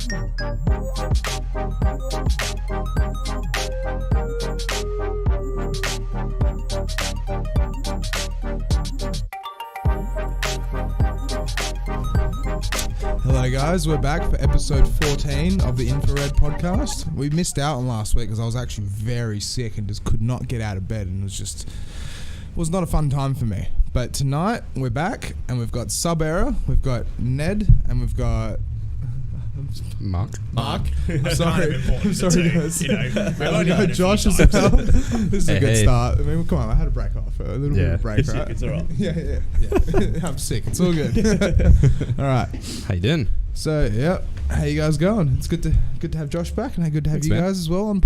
Hello guys, we're back for episode 14 of the Infra-Red podcast. We missed out on last week because I was actually very sick and just could not get out of bed, and it was not a fun time for me. But tonight we're back and we've got Sub-Era, we've got Ned, and we've got Mark. I'm sorry guys. We've got Josh as well. This is a good start. I mean, come on, I had a break off. A little bit of a break, right? It's alright. Yeah. I'm sick. It's all good. All right. How you doing? So, yeah, how you guys going? It's good to have Josh back, and good to have Thanks, you man. guys as well on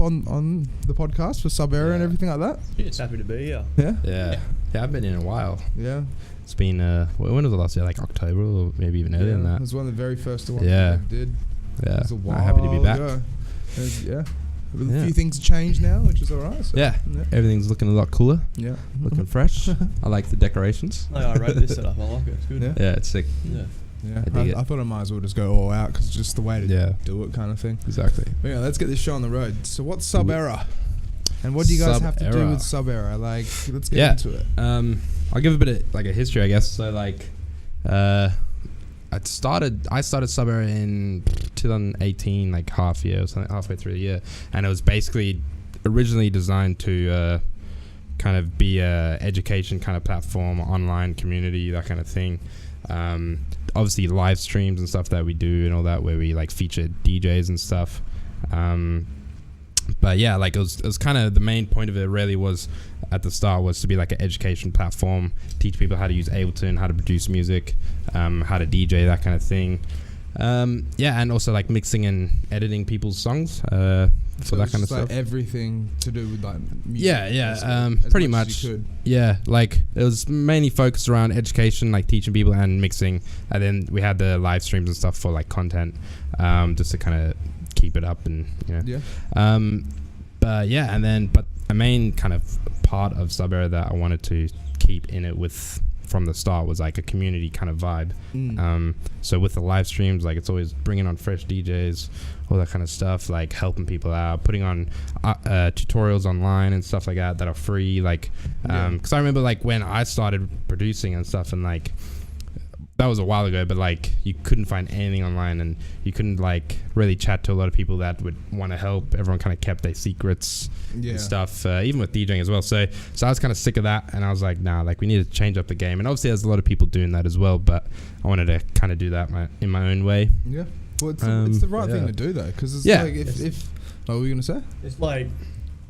the podcast for Sub-Era and everything like that. It's happy to be here. Yeah? Yeah, I've been in a while. Yeah. It's been, when was the last year? Like October or maybe even earlier than It that. was one of the very first ones Yeah. we did. Yeah. It was a while I'm happy to be back. ago. A Yeah. few things have changed now, which is alright. So, Yeah. Everything's looking a lot cooler, Yeah. looking fresh. I like the decorations. I wrote this setup. I like it. It's good. Yeah. Yeah, it's sick. Yeah. Yeah, I dig it. I thought I might as well just go all out because it's just the way to do it, kind of thing. Exactly. But yeah, let's get this show on the road. So, what's Sub-Era? And what do you guys have to do Sub-Era. with Sub-Era? Like, let's get into it. I'll give a bit of like a history, I guess. So like, I started Sub-Era in 2018, like halfway through the year, and it was basically originally designed to kind of be a education kind of platform, online community, that kind of thing. Obviously live streams and stuff that we do and all that, where we like feature DJs and stuff. But yeah, like it was kind of the main point of it really was at the start was to be like an education platform, teach people how to use Ableton, how to produce music, how to DJ, that kind of thing. And also like mixing and editing people's songs, So that kind of like stuff. Everything to do with like music. Yeah. As Pretty much. much. As you could. Yeah, like it was mainly focused around education, like teaching people and mixing, and then we had the live streams and stuff for like content, just to kind of keep it up and Yeah. But a main kind of part of Sub-Era that I wanted to keep in it with from the start was like a community kind of vibe. So with the live streams, like it's always bringing on fresh DJs, all that kind of stuff, like helping people out, putting on tutorials online and stuff like that are free, like because I remember like when I started producing and stuff, and like that was a while ago, but like you couldn't find anything online, and you couldn't like really chat to a lot of people that would want to help. Everyone kind of kept their secrets and stuff, even with DJing as well. So I was kind of sick of that, and I was like, nah, like we need to change up the game. And obviously there's a lot of people doing that as well, but I wanted to kind of do that in my own way. Yeah. Well, it's the right thing to do though, because it's like if what were we gonna say? It's like,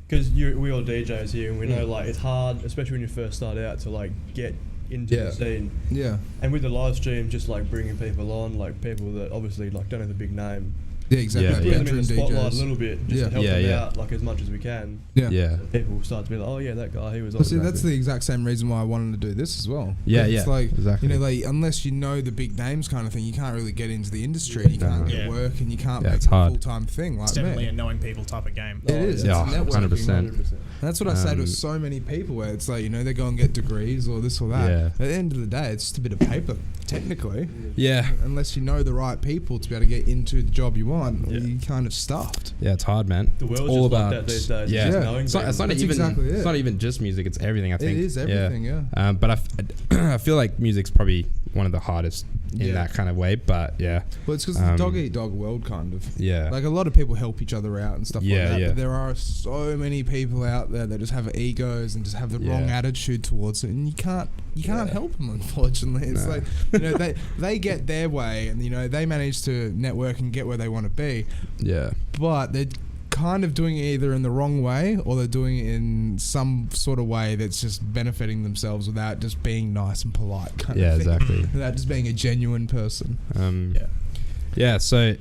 because we all DJs here, and we know like it's hard, especially when you first start out, to like get into the scene. Yeah. And with the live stream, just like bringing people on, like people that obviously like don't have a big name. Yeah, exactly. Put them in Bedroom the spotlight DJs. a little bit, just to help them out like as much as we can. Yeah. So people start to be like, oh yeah, that guy, he was. Well, see, that's the exact same reason why I wanted to do this as well. Yeah, It's like, exactly. you know, like unless you know the big names kind of thing, you can't really get into the industry. You can't get work, and you can't make it a full-time thing like It's definitely me. a knowing people type of game. It is. Yeah, It's networking. 100%. And that's what I say to so many people, where it's like, you know, they go and get degrees or this or that. Yeah. At the end of the day, it's just a bit of paper, technically. Yeah. Unless you know the right people to be able to get into the job you want, you're kind of stuffed. Yeah, it's hard, man. The world's it's all just about like that these days. Yeah, Just knowing it's not That's even exactly it. it's not even just music. It's everything. I think It is everything, yeah. But I feel like music's probably one of the hardest in that kind of way. But yeah, Well, it's because it's a dog-eat-dog world, kind of. yeah, Like a lot of people help each other out and stuff like that. Yeah. But there are so many people out there that just have egos and just have the wrong attitude towards it, and you can't help them, unfortunately. It's like, you know, they get their way, and you know they manage to network and get where they want to be. yeah, But they're kind of doing it either in the wrong way, or they're doing it in some sort of way that's just benefiting themselves without just being nice and polite kind of thing. exactly. Without just being a genuine person. So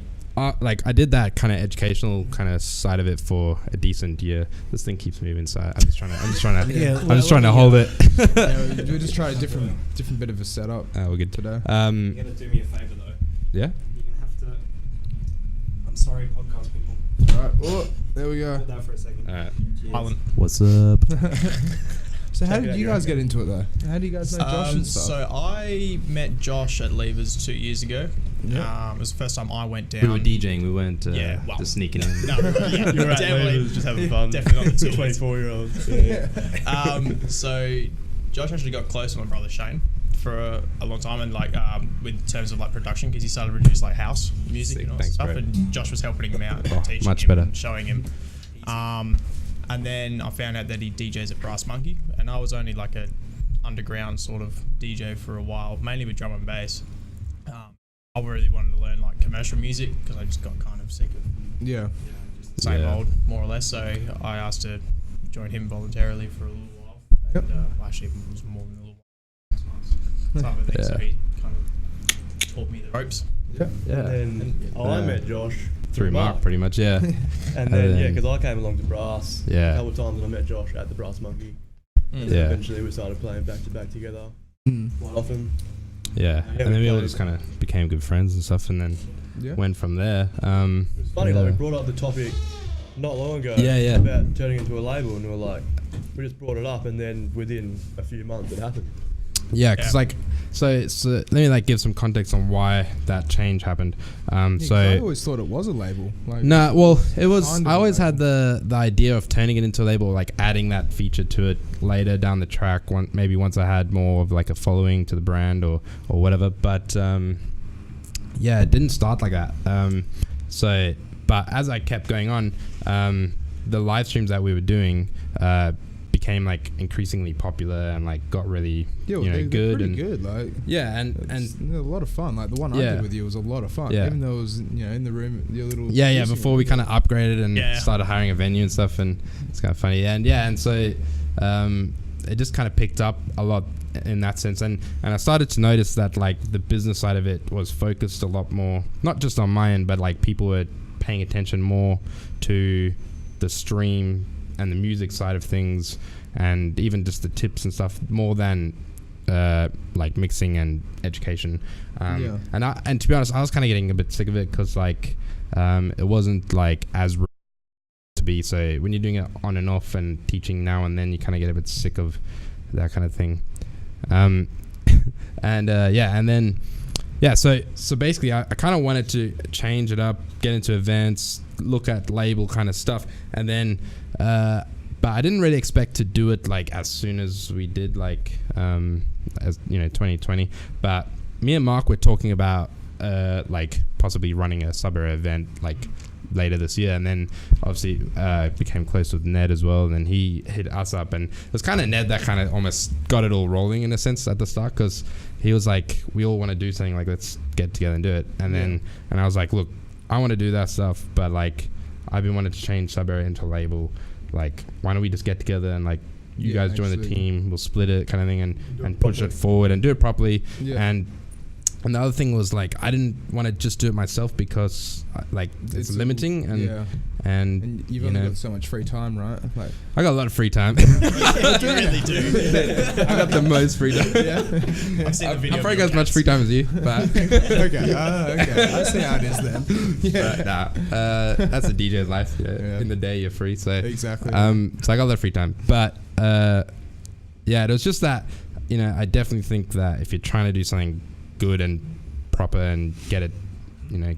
like I did that kind of educational kind of side of it for a decent year. This thing keeps moving, so I'm just trying to hold it. We just tried a different bit of a setup We're good today. You're gonna do me a favour though. Yeah. You're gonna have to. I'm sorry, podcast people. All right. Oh, there we go. Hold that for a second. All right. Island. What's up? So how did you guys get into it though? How do you guys know Josh and stuff? So I met Josh at Levers 2 years ago. Yeah. It was the first time I went down. We were DJing. We weren't just sneaking in. No, yeah, You were at definitely Leavers just having fun. Definitely not the 24-year-olds. So Josh actually got close to my brother Shane for a long time, and like with terms of like production, because he started to produce like house music Sick, and all thanks, that stuff, bro. and Josh was helping him out and teaching much him better. and showing him. And then I found out that he DJs at Brass Monkey, and I was only like a underground sort of DJ for a while, mainly with drum and bass. I really wanted to learn like commercial music because I just got kind of sick of Yeah. same Yeah. old, more or less. So I asked to join him voluntarily for a little while. And well, actually, it was more than a little while. 6 months. Type of thing. Yeah. So he kind of taught me the ropes. Yeah. And I met Josh Through Mark, pretty much. Yeah. And then, because I came along to Brass a Yeah. couple of times, and I met Josh at the Brass Monkey. And Yeah. eventually we started playing back to back together quite often. Yeah. Yeah, And then we all played- just kind of became good friends and stuff, and then went from there. It was funny, Yeah. like we brought up the topic not long ago Yeah. about turning into a label, and we were like, we just brought it up, and then within a few months it happened. Yeah, because Yeah. like, so let me like give some context on why that change happened. I So always thought it was a label. Like, no, well, it was. Kind of I always a had the idea of turning it into a label, like adding that feature to it later down the track. Maybe once I had more of like a following to the brand or whatever. But yeah, it didn't start like that. But as I kept going on, the live streams that we were doing became like increasingly popular and like got really yeah, well, you know they're good pretty and good. Like, yeah and they're a lot of fun. Like the one I Yeah. did with you was a lot of fun. Yeah. Even though it was in the room, your little yeah producing before room. we kind of upgraded and Yeah. started hiring a venue and stuff, and it's kind of funny and so it just kind of picked up a lot in that sense, and I started to notice that like the business side of it was focused a lot more, not just on my end, but like people were paying attention more to the stream and the music side of things, and even just the tips and stuff more than like mixing and education. Yeah. And to be honest, I was kind of getting a bit sick of it because like it wasn't like as to be. So when you're doing it on and off and teaching now and then, you kind of get a bit sick of that kind of thing. So basically I kind of wanted to change it up, get into events, look at label kind of stuff, and then but I didn't really expect to do it like as soon as we did, like as 2020. But me and Mark were talking about like possibly running a sub-era event like later this year, and then obviously became close with Ned as well, and then he hit us up, and it was kind of Ned that kind of almost got it all rolling in a sense at the start, because he was like, we all want to do something, like let's get together and do it. And then and I was like, look, I want to do that stuff, but like I've been wanting to change sub-era into label, like why don't we just get together and like you guys join the team, we'll split it kind of thing, and push it forward and do it properly. And the other thing was like I didn't want to just do it myself because like it's limiting, and you've you only know, got so much free time, right? Like, I got a lot of free time. You really do. I got the most free time. I've seen the video. I probably got as much free time as you, but okay, I see how it is then. but that's a DJ's life. In the day you're free, so Exactly. So I got a lot of free time, but it was just that I definitely think that if you're trying to do something good and proper and get it,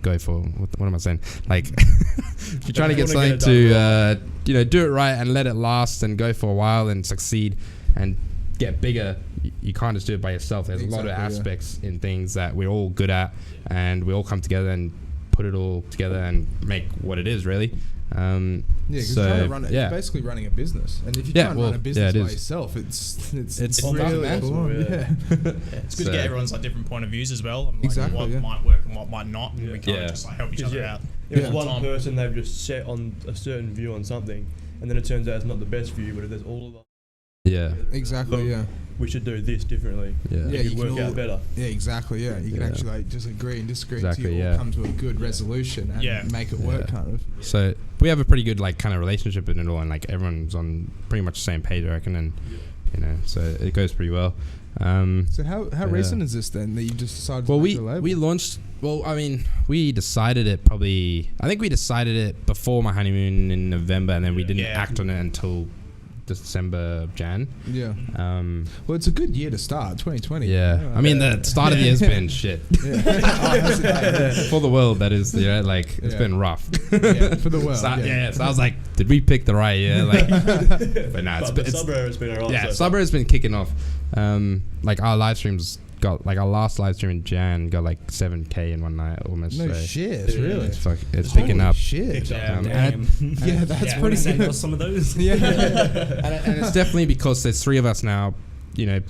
go for what am I saying? Like, if you're trying to get something to do it right and let it last and go for a while and succeed and get bigger, you can't just do it by yourself. There's a lot of aspects in things that we're all good at, and we all come together and put it all together and make what it is, really. Because it's basically running a business, and if you try and run a business by yourself, it's really cool. It's good to get everyone's like different point of views as well, and like what might work and what might not, and we kind of just like help each other out. If it's one person, they've just set on a certain view on something, and then it turns out it's not the best view, but if there's all of us, we should do this differently. It could work out better. You can actually like just agree and disagree Exactly, until you all come to a good resolution and make it work, kind of. So we have a pretty good like kind of relationship in it all, and like everyone's on pretty much the same page, I reckon, and so it goes pretty well. So how recent is this then that you just decided to make the label? we launched, we decided it probably, I think we decided it before my honeymoon in November, and then we didn't act on it until December, Jan. Yeah. Um, Well, it's a good year to start, 2020. yeah, I mean the start of the year has been shit for the world. That is, like it's been rough. Yeah, for the world. So I was like, did we pick the right year? Like, but nah, But sub-era has been alright. yeah, so sub has been kicking off. Like our live streams got like our last live stream in Jan got like 7K in one night almost. No so shit, Yeah. really. it's picking Holy up. shit. Yeah. And Yeah, that's Yeah, pretty send good. us some of those. Yeah. and it's definitely because there's 3 of us now,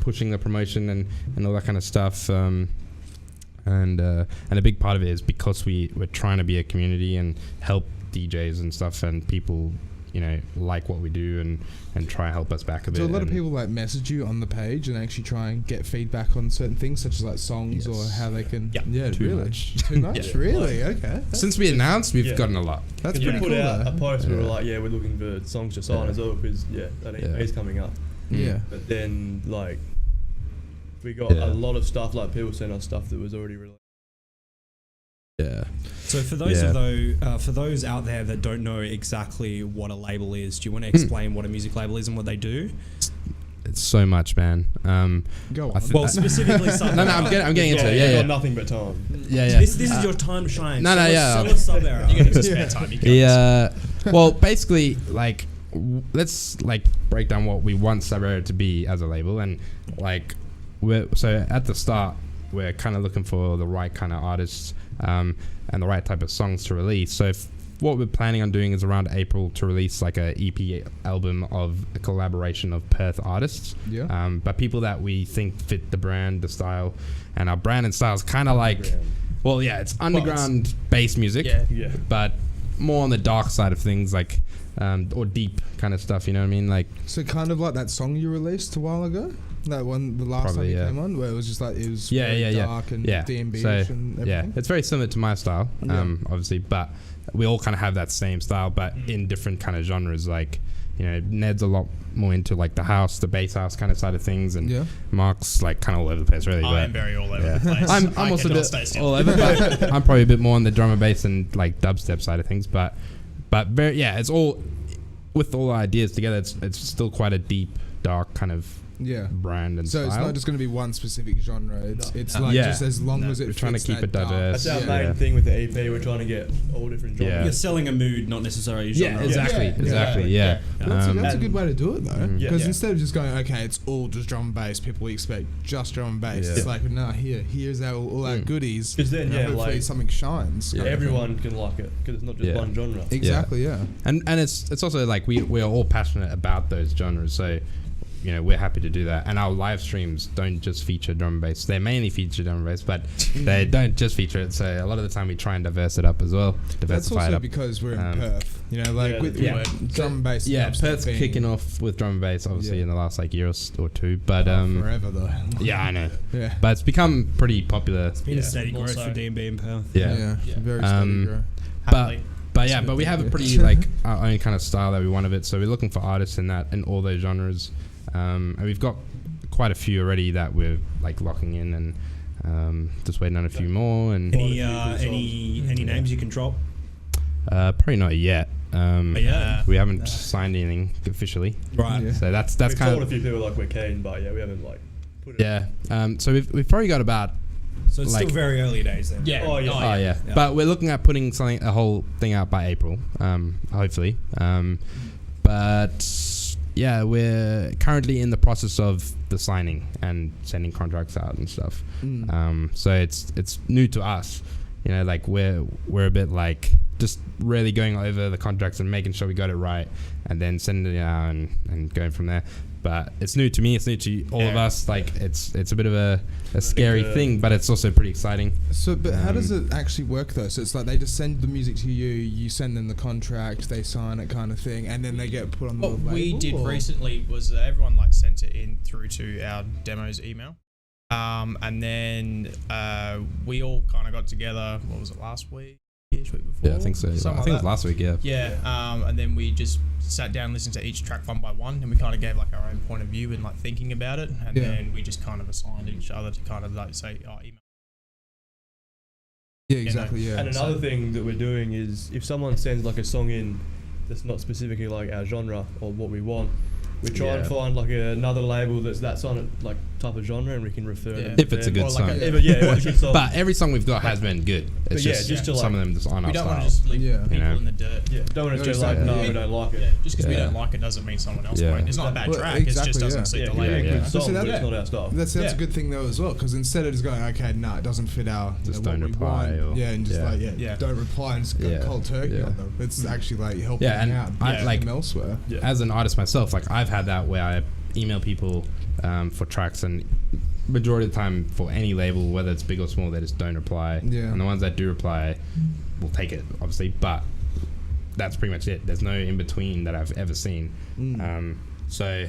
pushing the promotion and all that kind of stuff. And a big part of it is because we're trying to be a community and help DJs and stuff and people, like what we do and try and help us back a bit. So a lot of and- people like message you on the page and actually try and get feedback on certain things, such as like songs or Yes. how they can. Yeah. Too really. much. Too much, Yeah. really. Okay. Since we announced, we've Yeah. gotten a lot. That's we pretty put cool. out though. a post where we're Yeah. like, we're looking for songs to sign Yeah. as well because that Yeah. is coming up. Yeah. But then like we got Yeah. a lot of stuff, like people sent us stuff that was already released. Yeah. So for those for those out there that don't know exactly what a label is, do you want to explain what a music label is and what they do? It's so much, man. Go I on. th- Well, specifically, No, I'm getting into it. We've Yeah, got nothing but time. yeah. This is your time to shine. No, Sell us sub-era. You get some spare time. You can Yeah. Well, basically, like, let's like break down what we want Sub-Era to be as a label, and like, so at the start, we're kind of looking for the right kind of artists, and the right type of songs to release. So what we're planning on doing is around April to release like a EP album of a collaboration of Perth artists. Yeah. But people that we think fit the brand, the style, and our brand and style is kind of like, well, yeah, it's underground bass music, Yeah. but more on the dark side of things, like, or deep kind of stuff. You know what I mean? Like, So kind of like that song you released a while ago. That one, the last Probably, time you yeah. came on, where it was just like it was Yeah, very yeah, yeah. dark and Yeah. DMB-ish So, and everything. yeah, it's very similar to my style, Yeah. obviously, but we all kind of have that same style, but in different kind of genres. Like, Ned's a lot more into like the house, the bass house kind of side of things, and Yeah. Mark's like kind of all over the place, really. I but am very all over yeah. the place. I'm I also a cannot bit stay still. all over, but I'm probably a bit more on the drum and bass and like dubstep side of things. But very, yeah, it's all with all the ideas together. It's still quite a deep, dark kind of Yeah. brand and So style. it's not just going to be one specific genre. It's No. like Yeah. just as long as it We're trying to fits keep that it dark- diverse. That's our Yeah. main thing with the EP. We're trying to get all different genres. Yeah. You're selling a mood, not necessarily a genre. Yeah, exactly, Yeah. exactly, yeah. That's a And- good way to do it though, Mhm. because Yeah. instead of just going, okay, it's all just drum and bass. People expect just drum and bass. Yeah. It's like, no, here's all our goodies. Because then, and hopefully like something shines. Yeah. kind of thing. everyone can like it because it's not just Yeah. one genre. Exactly. Yeah. And it's also like we are all passionate about those genres, so we're happy to do that. And our live streams don't just feature drum and bass; they mainly feature drum and bass, but they don't just feature it. So a lot of the time we try and diverse it up as well, That's diversify also it up. because we're in Um, Perth. Yeah, with yeah. drum and bass. Yeah, and dubstep Perth's being kicking off with drum and bass, obviously Yeah. in the last like year or two. But forever though. yeah, I know. Yeah. But it's become pretty popular. Been a steady more growth so. for D&B in Perth. Yeah. Yeah. Very Um, steady, bro. But but we have a Yeah. pretty like our own kind of style that we want of it. So we're looking for artists in all those genres, and we've got quite a few already that we're like locking in, and just waiting on a few more. And Any names you can drop? probably not yet. Yeah. We haven't signed anything officially, Right. Yeah. so that's We've kind told a of few people like we're keen, but yeah, we haven't like put it. yeah. So we've probably got about So it's Like- still very early days then. Yeah. Oh, yeah. Oh yeah. Yeah. But we're looking at putting a whole thing out by April, hopefully. But yeah, we're currently in the process of the signing and sending contracts out and stuff. So it's new to us, like we're a bit like just really going over the contracts and making sure we got it right, and then sending it out and going from there. But it's new to me. It's new to all of Yeah. us. Like it's a bit of a scary thing, but it's also pretty exciting. So, but how does it actually work though? So it's like they just send the music to you, you send them the contract, they sign it, kind of thing, and then they get put on the What label. we did or? recently was everyone like sent it in through to our demos email, and then we all kind of got together. What was it, last week? Week before? Yeah, I think so. I Something think it was like that. last week. Yeah. Yeah, and then we just sat down, listened to each track one by one, and we kind of gave like our own point of view and like thinking about it, and Yeah. then we just kind of assigned each other to kind of like say, oh, email. Yeah, exactly. Yeah. And another thing that we're doing is if someone sends like a song in that's not specifically like our genre or what we want, we try and find like another label that's that sort of like type of genre, and we can refer them. If it's a good song. If it's a good song. But every song we've got has been good. It's just to like, some of them just aren't our We don't want style. to just leave people You know? in the dirt. Yeah, don't want to just like, no, we don't like it. Yeah, just because we don't like it doesn't mean someone else won't. It's not a bad track. It just doesn't suit the label. Good song, but it's not our style. That's a good thing though as well, because instead of just going, okay, it doesn't fit our Just what don't we reply want, or- and just don't reply and just go cold turkey on them. It's actually like helping and out like elsewhere. As an artist myself, like I've had that where I email people for tracks, and majority of the time for any label, whether it's big or small, they just don't reply. And the ones that do reply will take it, obviously, but that's pretty much it. There's no in between that I've ever seen. So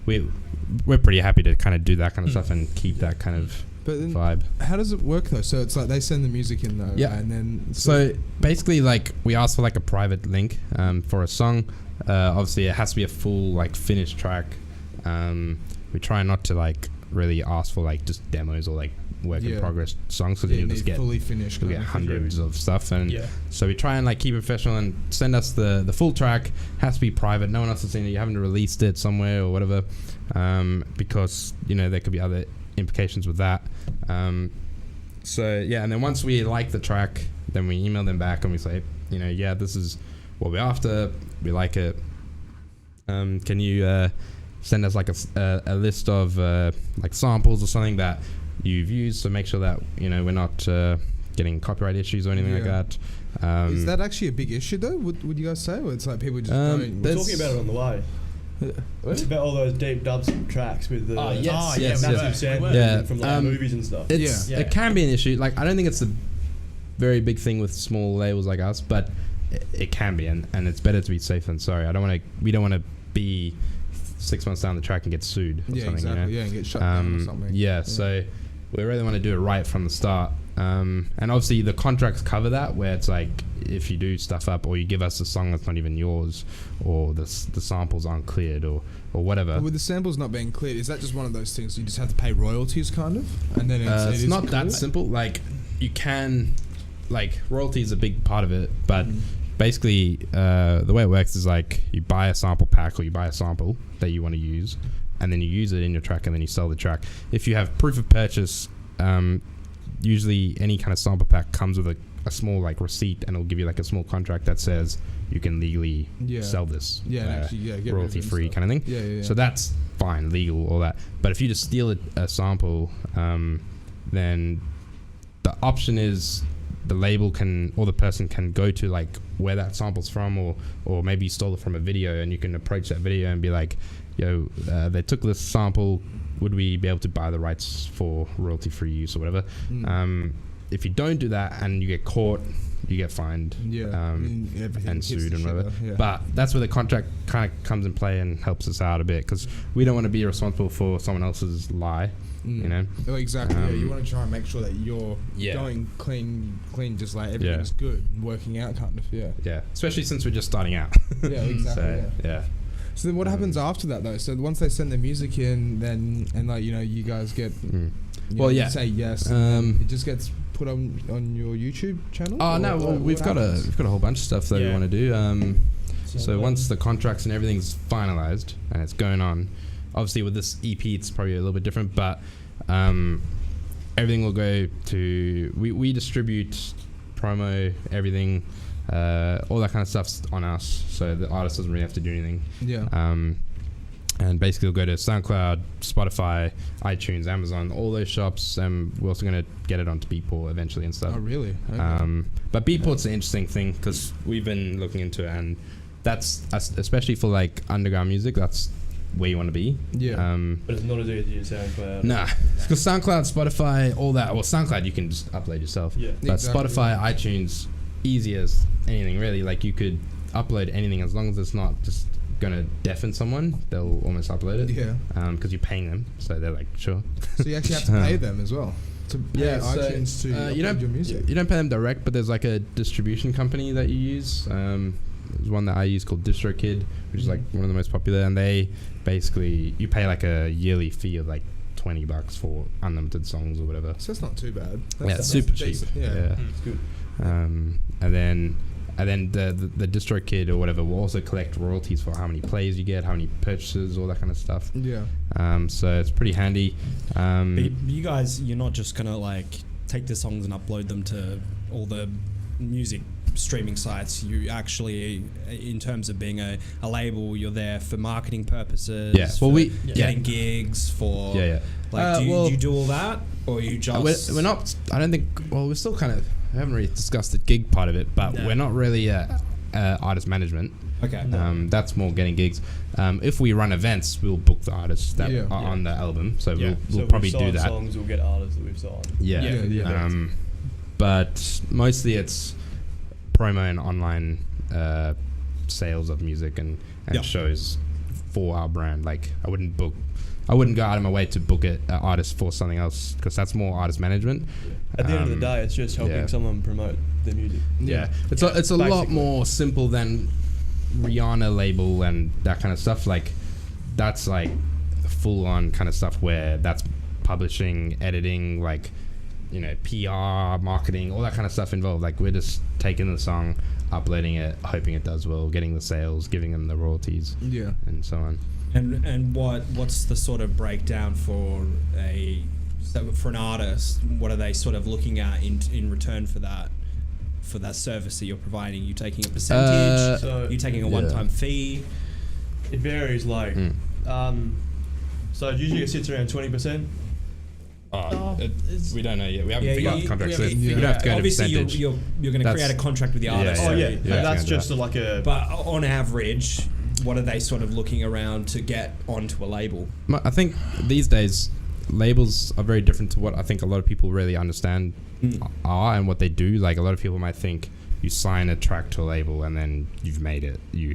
we're pretty happy to kind of do that kind of stuff and keep that kind of vibe. How does it work though? So it's like they send the music in though, and then so basically, like we ask for like a private link for a song. Obviously, it has to be a full like finished track. We try not to like really ask for like just demos or like work in progress songs, because you'll just get fully finished. You'll get hundreds of stuff, and so we try and like keep it professional and send us the full track. Has to be private. No one else has seen it. You haven't released it somewhere or whatever, because there could be other implications with that. So and then once we like the track, then we email them back and we say, this is what we're after. We like it. Can you send us like a list of like samples or something that you've used, so make sure that we're not getting copyright issues or anything like that. Is that actually a big issue though? Would you guys say, or it's like people just don't? We're talking about it on the way. It's about all those deep dubs tracks with the massive samples from like movies and stuff. It can be an issue. Like I don't think it's a very big thing with small labels like us, but it can be, and it's better to be safe than sorry. We don't want to be 6 months down the track and get sued or something. Exactly. And get shut down or something. So we really want to do it right from the start. And obviously the contracts cover that, where it's like if you do stuff up or you give us a song that's not even yours, or the samples aren't cleared or whatever. But with the samples not being cleared, is that just one of those things you just have to pay royalties kind of? And then it's not that simple. Like you can, like royalty is a big part of it, but basically the way it works is like you buy a sample pack or you buy a sample that you want to use, and then you use it in your track, and then you sell the track. If you have proof of purchase, usually any kind of sample pack comes with a small like receipt, and it'll give you like a small contract that says you can legally sell this royalty free kind of thing. So that's fine, legal, all that. But if you just steal a sample, then the option is the label can, or the person can go to like where that sample's from, or maybe you stole it from a video, and you can approach that video and be like, yo, they took this sample, would we be able to buy the rights for royalty free use or whatever? If you don't do that and you get caught, you get fined and sued and whatever. But that's where the contract kind of comes in play and helps us out a bit, because we don't want to be responsible for someone else's lie. Oh, exactly. You want to try and make sure that you're going clean, just like everything's good and working out kind of. Especially since we're just starting out. Exactly. So then what happens after that though? So once they send the music in, then and like you guys get say yes, and it just gets put on your YouTube channel. We've got a whole bunch of stuff that we want to do. So once the contracts and everything's finalized and it's going on, obviously with this EP it's probably a little bit different, but everything will go to we distribute, promo, everything. All that kind of stuff's on us, so the artist doesn't really have to do anything. And basically we'll go to SoundCloud, Spotify, iTunes, Amazon, all those shops, and we're also going to get it onto Beatport eventually and stuff. Oh really? Okay. But Beatport's an interesting thing, because we've been looking into it, and that's especially for like underground music, that's where you want to be. But it's not as easy as SoundCloud. Nah, because SoundCloud, Spotify, all that. Well, SoundCloud you can just upload yourself. But Spotify, iTunes, easy as anything really. Like you could upload anything as long as it's not just gonna deafen someone, they'll almost upload it. Because you're paying them, so they're like, sure. So you actually have to pay them as well to pay iTunes to upload your music. You don't pay them direct, but there's like a distribution company that you use. There's one that I use called DistroKid, which is like one of the most popular, and they basically, you pay like a yearly fee of like $20 for unlimited songs or whatever. So that's not too bad. It's super cheap. It's good. And then and then the distro kid or whatever will also collect royalties for how many plays you get, how many purchases, all that kind of stuff. Yeah. So it's pretty handy. But you guys, you're not just gonna like take the songs and upload them to all the music streaming sites. You actually, in terms of being a label, you're there for marketing purposes. Yeah. Well, we getting gigs for. Yeah. Like, do you do all that, or you just? We're not. I don't think. Well, we're still kind of. I haven't really discussed the gig part of it, but we're not really artist management. Okay. That's more getting gigs. If we run events, we'll book the artists that are on the album. So we'll probably do that. Songs, we'll get artists that we've signed. Yeah. But mostly it's promo and online sales of music and shows for our brand. Like I wouldn't go out of my way to book an artist for something else because that's more artist management. At the end of the day, it's just helping someone promote their music. Yeah. It's a lot more simple than Rihanna label and that kind of stuff. Like that's like full on kind of stuff where that's publishing, editing, like, you know, PR, marketing, all that kind of stuff involved. Like we're just taking the song, uploading it, hoping it does well, getting the sales, giving them the royalties, and so on. And what's the sort of breakdown for an artist? What are they sort of looking at in return for that service that you're providing? You taking a percentage? You taking a one-time fee? It varies. Like, so usually it sits around 20%. We don't know yet. We haven't figured out the contract. So you have to go obviously to percentage. you're going to create a contract with the artist. And that's just like a. But on average, what are they sort of looking around to get onto a label? I think these days labels are very different to what I think a lot of people really understand are and what they do. Like a lot of people might think you sign a track to a label and then you've made it. You're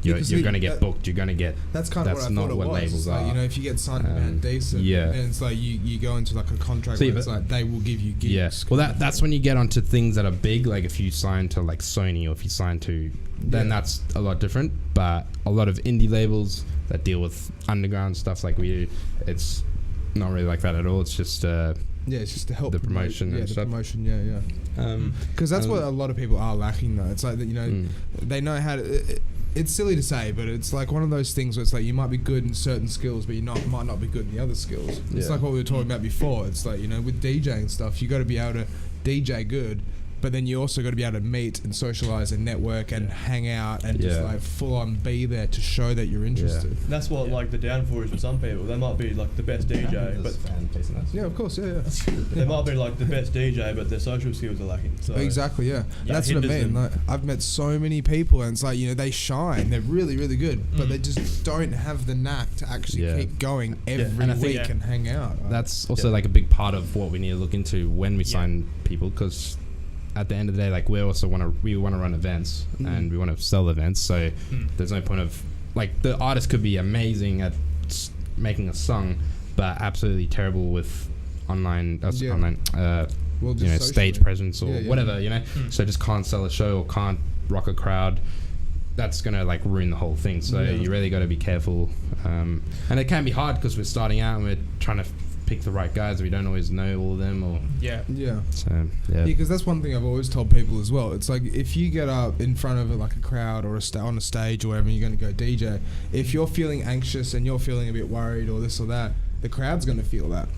going to get booked. You're going to get. That's kind of that's what I not thought what it was. labels like, are. you know, if you get signed to Band Decent, and it's like you go into like a contract where it's like they will give you gigs. Yeah. Well, that's when you get onto things that are big. Like if you sign to like Sony or if you sign to, then that's a lot different. But a lot of indie labels that deal with underground stuff like we do, it's not really like that at all. It's just it's just to help the promotion and stuff. Because that's what a lot of people are lacking though. It's like that, you know, they know how to. It's silly to say, but it's like one of those things where it's like you might be good in certain skills, but might not be good in the other skills. It's like what we were talking about before. It's like, you know, with DJing stuff, you got to be able to DJ good, but then you also got to be able to meet and socialize and network and hang out and just like full on be there to show that you're interested. That's what like the downfall is for some people. They might be like the best DJ, but of course, they might be like the best DJ, but their social skills are lacking. So exactly, that's what I mean. Like, I've met so many people, and it's like, you know, they shine, they're really, really good, but they just don't have the knack to actually keep going every week and hang out. Right? That's also like a big part of what we need to look into when we sign people, because at the end of the day, like we want to run events and we want to sell events. So there's no point of like the artist could be amazing at making a song, but absolutely terrible with online, stage presence or whatever, you know. So just can't sell a show or can't rock a crowd. That's gonna like ruin the whole thing. So you really got to be careful, and it can be hard because we're starting out and we're trying to pick the right guys. We don't always know all of them, or because that's one thing I've always told people as well. It's like if you get up in front of like a crowd or on a stage or whatever, and you're going to go DJ, if you're feeling anxious and you're feeling a bit worried or this or that, the crowd's going to feel that.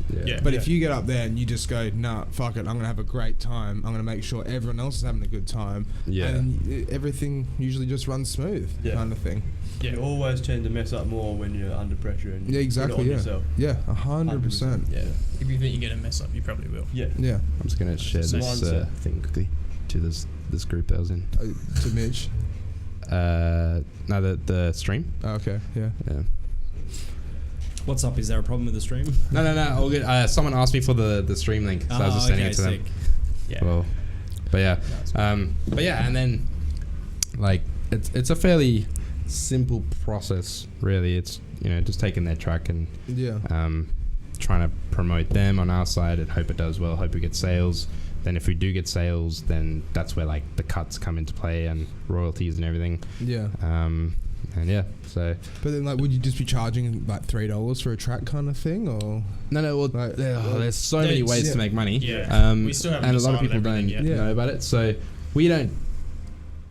But if you get up there and you just go, nah, fuck it, I'm going to have a great time, I'm going to make sure everyone else is having a good time, and everything usually just runs smooth, kind of thing. You always tend to mess up more when you're under pressure and exactly. Put it on yourself. 100%. If you think you're gonna mess up, you probably will. I'm just gonna share this thing quickly to this group that I was in. To Mitch. No, the stream. Oh, okay. Yeah. What's up? Is there a problem with the stream? No, all good. Someone asked me for the stream link, so I was just sending it to them. Well, but and then like it's a fairly simple process, really. It's, you know, just taking their track and trying to promote them on our side and hope it does well, hope we get sales. Then if we do get sales, then that's where like the cuts come into play and royalties and everything. So but then like would you just be charging like $3 for a track kind of thing, or no well, like, there's so many ways to make money, we still haven't and a lot of people don't know about it, so we don't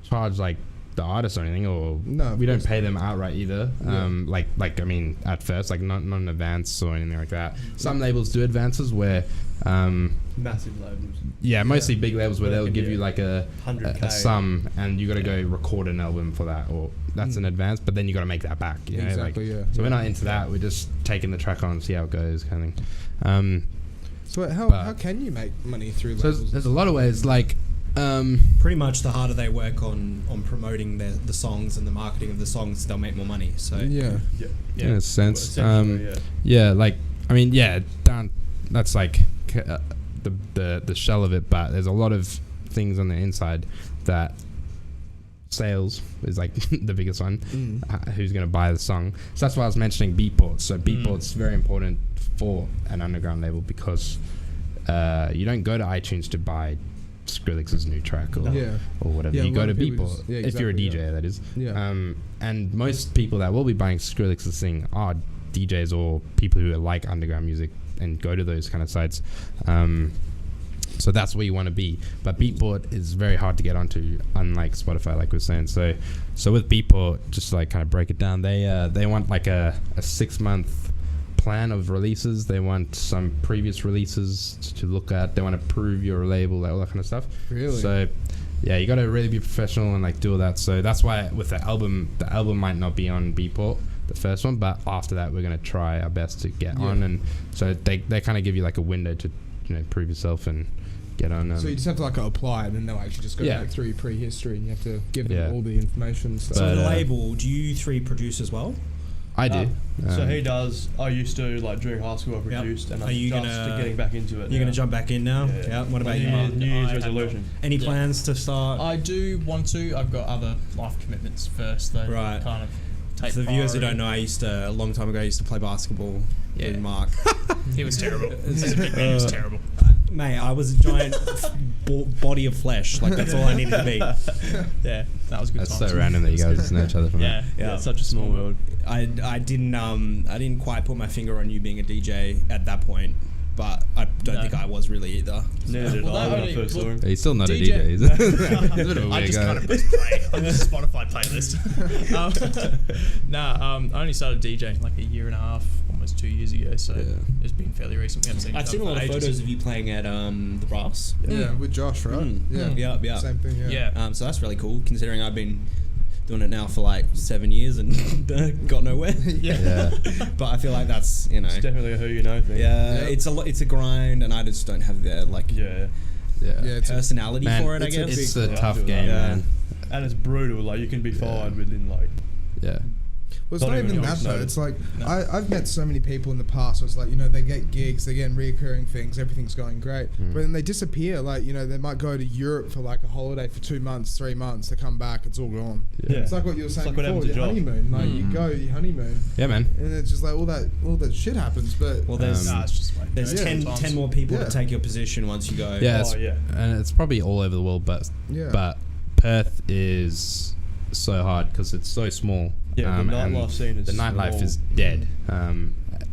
charge like the artist or anything, or No, we of don't course pay not. them outright either. Yeah. Like I mean, at first, like not an advance or anything like that. Some labels do advances where, Massive labels. mostly big labels where they'll give you like a 100K. sum, and you got to go record an album for that, or that's an advance, but then you got to make that back. You know, Exactly, like, yeah. So Yeah. we're not into that. We're just taking the track on, see how it goes, kind of thing. So how But- can you make money through So labels? there's a lot of ways, like. Pretty much, the harder they work on promoting the songs and the marketing of the songs, they'll make more money. So Yeah. Yeah. In a sense, Essentially, yeah, like I mean, down. That's like the shell of it, but there's a lot of things on the inside that sales is like the biggest one. Who's going to buy the song? So that's why I was mentioning beatports. So beatports very important for an underground label because you don't go to iTunes to buy Skrillex's new track or Yeah. or whatever. Yeah, You a go lot to of people Beatport just- yeah, if you're a exactly, DJ, yeah. that is. Yeah. And most people that will be buying Skrillex's thing are DJs or people who like underground music and go to those kind of sites. So that's where you want to be. But Beatport is very hard to get onto, unlike Spotify, like we were saying. So with Beatport, just to like kind of break it down, they want like a 6-month plan of releases. They want some previous releases to look at. They want to prove your label, all that kind of stuff. Really? So yeah, you got to really be professional and like do all that. So that's why with the album might not be on Beatport, the first one, but after that we're going to try our best to get on. And so they kind of give you like a window to prove yourself and get on. So you just have to like apply, and then they'll actually just go back through your prehistory, and you have to give them all the information and stuff. So But, the label, do you three produce as well? I do. So he does. I used to, like, during high school I produced, and Are I'm you just gonna- getting back into it. You're going to jump back in now? Yeah. What about you, Mark? New Year's I- resolution. Any Yeah. plans to start? I do want to. I've got other life commitments first, though. Right. Kind of take For the viewers who priority. don't know, a long time ago, I used to play basketball with Mark. It was terrible. As a big man, it was terrible. Mate, I was a giant body of flesh. Like, that's all I needed to be. Yeah, that was good. That's times. so random that you guys just know each other from Yeah, that. Yeah, it's such a small world. I didn't quite put my finger on you being a DJ at that point, but I don't No. think I was really either. Neither did Well, I that when I only- first saw him. He's still not DJ. a DJ. He's a bit of a I weird just guy. kind of press play on the Spotify playlist. I only started DJing like a year and a half, almost 2 years ago. So it's been fairly recent. We haven't seen I've each seen a other lot of for ages. photos of you playing at the Brass. Yeah, with Josh, right? Yeah. Yeah. Same thing. Yeah. Yeah. So that's really cool, considering I've been doing it now for like 7 years and got nowhere. Yeah. But I feel like that's It's definitely a who you know thing. yeah, Yep. it's a grind, and I just don't have the like Yeah. Yeah, it's personality Man, for it. I it's a guess. It's big- a tough game, Yeah. man. And it's brutal. Like, you can be fired within, like, Yeah. Well, it's Not not even even a that week's though. notice. It's like I've met so many people in the past. So it's like, they get gigs, they're getting reoccurring things, everything's going great, but then they disappear. Like, they might go to Europe for like a holiday for 2 months, 3 months. They come back, it's all gone. Yeah. It's like what you were saying like what before, happened to your Josh. honeymoon. Like you go your honeymoon, Yeah, man. and it's just like all that shit happens. But Well, there's Nah, it's just like there's Yeah. 10 more people Yeah. to take your position once you go. Yeah, Oh, it's, yeah. and it's probably all over the world, but Perth is so hard because it's so small. Yeah, the and nightlife scene is the nightlife small. is dead.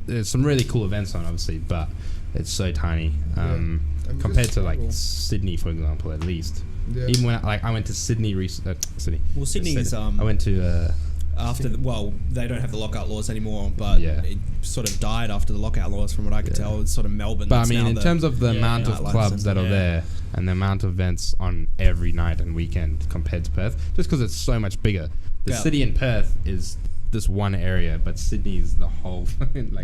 There's some really cool events on, obviously, but it's so tiny And compared just to like struggle. Sydney, for example, at least. Yeah. Even when I went to Sydney, Sydney. Well, Sydney is I went to. after they don't have the lockout laws anymore, but it sort of died after the lockout laws, from what I could tell. It's sort of Melbourne. But I that's mean, now in the- terms of the amount of nightlife clubs that centre. are there and the amount of events on every night and weekend compared to Perth, just because it's so much bigger. The Yeah. city in Perth is this one area, but Sydney is the whole thing.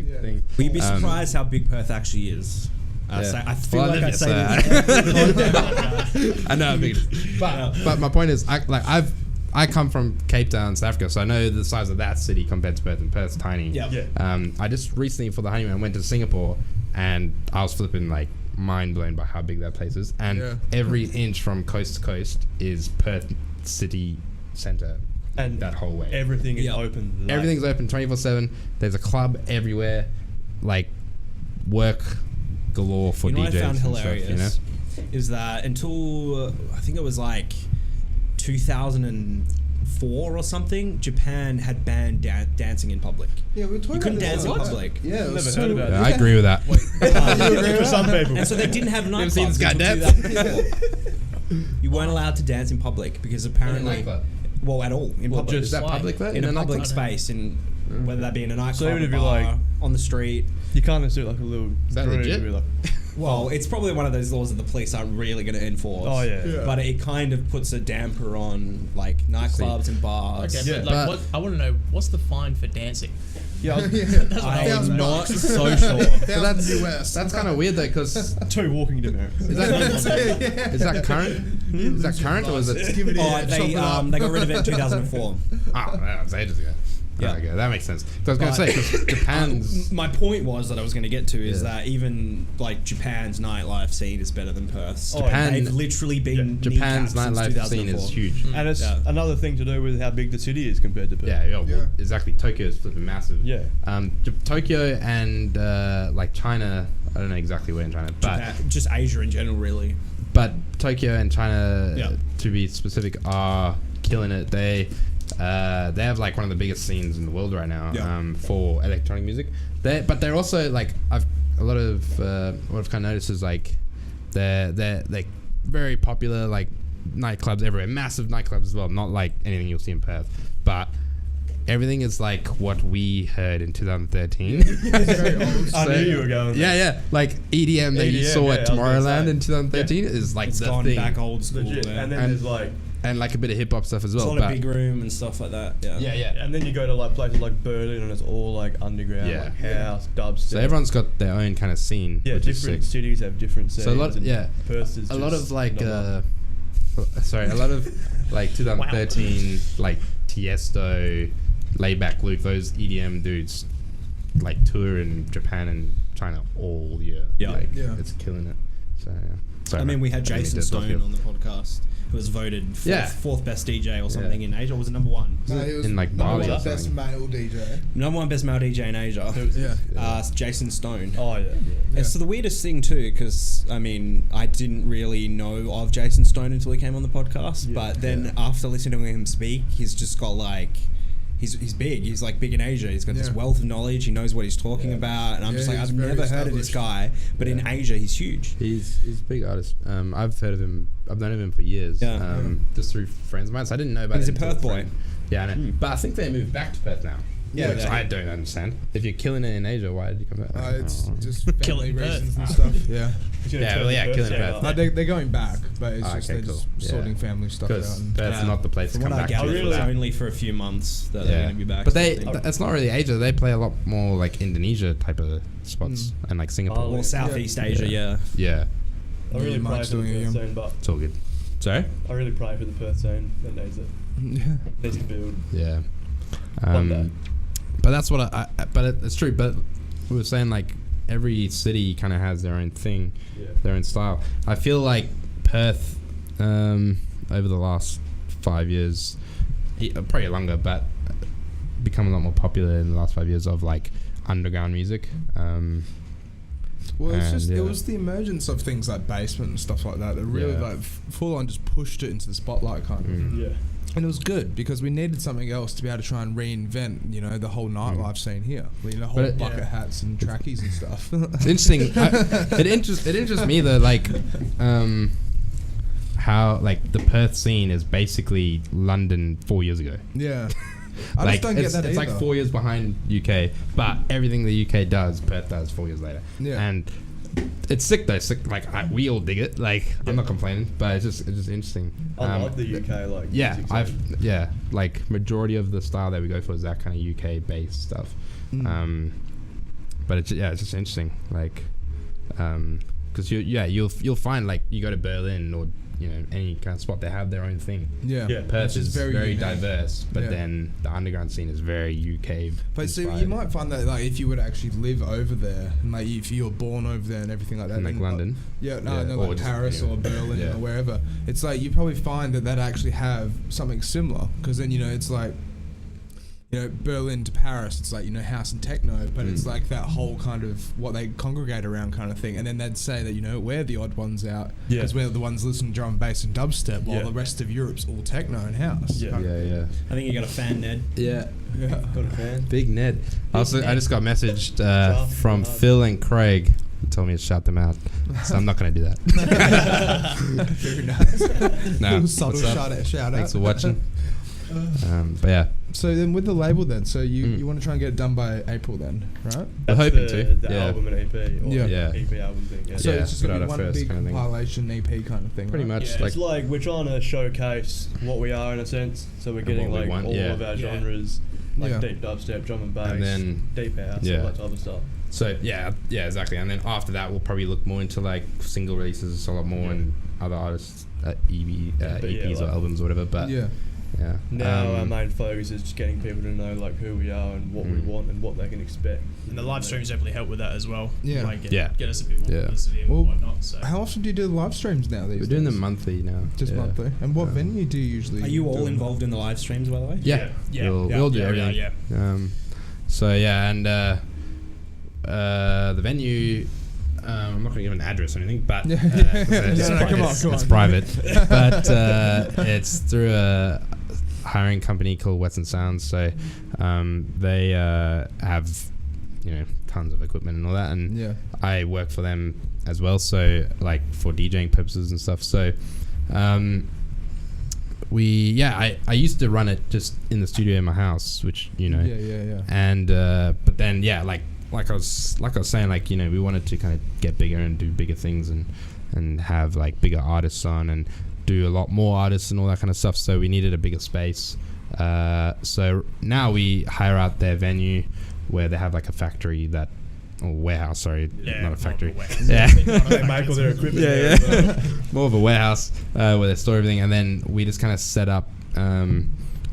Will you be surprised how big Perth actually is? Yeah. I feel Well, I like I live say here, this. I know how big it is. But my point is, I come from Cape Town, South Africa, so I know the size of that city compared to Perth, and Perth's tiny. Yeah. I just recently, for the honeymoon, went to Singapore, and I was flipping like mind blown by how big that place is. And every inch from coast to coast is Perth city centre. And that whole way. Everything is open. Like, Everything's open 24/7. There's a club everywhere, like work galore for DJs. What I found and hilarious stuff, is that until I think it was like 2004 or something, Japan had banned dancing in public. Yeah, we were talking You couldn't about dance in this. public. Yeah, it was Never so heard about Yeah, I agree with that. For some people. And so they didn't have Never seen nightclubs this guy until dance? 2004. You weren't allowed to dance in public because apparently, nightclub? well, at all in Well, public, Is that Why? public though? in a public nightclub? space, whether that be in a nightclub, even a if you're bar, like- on the street. You can't just do like a little. Is that group legit? and be like, Well, it's probably one of those laws that the police aren't really going to enforce. oh yeah. Yeah. But it kind of puts a damper on like nightclubs and bars. Okay, Yeah. but like, But- what I want to know, what's the fine for dancing? Yeah. I was- That's what I I'm want. not $1,000. so sure. That's US. That's kind of weird though, because Two walking demerits. is that current? Is that current or is it? Give it Oh, here, they chop it up. they got rid of it in 2004. That was ages ago. Yeah. Okay, that makes sense. So I was going to But- say, because Japan's... My point was that I was going to get to is Yeah. that even like Japan's nightlife scene is better than Perth's. Oh, Japan- They've literally been Japan's kneecapped since nightlife scene 2004. is huge. And it's Yeah. another thing to do with how big the city is compared to Perth. Yeah, Yeah. exactly. Tokyo is flipping massive. Yeah. Tokyo and like China, I don't know exactly where in China, but Japan, just Asia in general, really. Tokyo and China, Yeah. to be specific, are killing it. They have like one of the biggest scenes in the world right now Yeah. for electronic music. But they're also like what I've kind of noticed is like they're very popular, like nightclubs everywhere, massive nightclubs as well. Not like anything you'll see in Perth, but everything is like what we heard in 2013. I knew you were going there. Yeah. Like EDM that you EDM, saw yeah, at I was gonna Tomorrowland say. in 2013 is like It's the gone thing. back old school. Legit. there. And then And- there's like, And like a bit of hip hop stuff as It's well. a lot of big room and stuff like that. Yeah. yeah. and then you go to like places like Berlin and it's all like underground, Yeah. like house, dubstep. So everyone's got their own kind of scene. yeah, which is different sick. cities have different scenes. So a lot, and yeah, Perth is a lot just of like, not a lot of like 2013, like Tiesto, Laidback Luke, those EDM dudes, like tour in Japan and China all year. Yeah. Like, Yeah. it's killing it. So yeah. Sorry, I mean, we had I didn't mean Jason to Stone talk on the podcast, who was voted fourth best DJ or something in Asia. Or was it number one? No, he was in, like, number Bali one or best something. male DJ. Number one best male DJ in Asia. Yeah. Jason Stone. Oh yeah. It's the weirdest thing too, because I mean, I didn't really know of Jason Stone until he came on the podcast. Yeah. But then after listening to him speak, he's just got like, he's big. He's like big in Asia. He's got this Yeah. wealth of knowledge. He knows what he's talking about, and I'm Yeah, just like, he's I've very never heard of this established. guy, but in Asia, he's huge. He's a big artist. I've heard of him. I've known of him for years. Yeah. Just through friends of mine. So I didn't know about He's him a until Perth boy. friend. Yeah, I know. But I think they moved back to Perth now. Yeah, which they- I don't understand. If you're killing it in Asia, why did you come back? It's Oh. just family Killing reasons Perth. and stuff. Yeah. Killing Perth. No, they're going back, but it's Oh, just okay, they're just cool. Yeah. sorting family stuff out. Because And Perth's Yeah. not the place From to come what I back gathered, to. it was only for a few months that they're going to be back. But sort of thing. it's not really Asia. They play a lot more like Indonesia type of spots and like Singapore. or Southeast Asia, yeah. Yeah, I really Yeah, pray Mike's for the doing it, Perth yeah. zone, but it's all good. Sorry? I really pray for the Perth zone that needs to build. Yeah. One day. But that's what it's true. But we were saying like every city kind of has their own thing, Yeah. their own style. I feel like Perth, over the last 5 years, probably longer, but become a lot more popular in the last 5 years of like underground music. Well, it's And, just yeah. it was the emergence of things like Basement and stuff like that that really Yeah. like full on just pushed it into the spotlight kind of. Yeah. And it was good because we needed something else to be able to try and reinvent, you know, the whole nightlife scene here. You know, whole But it- bucket hats and trackies and stuff. It's interesting. It interests me though, like how like the Perth scene is basically London 4 years ago. Yeah. I Like just don't get it's, that it's either. like 4 years behind UK, but everything the UK does, Perth does 4 years later. Yeah. And it's sick though. Sick. Like we all dig it. Like I'm not complaining, but it's just interesting. I love the UK like Yeah, music scene. like majority of the style that we go for is that kind of UK based stuff. But it's just interesting. Like, because you'll find like you go to Berlin or you know any kind of spot, they have their own thing. Yeah. Yeah. Perth Which is very unique. diverse, but Yeah. then the underground scene is very UK. But so you inspired. might find that like if you were to actually live over there, and like if you were born over there and everything like that, in like then, London. Yeah, no, Yeah, no, or like just Paris anywhere. or Berlin Yeah. or wherever. It's like you probably find that they'd actually have something similar because then you know it's like, you know, Berlin to Paris, it's like, you know, house and techno, but it's like that whole kind of what they congregate around kind of thing. And then they'd say that, you know, we're the odd ones out Yeah. because we're the ones listening to drum and bass and dubstep while Yeah. the rest of Europe's all techno and house. Yeah. Yeah. I think you got a fan, Ned. Yeah. Yeah. Got a fan. Big Ned. I just got messaged Draft from hard. Phil and Craig told me to shout them out, so I'm not going to do that. Very nice. No, Subtle what's up? shout Thanks out. for watching. But yeah, So then with the label then, so you want to try and get it done by April then, right? we're hoping the, to. The yeah, album and EP, or Yeah. Yeah. EP album thing. Yeah. So Yeah, it's just put going to out be our one first big kind of thing. compilation EP kind of thing, pretty right? much. Yeah, Like it's like we're trying to showcase what we are in a sense. So we're getting what we like want, all yeah. of our Yeah. genres, like Yeah. deep dubstep, drum and bass, And then- deep house, yeah. all that type of stuff. so yeah, exactly. And then after that, we'll probably look more into like single releases a lot more, Yeah. and other artists But EPs yeah, or like- albums or whatever. But Yeah. yeah, Now our main focus is just getting people to know like who we are and what we want and what they can expect. And the live streams definitely help with that as well. Yeah. Like Yeah. get us a bit more Yeah. publicity and Well, whatnot. So How often do you do the live streams now these we're doing days? them monthly now. Just yeah. monthly. And what Yeah. venue do you usually Are you do all them? involved in the live streams, by the way? Yeah, yeah, we'll do everything. Yeah. So yeah, and the venue. I'm not going to give an address or anything, but Yeah. it's, No, come on, it's, come it's on. private. But it's through a hiring company called Western Sounds. So they have tons of equipment and all that, and Yeah. I work for them as well. So like for DJing purposes and stuff. So I used to run it just in the studio in my house, which Yeah. and but then like I was saying, like we wanted to kind of get bigger and do bigger things and have like bigger artists on and do a lot more artists and all that kind of stuff. So we needed a bigger space. So now we hire out their venue where they have like a factory or warehouse. Sorry, not a factory. Yeah. They make all their equipment. Yeah, there, yeah. More of a warehouse where they store everything, and then we just kind of set up.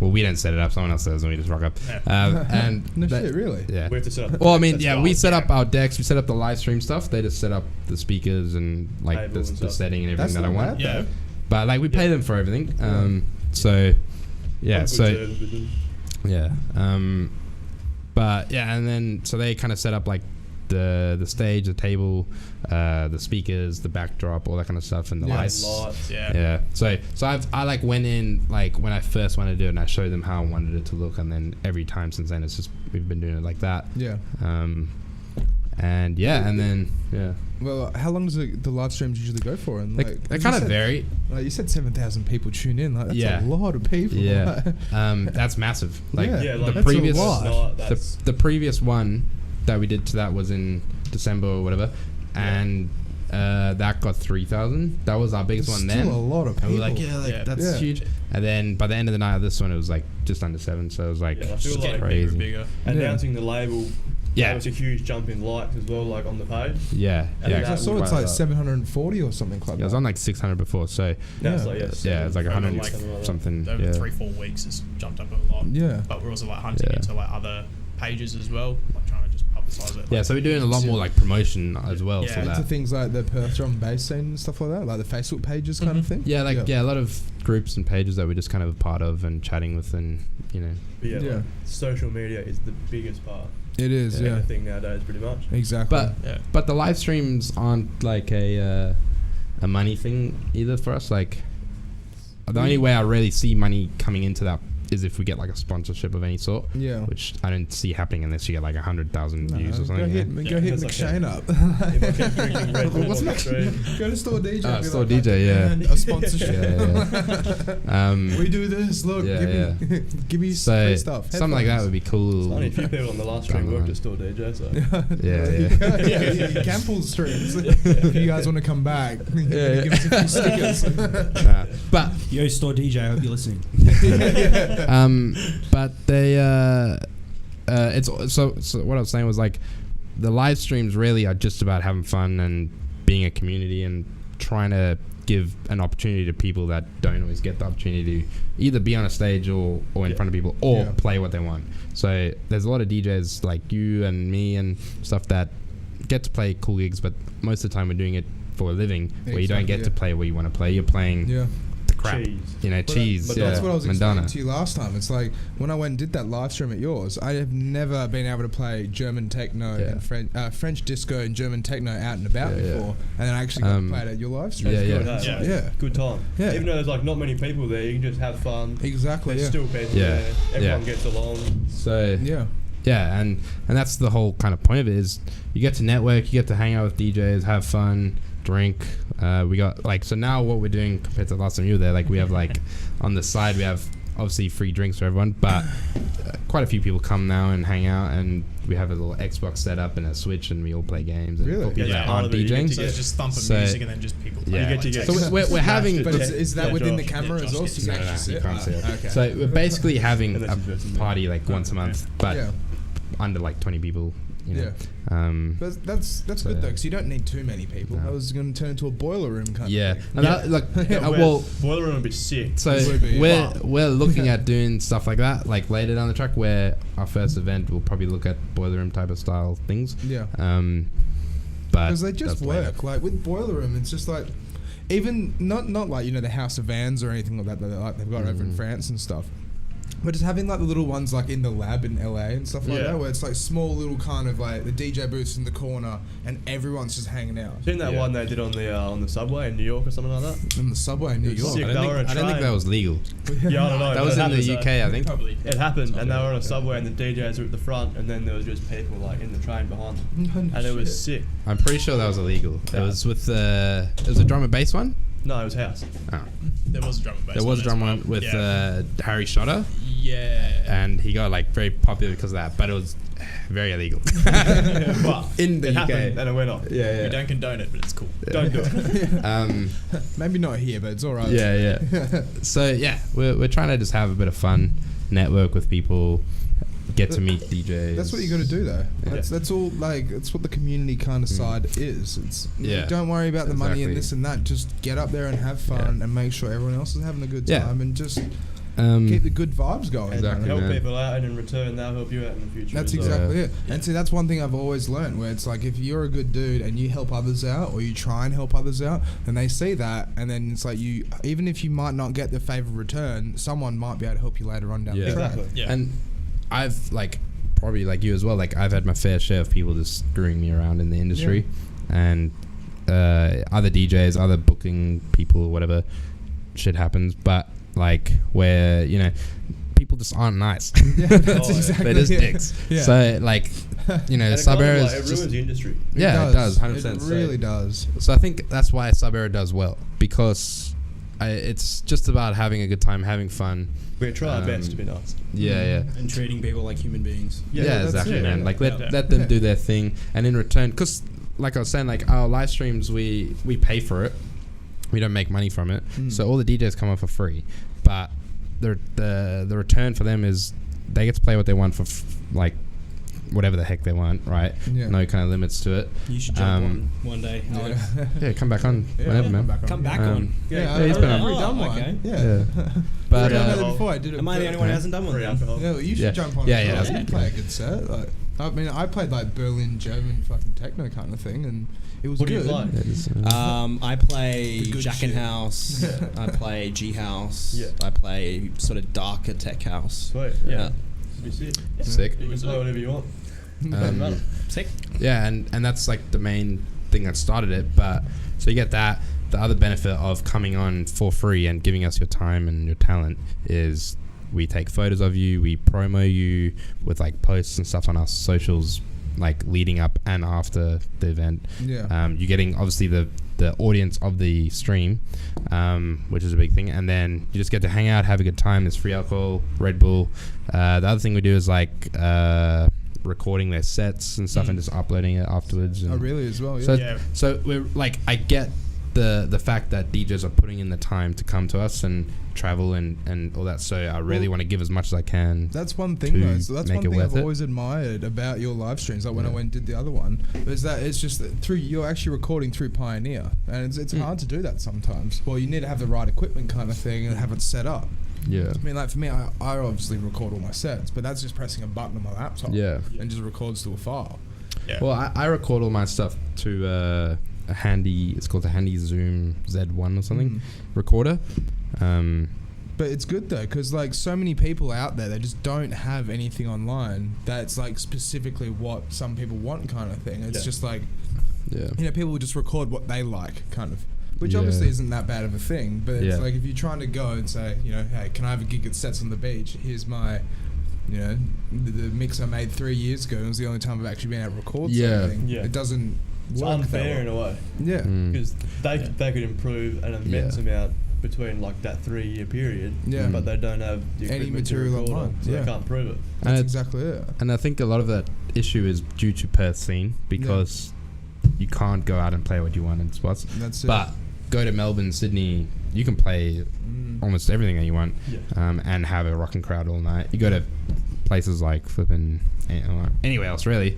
Well, we don't set it up; someone else does, and we just rock up. And No shit, really? yeah. We have to set up. Well, I mean, that's yeah, fine. we set up our decks, we set up the live stream stuff. They just set up the speakers and like Table the and stuff. setting and That's everything that I not want. bad, Yeah. though. But like we pay them for everything. So yeah, On good so terms with them. yeah. But yeah, and then so they kind of set up like the stage, the table, the speakers, the backdrop, all that kind of stuff, and the Yeah. lights. Lights. Yeah. So I like went in like when I first wanted to do it, and I showed them how I wanted it to look, and then every time since then it's just we've been doing it like that. Yeah. And yeah, and then yeah, Well, how long does the live streams usually go for? And they you kind of said- vary. Like you said, 7,000 people tune in. Like that's Yeah. a lot of people. Yeah. That's massive. Like Yeah. Yeah, the like that's a previous lot. the previous one that we did to that was in December or whatever, and that got 3,000. That was our biggest There's one still then. a lot of And people. we were like, yeah, Yeah. that's Yeah. huge. And then by the end of the night of this one, it was like just under 7. So it was like Yeah, I feel it's like crazy. bigger. announcing the label. Yeah. That was a huge jump in likes as well, like on the page. Yeah, And yeah. that I saw was it's right like up. 740 or something like Yeah, that. it was on like 600 before. So Now it's Yeah. like yeah, it's like Over 100 like something. Over Yeah. 3-4 weeks, it's jumped up a lot. Yeah. But we're also like hunting Yeah. into like other pages as well, like trying to just publicize it. Yeah, so we're doing a lot more like promotion as well Yeah. for Into that. things like the Perth drum and bass scene and stuff like that, like the Facebook pages kind of Mhm. thing. Yeah, a lot of groups and pages that we're just kind of a part of and chatting with, and But yeah, Yeah. Like, social media is the biggest part It is. of Yeah. everything nowadays, pretty much. Exactly. But Yeah. but the live streams aren't like a money thing either for us. Like the only way I really see money coming into that is if we get like a sponsorship of any sort, yeah. which I don't see happening unless you get like 100,000 No, views or go something. hit, yeah. go hit That's like McShane a- up. If I keep drinking Red Bull What's on the next? stream, Go to Store DJ. and be Store like, DJ, yeah. "Man, a sponsorship. Yeah, We do this. Look, Yeah, give me, give me So free stuff. something like that would be cool. funny, a few people on the last stream Down the worked line. at Store DJ, so Yeah. You can pull strings. If you guys want to come back, Yeah. give us a few stickers. Nah. But Yo, Store DJ, I hope you're listening. but they it's so what I was saying was like the live streams really are just about having fun and being a community and trying to give an opportunity to people that don't always get the opportunity to either be on a stage or in Yeah. front of people or Yeah. play what they want. So there's a lot of DJs like you and me and stuff that get to play cool gigs, but most of the time we're doing it for a living where you don't Exactly, get to yeah. play where you want to play. You're playing Yeah. the crap, cheese. cheese. But yeah, That's what I was Madonna. explaining to you last time. It's like when I went and did that live stream at yours, I have never been able to play German techno Yeah. and French disco and German techno out and about Yeah, yeah. before, and then I actually got to play it at your live stream. Yeah, Good, yeah. hey? Yeah. Like, Yeah. good time. Yeah. Even though there's like not many people there, you can just have fun. Exactly. There's Yeah. still people Yeah. there. Everyone Yeah. gets along. So Yeah. Yeah, and that's the whole kind of point of it is you get to network, you get to hang out with DJs, have fun, drink. We got like, so now what we're doing compared to the last time you were there, like we have like on the side we have obviously free drinks for everyone, but quite a few people come now and hang out, and we have a little Xbox set up and a Switch, and we all play games. And Really? people Yeah, aren't DJing. So it's just thumping So- music and then just people playing. Yeah. You get to get- So we're having, But is that Yeah, within the Josh. camera Yeah, as well? Josh So you no, can no, actually you sit? can't see it. Okay. So we're basically having Unless a you do it in the- party like once a month, but Yeah. under like 20 people. You know. But that's So, good though, yeah. because you don't need too many people. No. That was going to turn into a boiler room kind Yeah, of thing. and that, like, well, boiler room would be sick. so It would be. we're looking at doing stuff like that, like later down the track, where our first event we'll probably look at boiler room type of style things. Yeah. But Because they just that's later. work. Like with boiler room, it's just like, even not like, you know, the House of Vans or anything like that they've got over in France and stuff. But just having like the little ones like in the lab in LA and stuff like Yeah. that, where it's like small little kind of like the DJ booths in the corner and everyone's just hanging out. Seen that Yeah. one they did on the subway in New York or something like that? In the subway in New It's York. sick. I They don't, were think, a I don't think train. that was legal. Yeah, I don't know. That but was it in the happened, UK, I think. Probably. It happened, and they were on a subway, and the DJs were at the front, and then there was just people like in the train behind them, and it was sick. I'm pretty sure that was illegal. It was with it was a drum and bass one. No, it was house. Oh. There was a drum and bass. There was a one drum as one well. with Yeah. Harry Shotter, And and he got like very popular because of that, but it was very illegal. But In the it UK. happened, and it went off. Yeah, we don't condone it, but it's cool. Don't do it. Maybe not here, but it's all right. Yeah. So yeah, we're trying to just have a bit of fun, network with people, get to meet DJs. That's what you got to do, though. Yeah. That's all. Like, it's what the community kind of side is. It's Yeah. Don't worry about the money and Exactly. this and that. Just get up there and have fun and make sure everyone else is having a good Yeah. time and just Um, keep the good vibes going. And Exactly, help man. people out, and in return, they'll help you out in the future. That's as well. exactly Yeah. it. And see, that's one thing I've always learned, where it's like, if you're a good dude and you help others out, or you try and help others out, then they see that, and then it's like, you, even if you might not get the favor return, someone might be able to help you later on down Yeah. the track. Exactly. Yeah. And I've like probably like you as well. Like I've had my fair share of people just screwing me around in the industry, and other DJs, other booking people, whatever shit happens. But like where people just aren't nice. Yeah, that's Oh, yeah. exactly They're just it. dicks. Yeah. So like And it sub kind era of, is like, it just ruins the industry. yeah, it does 100%. It really does. So I think that's why sub era does well, because it's just about having a good time, having fun. We try our best to be nice. Yeah. And treating people like human beings. Yeah, that's exactly, it. man. Like let Yeah. them do their thing, and in return, because like I was saying, like our live streams, we pay for it. We don't make money from it, so all the DJs come on for free. But the return for them is they get to play what they want for like whatever the heck they want, right? Yeah. No kind of limits to it. You should jump on one day, Alex. Yeah, come back on whenever, man. Come back Um, on. Yeah, he's been on. I've done Oh, one. okay. Yeah. But I've done uh, that before. I did it. Am I the only one who hasn't done one? Free then? alcohol. Yeah, well, you should Yeah. jump on. Yeah, as yeah, well. that's You good. play a good set. Like, I mean, I played like Berlin German fucking techno kind of thing, and it was What do you good. play? I play The good Jack and shit. House. I play G House. Yeah. I play sort of darker tech house. Sweet. Yeah. Be sick. sick. You can play whatever you want. Doesn't matter. Sick. Yeah, and that's like the main thing that started it. But so you get that. The other benefit of coming on for free and giving us your time and your talent is we take photos of you, we promo you with like posts and stuff on our socials, like leading up and after the event. Yeah. You're getting obviously the audience of the stream, which is a big thing, and then you just get to hang out, have a good time. There's free alcohol, Red Bull. The other thing we do is like recording their sets and stuff and just uploading it afterwards. And Oh, really? As well? Yeah. So, Yeah. so we're like, I get the fact that DJs are putting in the time to come to us and travel and all that. So I really want to give as much as I can. That's one thing, to though. So that's make one it thing I've worth it. always admired about your live streams. Like when I Yeah. went and did the other one, is that it's just that through you're actually recording through Pioneer, and it's hard to do that sometimes. Well, you need to have the right equipment, kind of thing, and have it set up. Yeah. I mean, like for me, I obviously record all my sets, but that's just pressing a button on my laptop. Yeah. And just records to a file. Yeah. Well, I record all my stuff to a handy. It's called a handy Zoom Z1 or something recorder. But it's good though, because like so many people out there, they just don't have anything online that's like specifically what some people want, kind of thing. It's Yeah. just like, Yeah. you know, people will just record what they like, kind of. Which Yeah. obviously isn't that bad of a thing, but it's Yeah. like if you're trying to go and say, you know, hey, can I have a gig that sets on the beach? Here's my You know, the mix I made 3 years ago was the only time I've actually been able to record Yeah. something. Yeah. It doesn't It's work unfair in that a way way. Yeah. because they could improve an immense amount between like that 3 year period. Yeah. But they don't have the Any equipment to material record online. on, so Yeah. they can't prove it. That's And exactly it. And I think a lot of that issue is due to Perth scene because you can't go out and play what you want in spots. That's it. But go to Melbourne, Sydney, you can play almost everything that you want, Yeah. and have a rocking crowd all night. You go to places like flipping anywhere else really,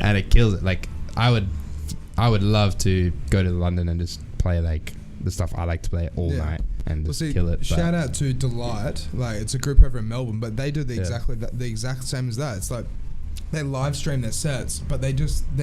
and it kills it. Like I would love to go to London and just play like the stuff I like to play all Yeah. night and Well, just see, kill it. shout out to Delight. Like, it's a group over in Melbourne, but they do the Yeah. the exact same as that. It's like they live stream their sets, but they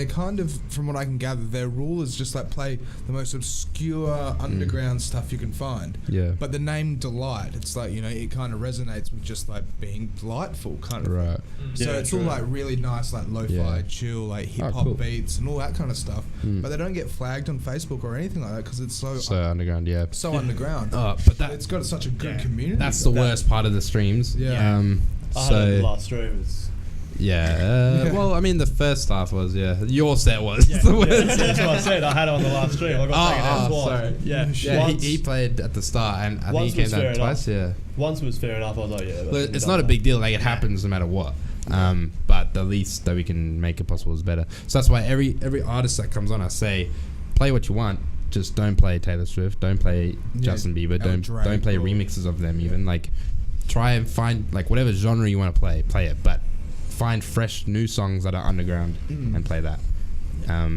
kind of, from what I can gather, their rule is just like play the most obscure underground stuff you can find. Yeah. But the name Delight, it's like, you know, it kind of resonates with just like being delightful kind of. Right. So Yeah, it's true. all like really nice, like lo-fi, Yeah. chill, like hip hop cool. beats and all that kind of stuff. Mm. But they don't get flagged on Facebook or anything like that because it's so Underground, yeah. underground. Oh, but But it's got such a good Yeah. community. That's the worst part of the streams. Yeah. I had it in the So last stream. It's yeah. Well, I mean, the first half was your set was yeah, the yeah, worst. that's what I said. I had it on the last stream. I got taken out twice. sorry. Yeah, Yeah, Once, he played at the start, and I think once he came was down fair twice. Yeah, once was fair enough. I was like, yeah. but it's not a big deal. Like it happens no matter what. But the least that we can make it possible is better. So that's why every artist that comes on, I say, play what you want. Just don't play Taylor Swift. Don't play Justin Bieber. Don't play remixes of them. Even like, try and find like whatever genre you want to play it. But find fresh new songs that are underground and play that.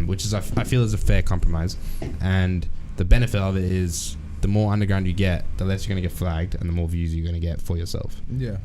Which is I feel is a fair compromise. And the benefit of it is the more underground you get, the less you're going to get flagged and the more views you're going to get for yourself. Yeah.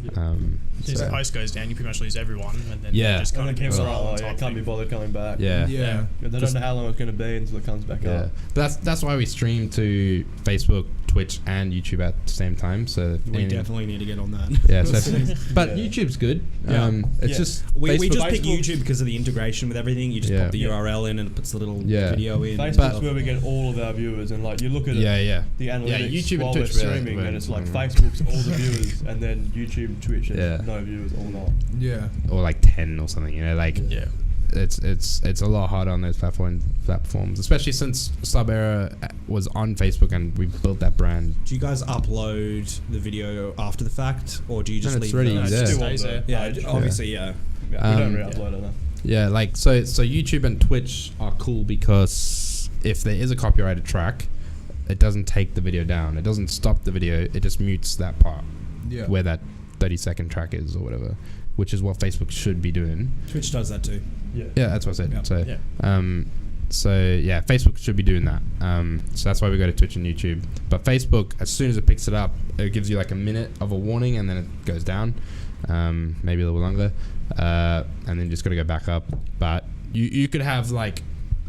If the post goes down, you pretty much lose everyone, and then Yeah. you just And kind then of people are roll on like, top can't be thing. bothered coming back. Yeah. Yeah. They don't know how long it's going to be until it comes back Yeah. up. But that's why we stream to Facebook, Twitch, and YouTube at the same time. So We anything- definitely need to get on that. Yeah, so but Yeah. YouTube's good. Yeah. It's Yeah. just We Facebook- just pick Facebook- YouTube because of the integration with everything. You just Yeah. pop the Yeah. URL in and it puts the little Yeah. video in. Facebook's But- where we get all of our viewers, and like you look at it, yeah. the analytics YouTube and while Twitch, we're yeah, streaming, we're- and it's like mm. Facebook's all the viewers, and then YouTube, Twitch, and Yeah. no viewers all night. Yeah. Or like 10 or something. You know, like Yeah. it's a lot harder on those platforms, especially since Sub Era was on Facebook and we built that brand. Do you guys upload the video after the fact, or do you just No, it's leave already the- No, it there. just Still on stays the there. Yeah, page. obviously, yeah. Yeah, we don't Um, re-upload it. No. Yeah, like so YouTube and Twitch are cool because if there is a copyrighted track, it doesn't take the video down. It doesn't stop the video. It just mutes that part Yeah. where that 30-second track is or whatever, which is what Facebook should be doing. Twitch does that too. Yeah. Yeah, that's what I said. Yeah. So, Yeah. so yeah, Facebook should be doing that. So that's why we go to Twitch and YouTube. But Facebook, as soon as it picks it up, it gives you like a minute of a warning, and then it goes down, maybe a little longer, and then just got to go back up. But you could have like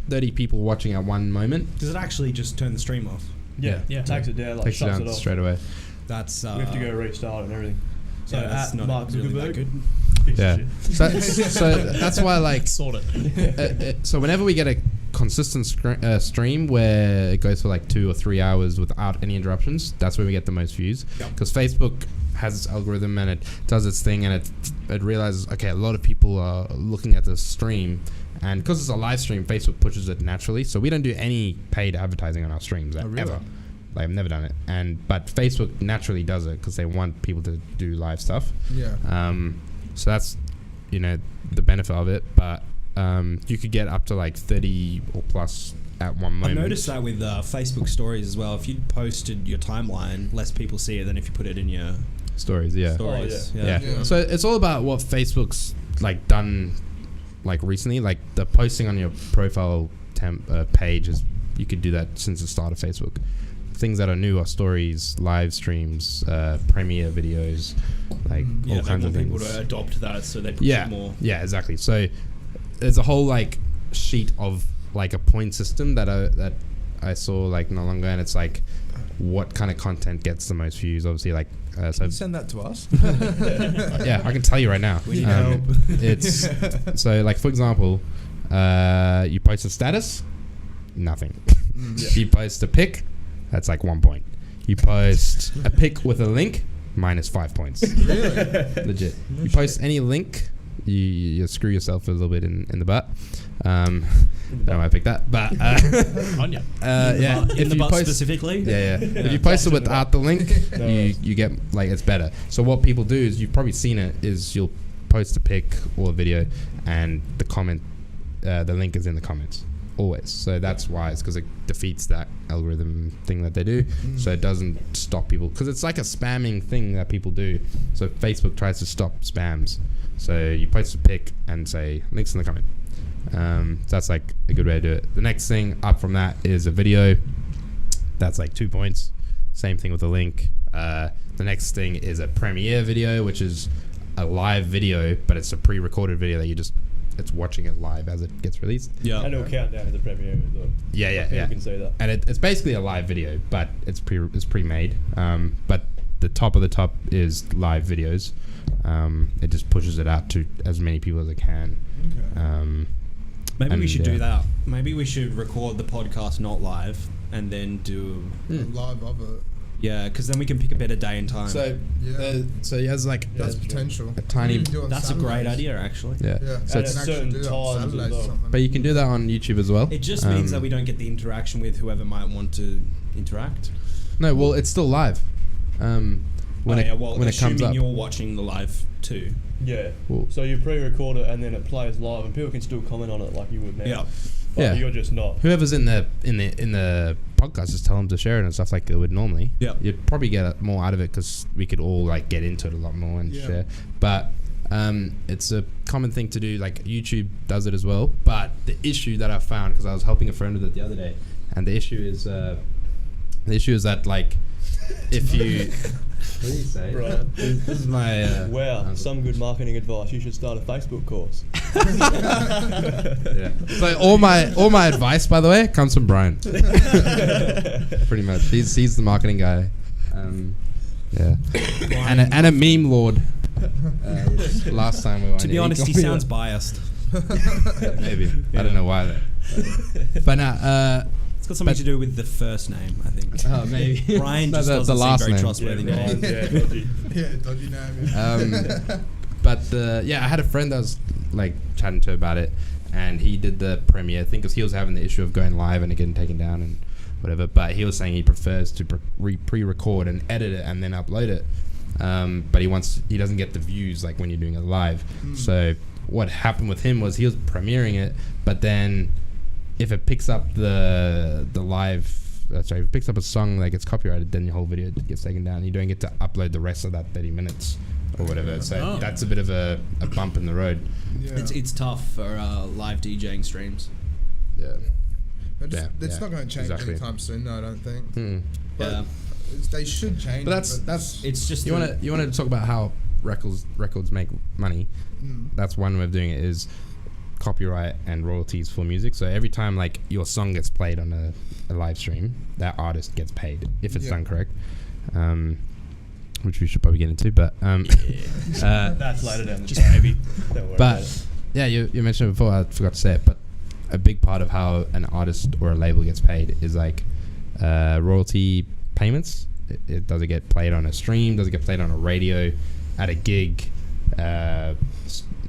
30 people watching at one moment. Does it actually just turn the stream off? Yeah. Yeah. Takes it down, like Takes it shuts down it off. straight away. That's We have to go restart and everything. So yeah, that's at not Mark really that Zuckerberg, good. fix the Yeah. shit. So that's why like Sort it. so whenever we get a consistent stream where it goes for like 2 or 3 hours without any interruptions, that's where we get the most views. Yep. Because Facebook has its algorithm and it does its thing, and it realizes, okay, a lot of people are looking at the stream, and because it's a live stream, Facebook pushes it naturally. So we don't do any paid advertising on our streams really? ever. Like I've never done it, but Facebook naturally does it because they want people to do live stuff. Yeah. So that's, the benefit of it. But you could get up to like 30 or plus at one I've moment. noticed that with Facebook stories as well. If you posted your timeline, less people see it than if you put it in your Stories, yeah. stories. Oh, Yeah. Yeah. So it's all about what Facebook's like done, like recently. Like the posting on your profile page is, you could do that since the start of Facebook. Things that are new are stories, live streams, premiere videos, like all kinds of things. People to adopt that, so they push Yeah, it more. yeah, exactly. So there's a whole like sheet of like a point system that I saw like no longer, and it's like what kind of content gets the most views. Obviously, like so. Send that to us. Yeah, I can tell you right now. We need help. It's so like for example, you post a status, nothing. Yeah. You post a pic, that's like 1 point. You post a pic with a link, minus 5 points. Really? Legit. You post any link, you screw yourself a little bit in the butt. Don't know why I picked that, but Onion. yeah, in the butt specifically. Yeah. If you post it without the link, you get like it's better. So what people do is, you've probably seen it, is you'll post a pic or a video, and the comment, the link is in the comments always. So that's why, it's because it defeats that algorithm thing that they do. So it doesn't stop people, because it's like a spamming thing that people do. So Facebook tries to stop spams. So you post a pic and say links in the comment. That's like a good way to do it. The next thing up from that is a video. That's like 2 points. Same thing with the link. The next thing is a premiere video, which is a live video, but it's a pre-recorded video that it's watching it live as it gets released. Yeah. And it'll count down as a premiere as well. Yeah. People can see that. And it's basically a live video, but it's pre-made. But the top of the top is live videos. It just pushes it out to as many people as it can. Okay. Maybe we should do that. Maybe we should record the podcast not live and then do Live of it. Yeah, because then we can pick a better day and time. So he has like That's potential. a tiny. That's a great idea, actually. Yeah. Yeah. So And it's, at certain times as well. but you can do that on YouTube as well. It just means that we don't get the interaction with whoever might want to interact. No, well, it's still live. When it comes up. You're watching the live too. Yeah. Well, So you pre-record it and then it plays live, and people can still comment on it like you would now. Yeah. But Yeah. you're just not. whoever's in the podcast, just tell them to share it and stuff like they would normally. Yeah. You'd probably get more out of it because we could all like get into it a lot more and share. But it's a common thing to do. Like YouTube does it as well. But the issue that I found, because I was helping a friend with it the other day, and the issue is that like if you. What do you say? Right. This is my. Wow, some good marketing advice. You should start a Facebook course. Yeah. So all my advice, by the way, comes from Brian. Pretty much, he's the marketing guy. Yeah, and a meme lord. Which last time we were. To be honest, he sounds biased. Maybe. I don't know why that. But now, It's got something to do with the first name, I think. oh, maybe Brian No, just the doesn't last seem very name. trustworthy. Dodgy. Yeah, dodgy name. But I had a friend that was like chatting to about it, and he did the premiere thing because he was having the issue of going live and it getting taken down and whatever. But he was saying he prefers to pre-record and edit it and then upload it. But he doesn't get the views like when you're doing it live. So what happened with him was he was premiering it, but then if it picks up the live, if it picks up a song that gets copyrighted, then your whole video gets taken down. You don't get to upload the rest of that 30 minutes or whatever. So that's a bit of a bump in the road. Yeah. It's tough for live DJing streams. Yeah. But it's not going to change exactly. anytime soon, no, I don't think. But Yeah. they should change. But that's It's just you want to talk about how records make money. That's one way of doing it is copyright and royalties for music. So every time like your song gets played on a live stream, that artist gets paid if it's done correct. Which we should probably get into, but That's later down the Just maybe. Don't worry about but it. yeah, you mentioned it before, I forgot to say it, but a big part of how an artist or a label gets paid is like royalty payments. Does it get played on a stream? Does it get played on a radio, at a gig?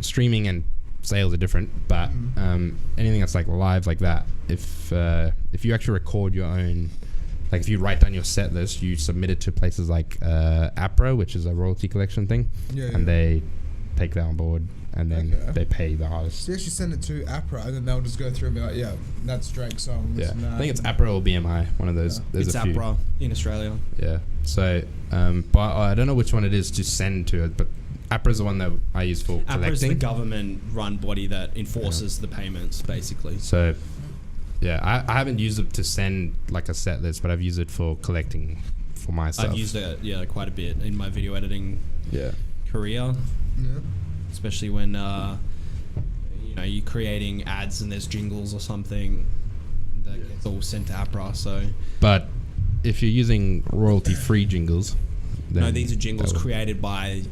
Streaming and sales are different, but anything that's like live like that, if you actually record your own, like if you write down your set list, you submit it to places like APRA, which is a royalty collection thing, and they take that on board and then they pay the artist. So you actually send it to APRA and then they'll just go through and be like, yeah, that's Drake's song. Yeah, I think it's APRA or BMI, one of those. There's it's a few. APRA in Australia. Yeah. So, but I don't know which one it is to send to it, but APRA is the one that I use for collecting. APRA is the government-run body that enforces the payments, basically. So, yeah, I haven't used it to send like a set list, but I've used it for collecting for my stuff. I've used it, quite a bit in my video editing career, especially when you're creating ads and there's jingles or something that gets all sent to APRA. So, but if you're using royalty-free jingles, then no, these are jingles created by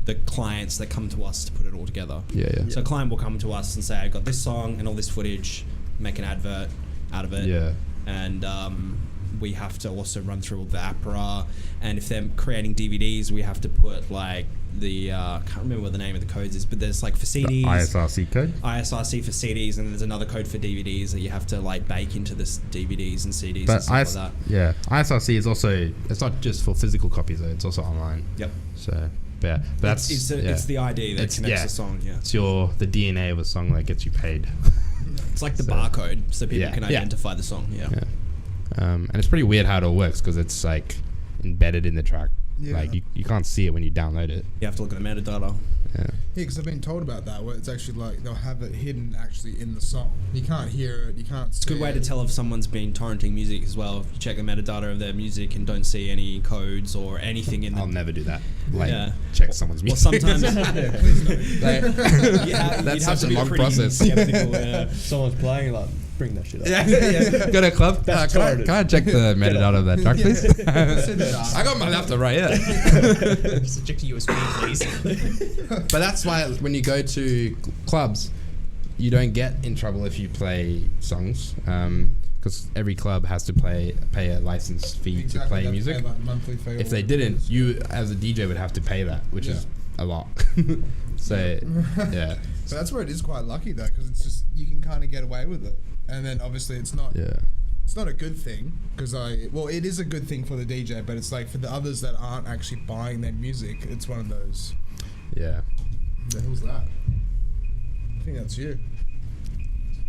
the clients that come to us to put it all together. Yeah. So a client will come to us and say, "I've got this song and all this footage, make an advert out of it." Yeah. And we have to also run through all the APRA, and if they're creating DVDs, we have to put like the I can't remember what the name of the codes is, but there's like for CDs, The ISRC code. ISRC for CDs, and there's another code for DVDs that you have to like bake into the DVDs and CDs and stuff like that. Yeah, ISRC is also, it's not just for physical copies though, it's also online. Yep. So yeah, but that's it's the ID that connects the song. Yeah, it's the DNA of a song that gets you paid. it's like the barcode, so people can identify the song. Yeah. And it's pretty weird how it all works because it's like embedded in the track. Yeah. Like you can't see it when you download it. You have to look at the metadata. Yeah. Yeah, because I've been told about that, where it's actually like they'll have it hidden actually in the song. You can't hear it, you can't It's a good way to tell if someone's been torrenting music as well. If you check the metadata of their music and don't see any codes or anything in I'll them. never do that. Like Yeah. check someone's Well, music. sometimes That's such a be long pretty process. skeptical, Someone's playing, like, bring that shit up. Go to a club. That's Can torrented. I check the metadata of that track, please? I got my laptop right here. Subject to USB, please. But that's why when you go to clubs, you don't get in trouble if you play songs, because every club has to pay a license fee to play music. If they didn't, you as a DJ would have to pay that, which is a lot. So yeah. So that's where it is quite lucky though, because it's just you can kind of get away with it, and then obviously it's not. Yeah. It's not a good thing because it is a good thing for the DJ, but it's like for the others that aren't actually buying their music, it's one of those. Yeah. The hell's that? I think that's you.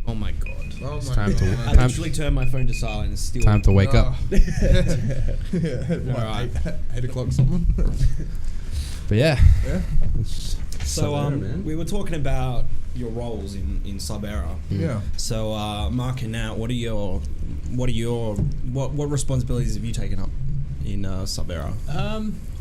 Oh my god. Oh It's my time to- god. I literally turned my phone to silent and still. Time to wake up. Yeah. Alright. 8 o'clock something. But yeah. Yeah. So man. we were talking about your roles in Sub Era. Yeah. So Mark and Nat, what responsibilities have you taken up in Sub Era?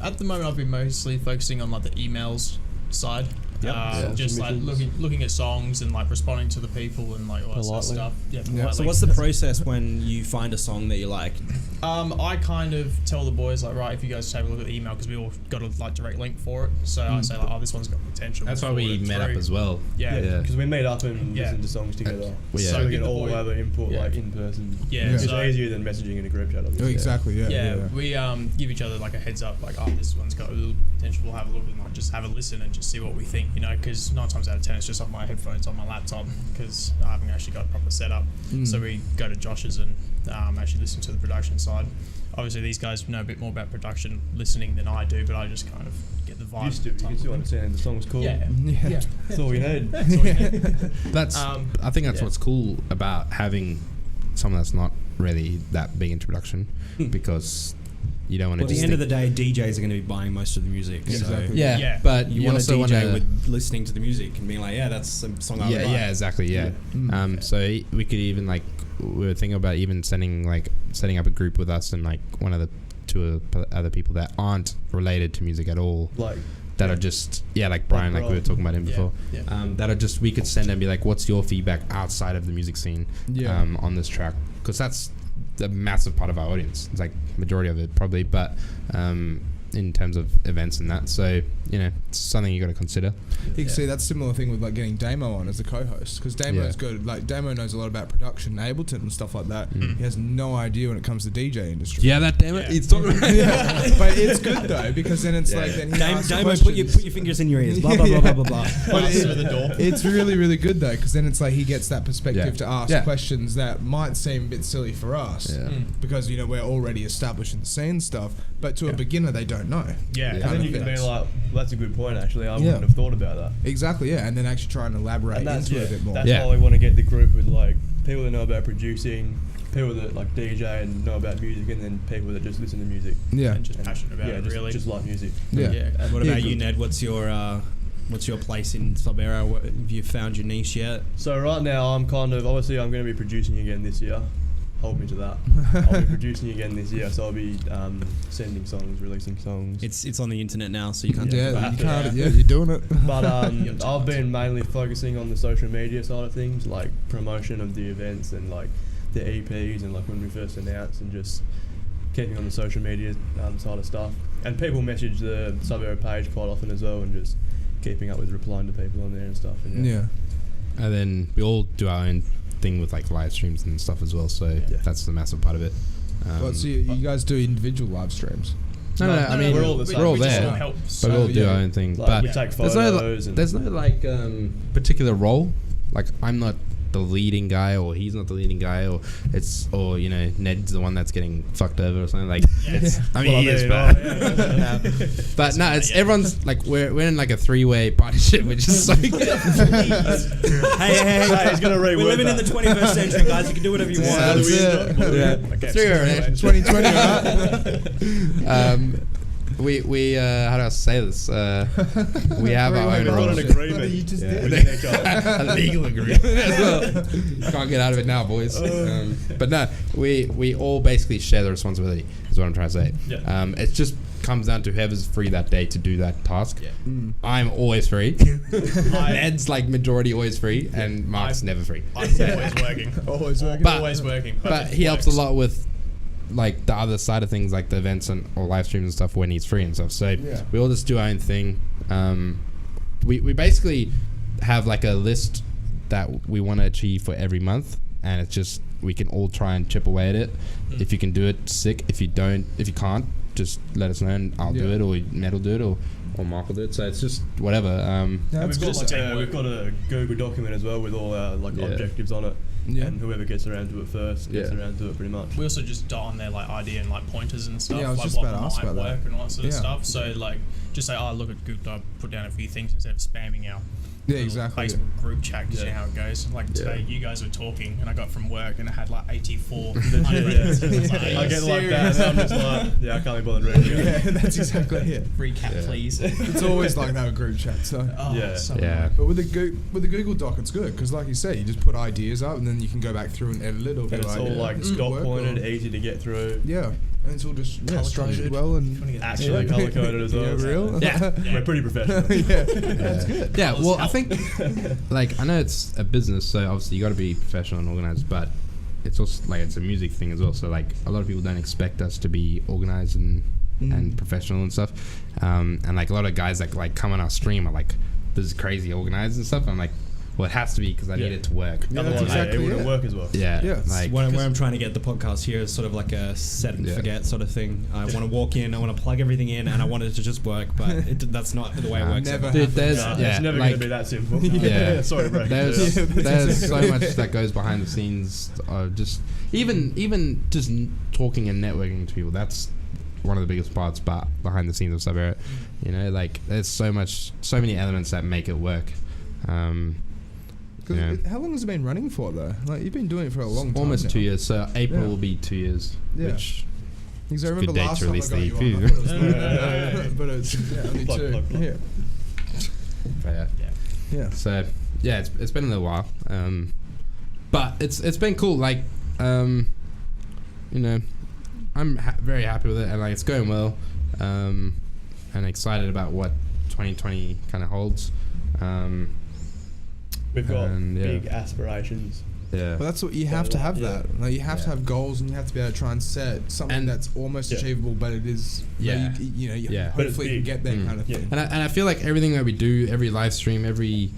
At the moment, I've been mostly focusing on like the emails side. Yep. Just like looking at songs and like responding to the people and like all that sort of stuff. Yeah. Yeah. So what's the process when you find a song that you like? I kind of tell the boys like, right, if you guys have a look at the email, because we all got a like direct link for it. So I say like, oh, this one's got potential. That's why We'll we forward it met up through. as well. Yeah. Because we meet up and Yeah. listen to songs together. Well, yeah. So we give can the all boy- have an input Yeah. like in person. Yeah. It's So, easier than messaging in a group chat, obviously. Exactly. Yeah. yeah, we give each other like a heads up, like, oh, this one's got a little potential. We'll have a look and like just have a listen and just see what we think, you know, because 9 times out of 10 it's just off my headphones on my laptop because I haven't actually got a proper setup. So we go to Josh's and actually listen to the production side. Obviously, these guys know a bit more about production listening than I do, but I just kind of get the vibe. You can still understand the song's cool. Yeah. Yeah. That's all you need. That's all you need. That's I think that's yeah. what's cool about having someone that's not really that big into production, because you don't want to. Well, at the end of the day, DJs are going to be buying most of the music. Exactly. So yeah, Yeah. but you want a also DJ wanna, with listening to the music and being like, yeah, that's a song I would like. exactly, yeah. So we could even like we were thinking about even setting up a group with us and like one of the 2 other people that aren't related to music at all. Like, That are just like Brian, like we were talking about him before. Yeah. That are just we could send and be like, what's your feedback outside of the music scene on this track? Because that's the massive part of our audience. It's like majority of it probably, but in terms of events and that. So it's something you got to consider. You can see that's a similar thing with like getting Damo on as a co-host, because Damo's good. Like Damo knows a lot about production, Ableton and stuff like that. He has no idea when it comes to DJ industry. Yeah, that damn it. Yeah. He's talking about But it's good though, because then it's like then he asks Damo, questions. put your fingers in your ears. Blah blah blah blah blah blah. But Answer the door. it's really, really good though, because then it's like he gets that perspective to ask Yeah. questions that might seem a bit silly for us, Yeah. because we're already established in the scene stuff, but to a beginner they don't know. Yeah. and then you can be like, well, that's a good point, actually. I Yeah. wouldn't have thought about that. Exactly, yeah, and then actually try and elaborate And that's, into it a bit more. that's Yeah. why we want to get the group with like people that know about producing, people that like DJ and know about music, and then people that just listen to music. Yeah, And just passionate about it, really. just like music. yeah. What Yeah, about you, good. Ned? What's your place in Sub Era? Have you found your niche yet? So right now I'm obviously I'm going to be producing again this year. Hold me to that. I'll be producing again this year, so I'll be sending songs, releasing songs. It's on the internet now, so you can't. Yeah, but- you can't. Yeah, you're doing it. But You're I've been mainly focusing on the social media side of things, like promotion of the events and like the EPs and like when we first announced, and just keeping on the social media side of stuff. And people message the Sub Era page quite often as well, and just keeping up with replying to people on there and stuff. And Yeah. And then we all do our own thing with like live streams and stuff as well. So that's the massive part of it. So you guys do individual live streams? No, I mean we're all We just there, all help. but we all do yeah. our own thing. Like, but we take there's photos. there's no like particular role. Like I'm not the leading guy, or he's not the leading guy, or Ned's the one that's getting fucked over or something. Like, I mean, he is, but but no, it's everyone's like we're in like a 3-way partnership, which is so good. Hey, he's gonna reword we're living in the 21st century, guys. You can do whatever you want. That's it. Yeah. 3-way relationship. 2020, right? We how do I say this? We have our own We've got roles. an agreement. You just Yeah. did. Within each other. A legal agreement as well. Can't get out of it now, boys. But no, we all basically share the responsibility. Is what I'm trying to say. Yeah. It just comes down to whoever's free that day to do that task. Yeah. I'm always free. Ned's like majority always free, and Mark's never free. I'm always working. Always working. But- Always working. But it he helps a works. lot with like the other side of things, like the events or live streams and stuff when he's free and stuff. So Yeah. we all just do our own thing. We basically have like a list that we want to achieve for every month, and it's just we can all try and chip away at it. If you can do it, sick. If you can't, just let us know and I'll do Yeah. it, or Ned will do it, or Mark will do it. So it's just whatever. And That's we've got just like teamwork. we've got a Google document as well with all our like Yeah. objectives on it, Yeah. and whoever gets around to it first gets Yeah. around to it pretty much. We also just dot on their like idea and like pointers and stuff. Yeah, I was like just what about to ask might about that. work and all that sort of Yeah. stuff. So like, just say, oh, look at Google. I put down a few things instead of spamming our Yeah, little exactly. Facebook group chat. You see Yeah. how it goes. Like today, you guys were talking, and I got from work, and I had like 84. Yeah. I was like, I get like that, and I'm just like, yeah, I can't be bothered reading it. Yeah, that's exactly it. Recap, Yeah. please. It's always like that with group chat. So. Oh, Yeah. so Yeah. But with the Google Doc, it's good because, like you say, you just put ideas up and then you can go back through and edit it or be And it's like, all like this could dot work, pointed, or- easy to get through. Yeah, and it's all just Colour structured coded. well and Actually color coded as well. Yeah, real. Yeah. We're pretty professional. yeah, that's good. Yeah, Colours well, I help. think, like, I know it's a business, so obviously you got to be professional and organized, but it's also, like, it's a music thing as well, so, like, a lot of people don't expect us to be organized and professional and stuff, and, like, a lot of guys that, like, come on our stream are like, this is crazy organized and stuff, I'm like, well, it has to be because I need it to work. Yeah, Otherwise, that's exactly it wouldn't it. work as well. Yeah, Yeah, it's like, Where I'm trying to get the podcast here is sort of like a set and Yeah. forget sort of thing. I want to walk in, I want to plug everything in, and I want it to just work, but that's not the way it works. Never. dude, there's, Nah, yeah, it's never like, going to be that simple. Yeah. Sorry, bro. there's Yeah, that's there's so exactly much it. that goes behind the scenes of just even just talking and networking to people. That's one of the biggest parts behind the scenes of Sub-Era. You know, like there's so many elements that make it work. Yeah. How long has it been running for though? Like you've been doing it for a long time. Almost now. 2 years. So April Yeah. will be 2 years. Yeah. Which Because I It's a remember good date last to time I release got the you EP. on, I thought it was Yeah. but it's only Plug, two. plug, plug. Yeah. but yeah. Yeah. So yeah, it's been a little while. But it's been cool. Like you know, I'm very happy with it, and like it's going well. And excited about what 2020 kind of holds. We've got And, yeah. big aspirations. Yeah. But that's what you have to have. Yeah. That like you have to Yeah. have goals, and you have to be able to try and set something And- that's almost Yeah. achievable, but it is. Yeah. You know. Yeah. But it's Hopefully, you can big. get there, Mm. kind of Yeah. thing. And I feel like everything that we do, every live stream, every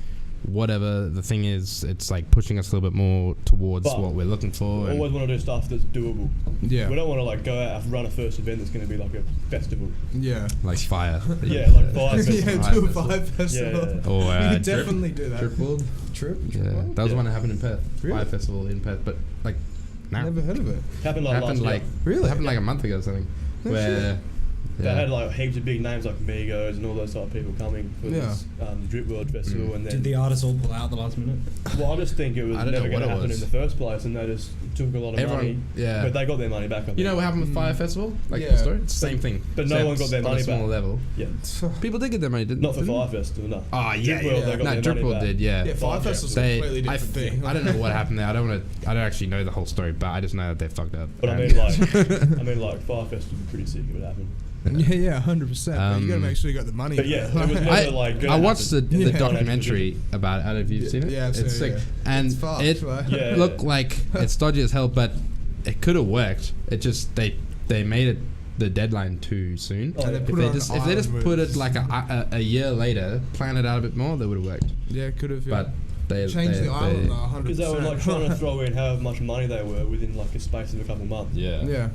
whatever the thing is, it's like pushing us a little bit more towards But what we're looking for. We and- always want to do stuff that's doable. Yeah. We don't want to like go out and run a first event that's going to be like a festival. Yeah. like fire. Yeah, like fire Yeah, festival. do a Festival. vibe festival. Yeah. Or You could Drip- definitely do that. Drip World. Trip. Yeah, that was the one that happened in Perth. Really? Fire festival in Perth, but like now Never heard of it. Happened like happened last like year. Really? happened like a month ago or something. No where They had like heaps of big names like Migos and all those type of people coming for Yeah. this Drip World Festival, and then Did the artists all pull out the last minute? well, I just think it was I don't never know going what to it happen was. in the first place, and they just took a lot of Everyone- money. yeah. But they got their money back. I think. you know what happened with Fire Festival? Like Yeah. the story? It's the same thing. but no Except one got their on money a smaller back. level. Yeah, People did get their money, didn't not for didn't Fire Festival, no. Oh yeah, Drip World, yeah. they got No, their Drip money World back. did, yeah. Yeah, Fire Yeah. Festival's a They, completely I, different thing. I don't know what happened there. I don't actually know the whole story, but I just know that they fucked up. But I And- mean, like Fire Festival would be pretty sick if it happened. Yeah, 100%. But you got to make sure you got the money. But yeah, for it was it. never like. gonna I watched the, happen. the Yeah. documentary about it. I don't know if you've seen it. Yeah, I've seen it's it, sick. yeah. And It's fucked, it right? Yeah. looked like it's dodgy as hell, but it could have worked. It just they made it the deadline too soon. Oh, And yeah. they If put they it on just an if they just island put with- it like a year later, plan it out a bit more, they would have worked. Yeah, could have. Yeah. But Change the island though, 100%. Because they were like trying to throw in how much money they were within like a space of a couple months. Yeah. Yeah.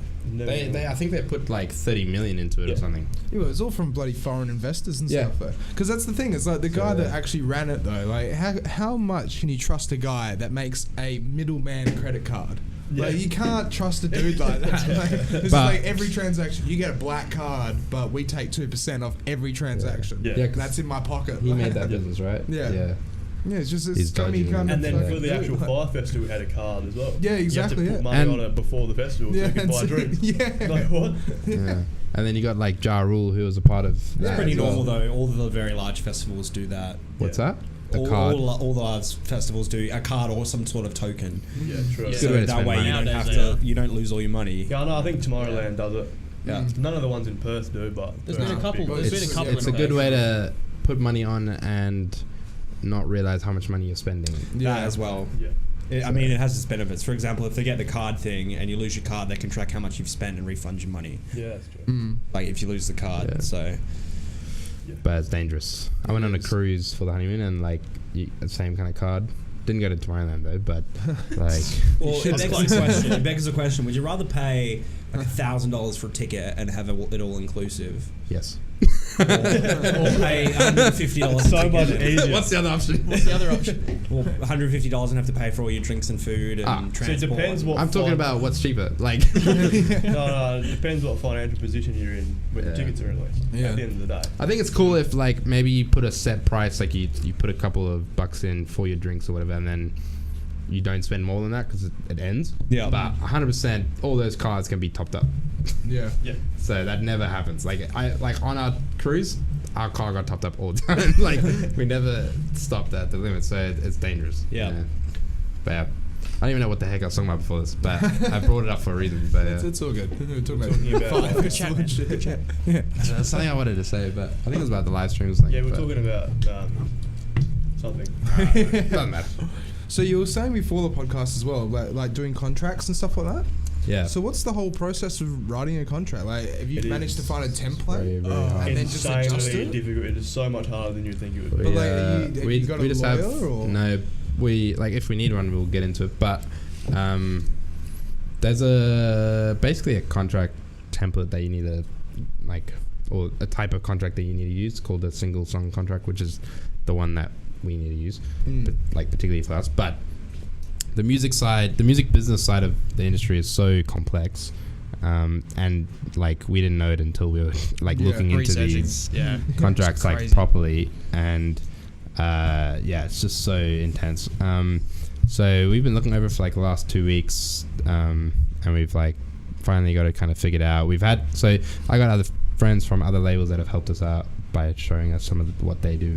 I think they put like 30 million into it or something. Yeah, well, it's all from bloody foreign investors and Yeah. stuff. Because that's the thing. It's like the guy that actually ran it though. Like, how much can you trust a guy that makes a middleman credit card? Yeah. Like, you can't trust a dude like that. Like, it's like every transaction, you get a black card, but we take 2% off every transaction. Yeah. And that's in my pocket. He Like, made that business, right? Yeah. Yeah. Yeah, it's just He's it's something you dodging can't. And then Like- for the actual fire festival, we had a card as well. Yeah, exactly, You had to put yeah. money And- on it before the festival so you could buy a drink. Yeah. Like what? Yeah. And then you got like Ja Rule, who was a part of that. It's pretty as well. normal though. All the very large festivals do that. What's Yeah. that? A card. All the large festivals do a card or some sort of token. Yeah, true. Good So way to that spend way you money. don't have Nowadays, to. You don't lose all your money. Yeah, I know. I think Tomorrowland does it. Yeah. None of the ones in Perth do, but There's Perth's been a couple. big. There's been a It's- couple. It's a in good Perth. way to put money on and not realize how much money you're spending. That as well. Yeah. I mean, it has its benefits. For example, if they get the card thing and you lose your card, they can track how much you've spent and refund you money. Yeah, that's true. Mm. Like if you lose the card, Yeah. so But it's dangerous. I went on a cruise for the honeymoon and like the same kind of card. Didn't go to Tomorrowland though, but like well, it begs the question. It begs the question: would you rather pay like $1,000 for a ticket and have it all inclusive, yes. or pay $150 So much easier. What's the other option? What's the other option? Well, $150 and have to pay for all your drinks and food and Ah. So it transport. depends what. I'm talking about what's cheaper. Like No, it depends what financial position you're in when Yeah. the tickets are released. Yeah. At the end of the day. I think it's cool if like maybe you put a set price, like you put a couple of bucks in for your drinks or whatever, and then you don't spend more than that because it ends. Yeah. But 100%, all those cards can be topped up. Yeah. Yeah. So that never happens. Like on our cruise, our car got topped up all the time. Like we never stopped at the limit, so it's dangerous. Yeah. But yeah, I don't even know what the heck I was talking about before this, but I brought it up for a reason. But It's all good. We're talking Talking about about- fire Good chat, man. Good chat. Yeah. that's something I wanted to say, but I think it was about the live streams thing. Yeah, we're but talking about something. doesn't matter. So you were saying before the podcast as well, like doing contracts and stuff like that. Yeah. So what's the whole process of writing a contract? Like, have you It managed to is find a template? very, very hard. And then just adjust Insanely it? difficult. It is so much harder than you think it would be. But, like, have you got a just lawyer, have or? no. We like if we need one, we'll get into it. But there's basically a contract template that you need to like, or a type of contract that you need to use called a single song contract, which is the one that we need to use, but like particularly for us. But the music business side of the industry is so complex. And like we didn't know it until we were like looking into Researching. these Yeah. contracts It's like crazy. properly, and yeah, it's just so intense. So we've been looking over it for like the last 2 weeks, and we've like finally got it kind of figured out. I got other friends from other labels that have helped us out by showing us some of what they do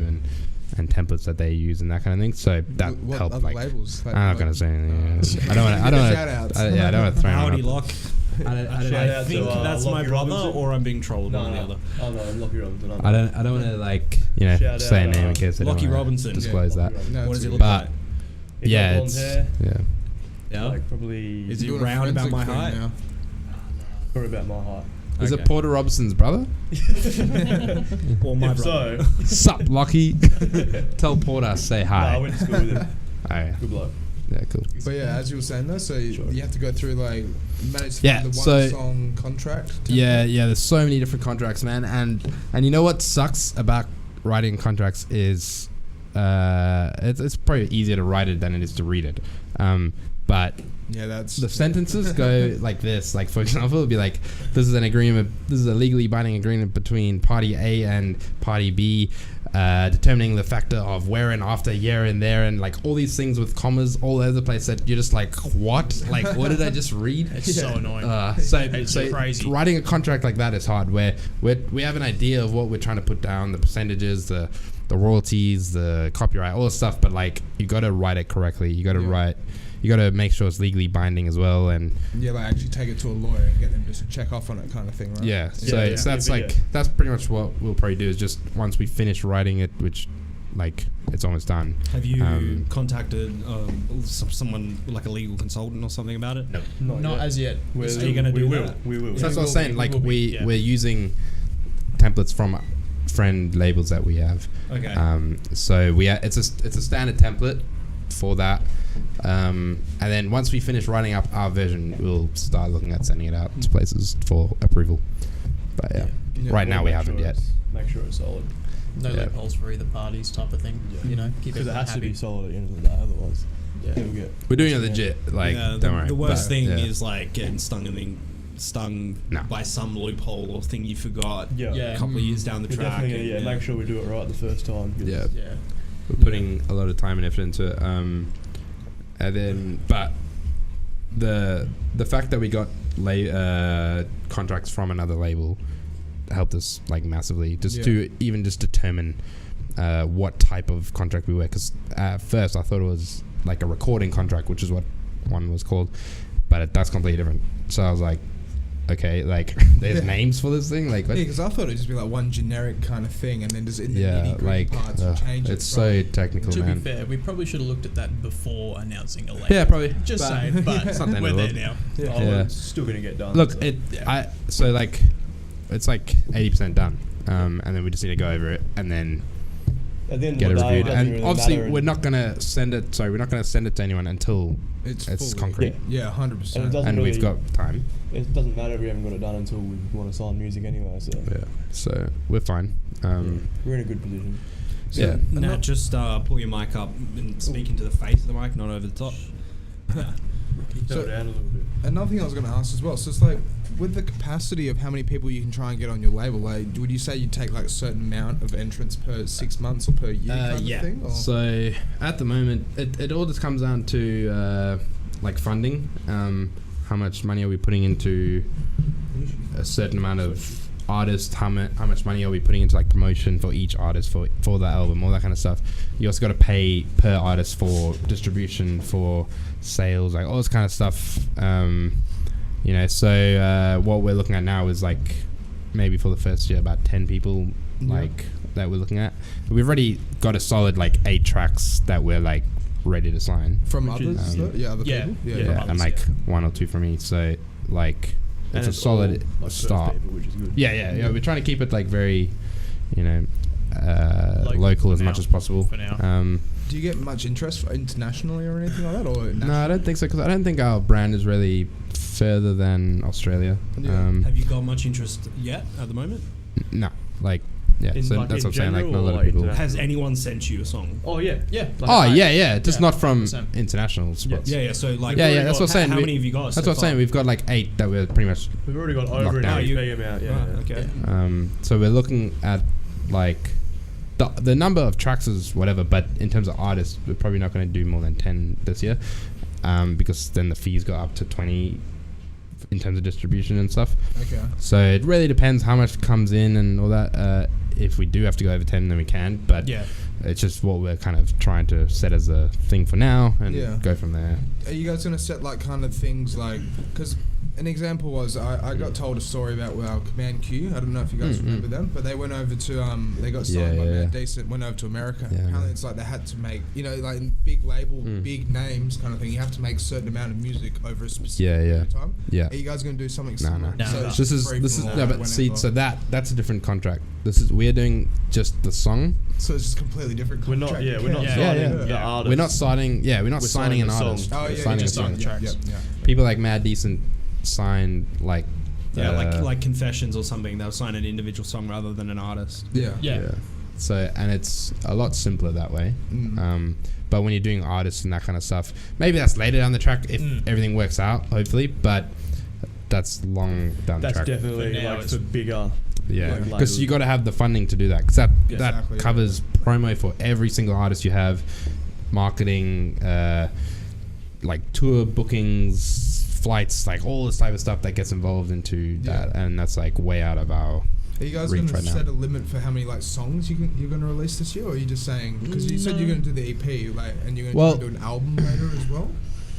and templates that they use and that kind of thing. So that What helped. other Like, labels? I'm not gonna say anything. I don't want Shout-outs. to. Yeah, I don't want to throw Howdy, anyone up. Lock. Shout I out think to, that's my Lockie brother, Robinson. or I'm being trolled. No, One or the no. other. Oh no, I'm Lockie Robinson. I don't want to like Shout say a out, name in case they don't Lockie wanna Robinson. disclose Yeah, that. Lockie No, What does he it's look But like? He's yeah, got blonde it's hair, yeah. Yeah. like probably Is he doing a round about my forensic thing height? now. probably about my height. Is Okay. it Porter Robinson's brother? Or my If brother. so, Sup, Lockie? Tell Porter say no, hi. I went to school with him. Oh, yeah. Good bloke. Yeah, cool. But yeah, as you were saying though, so you have to go through like manage to Yeah, find the one so- song contract. Yeah, there's so many different contracts, man. And you know what sucks about writing contracts is it's probably easier to write it than it is to read it. But Yeah, that's the sentences go like this. Like, for example, it'll be like, this is a legally binding agreement between party A and party B, determining the factor of where and after, year and there, and like all these things with commas all over the place that you're just like, what? Like, what did I just read? It's so annoying. So It's crazy. writing a contract like that is hard, where we have an idea of what we're trying to put down, the percentages, the royalties, the copyright, all this stuff, but like you got to write it correctly. You got to make sure it's legally binding as well, and yeah, like actually take it to a lawyer and get them just to check off on it, kind of thing, right? yeah. So Yeah, that's yeah. like that's pretty much what we'll probably do, is just once we finish writing it, which like it's almost done. Have you Um, contacted someone like a legal consultant or something about it? No. Not yet. as yet. We're Are you gonna we do will. that? We will. So that's what I was saying. Like will be, yeah. we're using templates from friend labels that we have. Okay. So it's a standard template, for that. And then once we finish writing up our version, we'll start looking at sending it out to places for approval. But Yeah. right now we Make haven't sure yet. Make sure it's solid. No Yeah. loopholes for either parties type of thing. Yeah. You know, keep Because it everyone has to be happy. solid at the end of the day, otherwise Yeah. people get. We're doing it legit. Like, Yeah, don't worry. The worst But, thing yeah. is like getting stung No. by some loophole or thing you forgot Yeah. Yeah. a couple of years down the We're track. definitely and, make sure we do it right the first time. 'Cause Yeah. Yeah. We're putting a lot of time and effort into it. And then, but the fact that we got contracts from another label helped us like massively, just to even just determine what type of contract we were. Because at first I thought it was like a recording contract, which is what one was called, but that's completely different. So I was like, okay, like there's names for this thing, like Yeah, because I thought it'd just be like one generic kind of thing, and then just in the yeah, nitty-gritty like parts change it. it's so technical, To man. be fair, we probably should have looked at that before announcing a label. Yeah, probably. Just But saying, but it's not the end we're of the there world. now. Yeah. Yeah. It's still gonna get done. Look, so. so like it's like 80% done, and then we just need to go over it and then At the end get of it the day, reviewed. doesn't And really obviously, matter, we're not gonna send it. Sorry, we're not gonna send it to anyone until it's fully- concrete, Yeah, 100%. And it doesn't and we've really- got time. It doesn't matter if we haven't got it done until we want to sign music anyway. So Yeah, so we're fine. we're in a good position. So- Yeah. and Now not- just pull your mic up and speak into the face of the mic, not over the top. Turn it down a little bit. Another thing I was going to ask as well. So it's like with the capacity of how many people you can try and get on your label. Like, would you say you take like a certain amount of entrants per 6 months or per year kind Yeah. of thing? Or? So at the moment, it all just comes down to like funding. How much money are we putting into a certain amount of artists? How much money are we putting into like promotion for each artist for the album? All that kind of stuff. You also got to pay per artist for distribution, for sales, like all this kind of stuff. You know, so what we're looking at now is like maybe for the first year about 10 people like that we're looking at. We've already got a solid like 8 tracks that we're like ready to sign. From Which others? is- though? Yeah, other Yeah. people? Yeah. Yeah, others, and like yeah. 1 or 2 from me. So like And it's a solid all, like, first start. people, which is good. Yeah. We're trying to keep it like very, you know, Local local for as much now. as possible. For now. Do you get much interest internationally or anything like that? Or No, I don't think so, because I don't think our brand is really further than Australia. Yeah. Have you got much interest yet at the moment? No, like yeah. In, So like, that's in what I'm saying. Like general not a or, lot of like, people. international? Has anyone sent you a song? Oh yeah. Yeah. Oh yeah, just yeah, not from 100%. international spots. Yeah. So like, Yeah, already that's what I'm saying. How We- many have you got? That's what I'm saying. We've got like 8 that we're pretty much. We've already got Locked over an down. EP amount. Yeah. Right, okay. So we're looking at like the number of tracks is whatever, but in terms of artists, we're probably not going to do more than 10 this year, because then the fees go up to 20 in terms of distribution and stuff. Okay. So it really depends how much comes in and all that. If we do have to go over 10, then we can. But Yeah. it's just what we're kind of trying to set as a thing for now and Yeah. go from there. Are you guys going to set like kind of things like, because an example was I got told a story about Command Q. I don't know if you guys remember them, but they went over to they got signed by Matt Decent, went over to America. Yeah, Apparently man. it's like they had to make, you know, like big label, big names kind of thing. You have to make a certain amount of music over a specific period of time. Yeah. Are you guys going to do something No, similar? no. No. it's This just is free for all no, but whenever. see, so that's a different contract. We're doing just the song. So it's just completely different. We're not. contract. Yeah. We're not Yeah. signing Yeah. the Yeah. artist. We're not signing. Yeah, we're not We're signing signing an the artist. song. Oh We're yeah, signing yeah, a just song. signing the tracks. Yeah. People like Mad Decent signed like Yeah, like Confessions or something. They'll sign an individual song rather than an artist. Yeah. Yeah. So and it's a lot simpler that way. But when you're doing artists and that kind of stuff, maybe that's later down the track if everything works out, hopefully. But that's long down That's the track. definitely For now like it's- for bigger. Yeah, like because you labels. got to have the funding to do that. Because that Exactly, yeah. covers promo for every single artist you have, marketing, like tour bookings, flights, like all this type of stuff that gets involved into that, and that's like way out of our. Are you guys reach going to right now. set a limit for how many like songs you're going to release this year, or are you just saying because you said you're going to do the EP, like, and you're going to do an album later as well?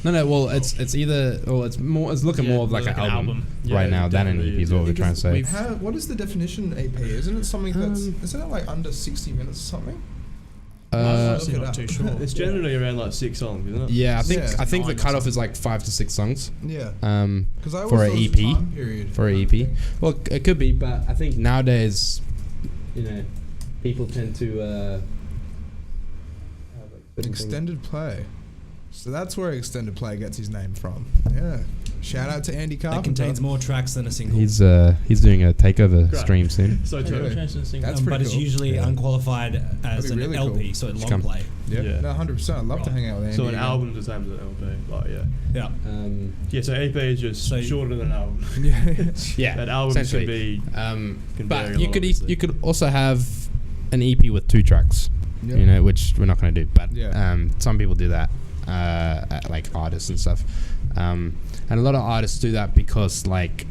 No. Well, it's either it's looking more of like an album, Yeah, right now than an EP definitely is what is. we're trying to say. What is the definition EP? Isn't it something that's isn't it like under 60 minutes or something? Honestly, look it not up. too sure. It's generally around like 6 songs, isn't it? Yeah, I Yeah. think the 9 or cutoff is like 5 to 6 songs. Yeah. Because I For always an thought it was EP? time period For an kind of EP. thing. Well, it could be, but I think nowadays, you know, people tend to have like certain things. Extended play. So that's where Extended Play gets his name from. Yeah. Shout out to Andy Carpenter. It contains more tracks than a single. He's doing a takeover Great. stream soon. So true. Okay. That's pretty but it's cool. usually unqualified as That'd an be really LP, cool. so it's Just long come. play. Yeah. No, 100%. I'd love to hang out with Andy. So an again. album's the same as an LP, like Yeah. yeah. So EP is just So- shorter than an album. Yeah. Yeah, An album can essentially. be. Can vary But a you lot, could obviously. you could also have an EP with 2 tracks. Yeah. You know, which we're not going to do. But Yeah. some people do that, like artists and stuff. And a lot of artists do that because like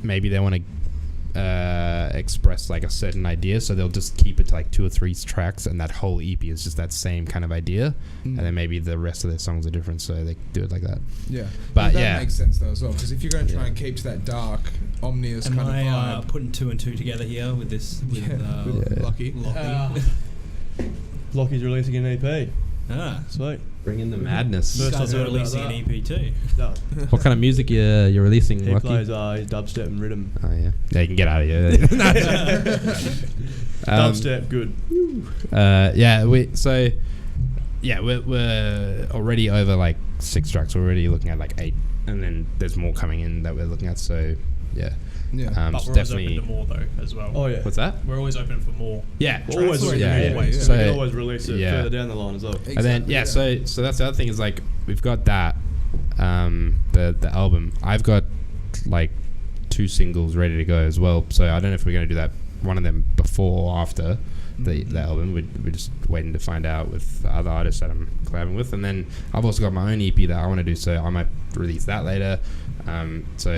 maybe they want to express like a certain idea, so they'll just keep it to like 2 or 3 tracks, and that whole EP is just that same kind of idea. And then maybe the rest of their songs are different, so they do it like that. Yeah. But that yeah. makes sense though as well, because if you're going to try and keep to that dark, ominous Am kind I of vibe. putting 2 and 2 together here with this? With, with Lucky. Lockie? Lockie's releasing an EP. Ah. Sweet. Bring in the madness. You First guys I've are heard releasing about an EP too. No. What kind of music you're releasing, He Lucky? plays his dubstep and rhythm. Oh yeah, yeah. You can get out of here. Dubstep, good. We're already over like 6 tracks. We're already looking at like 8, and then there's more coming in that we're looking at. So yeah, Yeah. But it's we're always definitely. open to more though as well. Oh yeah. What's that? We're always open for more. Yeah, Always, Tracks. Yeah. always. Yeah. So we can So- always release it yeah. further down the line as well. And then so that's the other thing is like we've got that, the album. I've got like 2 singles ready to go as well. So I don't know if we're gonna do that one of them before or after the album. We're just waiting to find out with the other artists that I'm collabing with, and then I've also got my own EP that I want to do. So I might release that later. So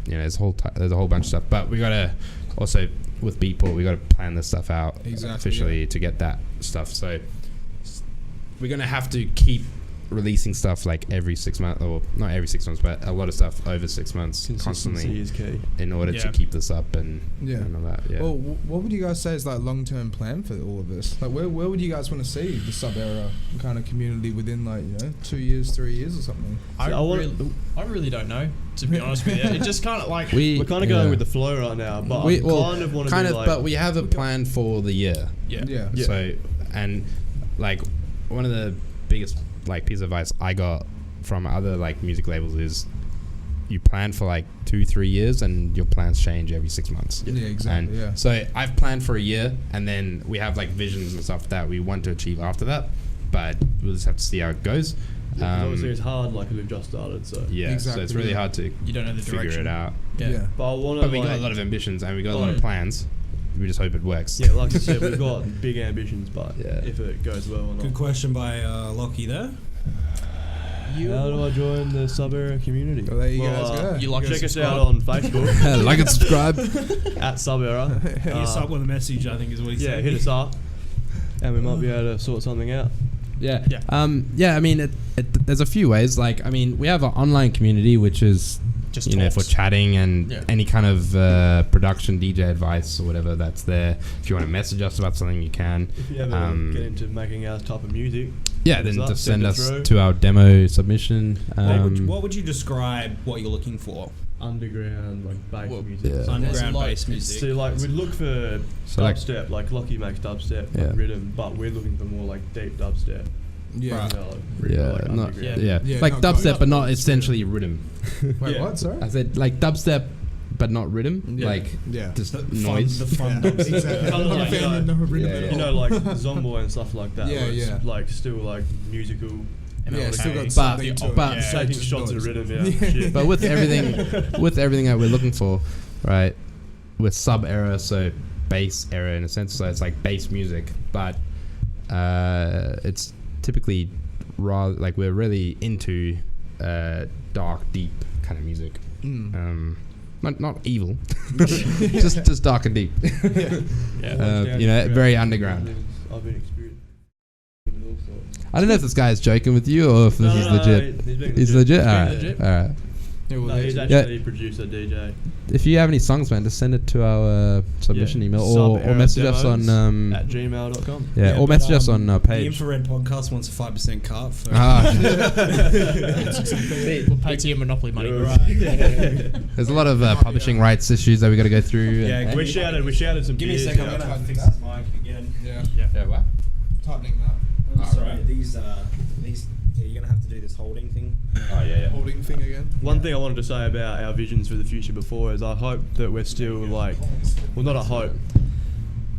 you know, there's a whole bunch of stuff, but we gotta also with Beatport we gotta plan this stuff out officially to get that stuff. So we're gonna have to keep releasing stuff like every 6 months, or not every 6 months, but a lot of stuff over 6 months Consistency constantly is key. in order to Yeah. keep this up and and all that. Yeah. Well, what would you guys say is like long-term plan for all of this? Like, where would you guys want to see the sub-era kind of community within, like, 2 years, 3 years, or something? I So I really don't know, to be honest with you. It just kind of like We're kind of going with the flow right now, but I kind of want to be like. but we have a plan for the year. Yeah. So, and like one of the biggest like piece of advice I got from other like music labels is you plan for like 2-3 years and your plans change every 6 months. Yeah, exactly. And so I've planned for a year, and then we have like visions and stuff that we want to achieve after that, but we'll just have to see how it goes. Obviously it's hard, like, because we've just started, so. Yeah, Exactly, so it's really yeah. hard to you don't know the figure direction. it out. Yeah. But I want But to, we got a lot of ambitions and we got a lot of plans. We just hope it works. Yeah, like I said, we've got big ambitions, but Yeah. if it goes well or not. Good question by Lockie there. How do I join the sub-era community? Well, there you guys go. You like Check and us subscribe. out on Facebook Like and subscribe. at sub-era. Hit us up with a message, I think is what he Yeah, said. hit us up, and we might be able to sort something out. Yeah. Yeah. I mean, there's a few ways. Like, I mean, we have an online community, which is Just you know, for talks. chatting and Yeah. any kind of production, DJ advice or whatever that's there. If you want to message us about something, you can. If you ever get into making our type of music, Yeah, hit then us up, just send it us through. to our demo submission. What would you describe what you're looking for? underground, like bass Well, music. yeah. Underground like- bass music. So like we look for So like- dubstep, like Lockie makes dubstep, Yeah. like rhythm, but we're looking for more like deep dubstep. Yeah. You know, like, really Yeah, like not, underground. yeah. Yeah, like not dubstep, quite. but not essentially rhythm. Wait, Yeah. what? Sorry? I said like dubstep, but not rhythm. Yeah. Like Yeah. just The noise. fun Yeah, dubstep. exactly. Kinda I'm like, a fan you of know, no rhythm yeah, at yeah. You all. know, like Zomboy and stuff like that. Yeah, where it's yeah. like still like musical. Yeah, still got But- something to it. but- Yeah, Taking just shots noise. of rhythm, yeah. shit. But with everything that we're looking for, right? With sub era, so bass era in a sense, so it's like bass music, but it's typically rather like we're really into dark, deep kind of music. Not evil, just dark and deep. Yeah. You know, very underground. I've been experiencing all sorts. I don't know if this guy is joking with you or if this is legit. He's being He's legit. He's All being right, legit. all right. Yeah, well, No, he's that's- actually producer, DJ. If you have any songs, man, just send it to our submission Yeah. email or Sub-era message us on at gmail.com. yeah, or but, message us on The page. Infra-Red podcast wants a 5% cut for. We'll pay to your monopoly money. There's a lot of publishing rights issues that we got to go through. Yeah, We shouted some Give me a beers second. I'm out. gonna have to fix this mic again. Yeah. Yeah, what? Tightening that. I'm sorry. These you're gonna have to do this holding thing. Oh yeah. Holding thing again. One thing I wanted to say about our visions for the future before is I hope that we're still like, well, not a hope.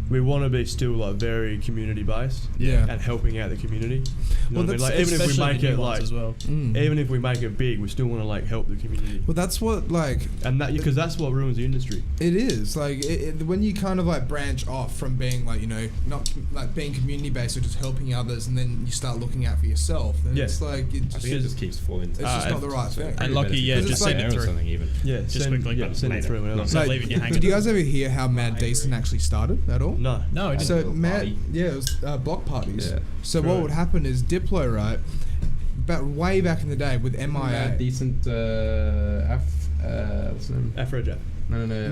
We want to be still like very community based, Yeah. and helping out the community. You know Well, what I mean? that's Like even if we Especially make the new it ones like, as well. even if we make it big, we still want to like help the community, Well, that's what like and that because that's what ruins the industry. it is. Like when you kind of like branch off from being like not like being community based or just helping others, and then you start looking out for yourself. Then Yeah. it's like it I just, think it just keeps falling. it's just not the right thing. And lucky, yeah, just send it like- through. Something even. Yeah, Just quickly, but send it later. through whenever. Not Like, leaving you hanging. did you guys ever hear how Mad Decent actually started at all? No. No, it So didn't. Mad, party. yeah, it was block parties. Yeah. So what Right. would happen is Diplo, right? But way back in the day with MIA. Decent. What's the name? Afrojack. No. No.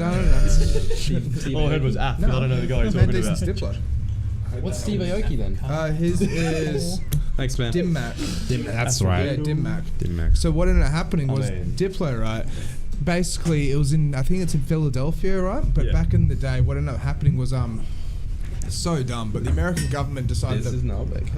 All I heard was Af. No. I don't know the guy you're Mad talking Decent's about. Diplo. What's Steve Aoki then? His is Thanks, man. Dim Mac. That's Yeah, right. Dim Mac. Dim Max. So what ended up happening was man. Diplo, right? Basically, it was I think it's in Philadelphia, right? But Yeah. back in the day, what ended up happening was so dumb. But the American government decided This to, is Nalbeck.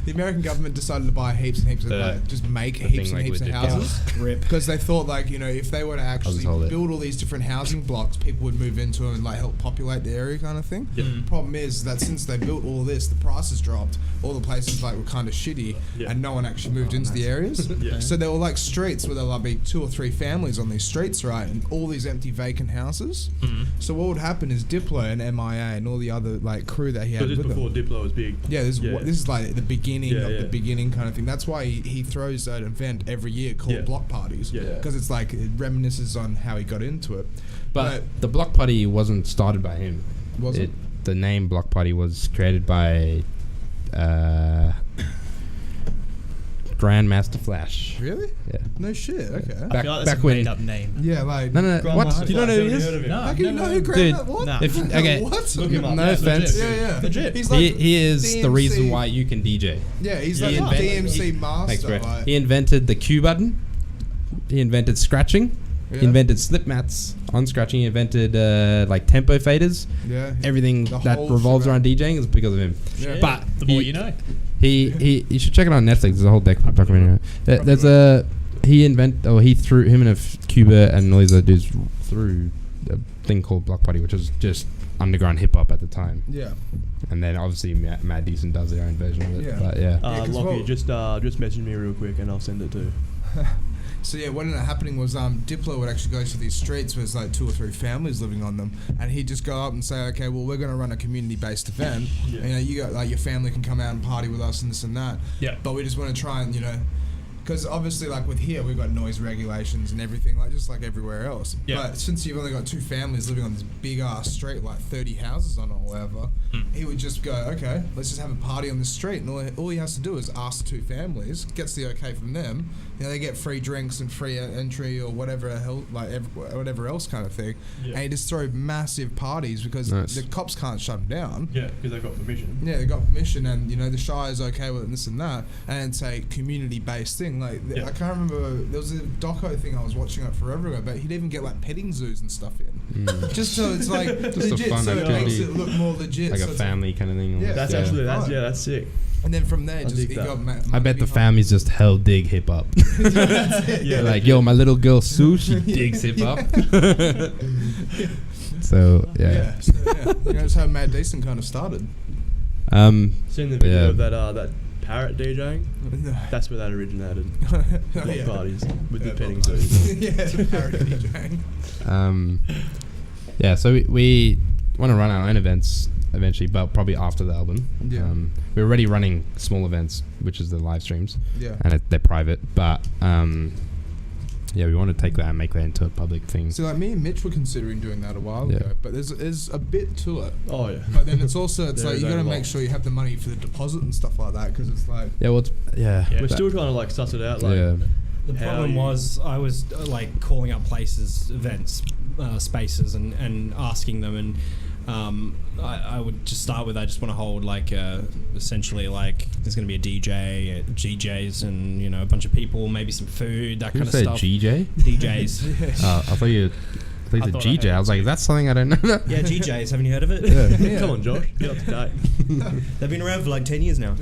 the American government decided to buy heaps and heaps of just make heaps and thing, like, heaps of legit houses. Rip. Because they thought if they were to actually hold it. build all these different housing blocks, people would move into them and help populate the area, kind of thing. Problem is that since they built all this, the prices dropped. All the places were kind of shitty, Yeah. and no one actually moved into the areas. Yeah. So there were streets where there would be 2 or 3 families on these streets, right, and all these empty vacant houses. So what would happen is Diplo and MIA and all the other crew that he had Because with this him. before Diplo was big. Yeah, this is like the beginning Yeah, of yeah. the beginning kind of thing. That's why he throws an event every year called Yeah. block parties. Yeah. Because it's it reminisces on how he got into it. But the block party wasn't started by him. Was it? The name block party was created by Grandmaster Flash. Really? Yeah. No shit. Okay. I Back- feel like back that's a when- made up name. Yeah, No. What? Grandmaster Do you know Flash, who he haven't is? heard of him? No. How can you know who Dude, Grandma? What? Nah. If okay, What? Look him up. no Yeah, offense. legit. Yeah, yeah. Legit. He's He is the DMC reason why you can DJ. Yeah, he's He like invented- DMC Thanks, master. bro. He invented the Q button. He invented scratching. Yeah. He invented slip mats on scratching. He invented tempo faders. Yeah. Everything The that whole revolves shebang. around DJing is because of him. Yeah. But the more he- you know. He you should check it out on Netflix. There's a whole documentary. There's him and Cuba and all these other dudes threw a thing called Block Party, which was just underground hip hop at the time. Yeah. And then obviously Mad Decent does their own version of it. Yeah. But yeah. 'cause Lockie, what- just message me real quick and I'll send it too. So yeah, what ended up happening was Diplo would actually go to these streets where there's 2 or 3 families living on them, and he'd just go up and say, okay, well, we're going to run a community-based event. Yeah. And, you got your family can come out and party with us and this and that. Yeah. But we just want to try and because obviously with here we've got noise regulations and everything just like everywhere else. Yeah. But since you've only got 2 families living on this big ass street, 30 houses on it or whatever, he would just go, okay, let's just have a party on the street, and all he has to do is ask 2 families, gets the okay from them. They get free drinks and free entry or whatever whatever else kind of thing. Yeah. And he just throw massive parties because Nice. the cops can't shut him down. Yeah, because they got permission. Yeah, they got permission, and the Shire's okay with it and this and that, and it's a community-based thing. Yeah. I can't remember, there was a doco thing I was watching forever ago, but he'd even get petting zoos and stuff in, just so it's Just a legit, fun so it makes activity. it look more legit. Like so a it's family kind of thing. Yeah. That's Yeah. actually Right. that's sick. and then from there, I just dig he that. got I bet the family's just hell dig hip hop. That's it, Yeah. Like, yo, my little girl Sue, she digs hip hop. So yeah. So, that's how Mad Decent kind of started. Seen the video Yeah. of that parrot DJing? That's where that originated. Oh, Block yeah. parties with the Yeah, petting block zoos. parties. Yeah, parody DJing. Yeah, so we want to run our own events eventually, but probably after the album. Yeah. We're already running small events, which is the live streams, Yeah. and they're private. But yeah, we want to take that and make that into a public thing. So me and Mitch were considering doing that a while Yeah. ago, but there's a bit to it. Oh yeah. But then it's also There you is got to a make lot. sure you have the money for the deposit and stuff like that, because it's Yeah, well, yeah. We're still trying to suss it out. yeah. The How problem you- was I was calling up places, events, spaces, and asking them, and I would just start with I just want to hold essentially there's going to be a DJ, GJs, and a bunch of people, maybe some food, that Who kind of said stuff. GJ? DJs. I thought you said I thought I GJ. heard I was like, that's something I don't know. Yeah, GJs. Haven't you heard of it? Yeah. Come on, Josh, get up to date. They've been around for 10 years now.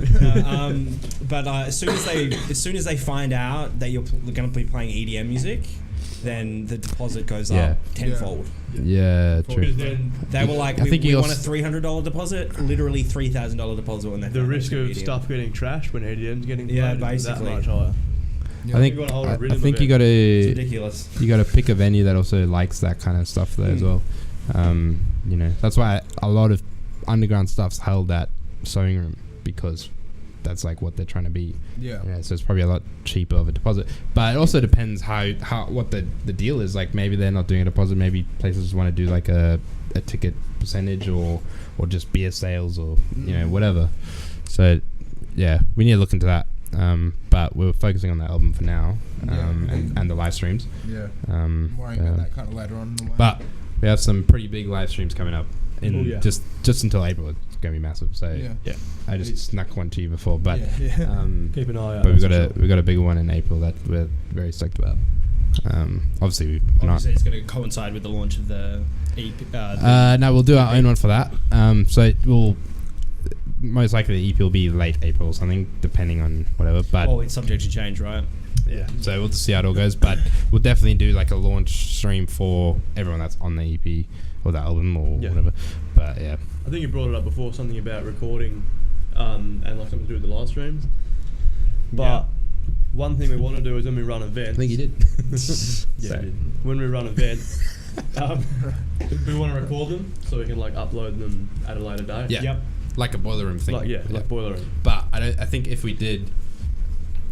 But as soon as they find out that you're going to be playing EDM music, then the deposit goes up tenfold. Yeah, true. Because then They were like, I think we you want a also- $300 deposit, literally $3,000 deposit when they the found risk out of it's EDM. stuff getting trashed when EDM's getting Yeah, played is basically. that much higher. Yeah. I think You gotta hold a I rhythm think of you it. got It's to ridiculous. you got to pick a venue that also likes that kind of stuff there as well. You know, that's why a lot of underground stuff's held at Sewing Room, because that's like what they're trying to be. Yeah. Yeah, so it's probably a lot cheaper of a deposit. But it also depends how what the deal is. Like maybe they're not doing a deposit. Maybe places want to do like a ticket percentage or just beer sales or you know whatever. So yeah, we need to look into that. But we're focusing on that album for now, and the live streams. Yeah. I'm worrying about that kind of later on in the way. But we have some pretty big live streams coming up in just until April. It's gonna be massive. So yeah. I just snuck one to you before, but yeah. Keep an eye out. but we've that's for got a bigger one in April that we're very stoked about. Obviously we're not. Obviously, it's going to coincide with the launch of the EP. No, we'll do our own one for that. So it will most likely the EP will be late April or something, depending on whatever. But it's subject to change, right? yeah, so we'll just see how it all goes. But we'll definitely do like a launch stream for everyone that's on the EP or the album or whatever. But yeah, I think you brought it up before, something about recording, and like something to do with the live streams. But one thing we want to do is when we run events. I think you did. Yeah, we did. When we run events, we want to record them so we can like upload them at a later date. Yeah. Yep. Like a boiler room thing. Like boiler room. But I think if we did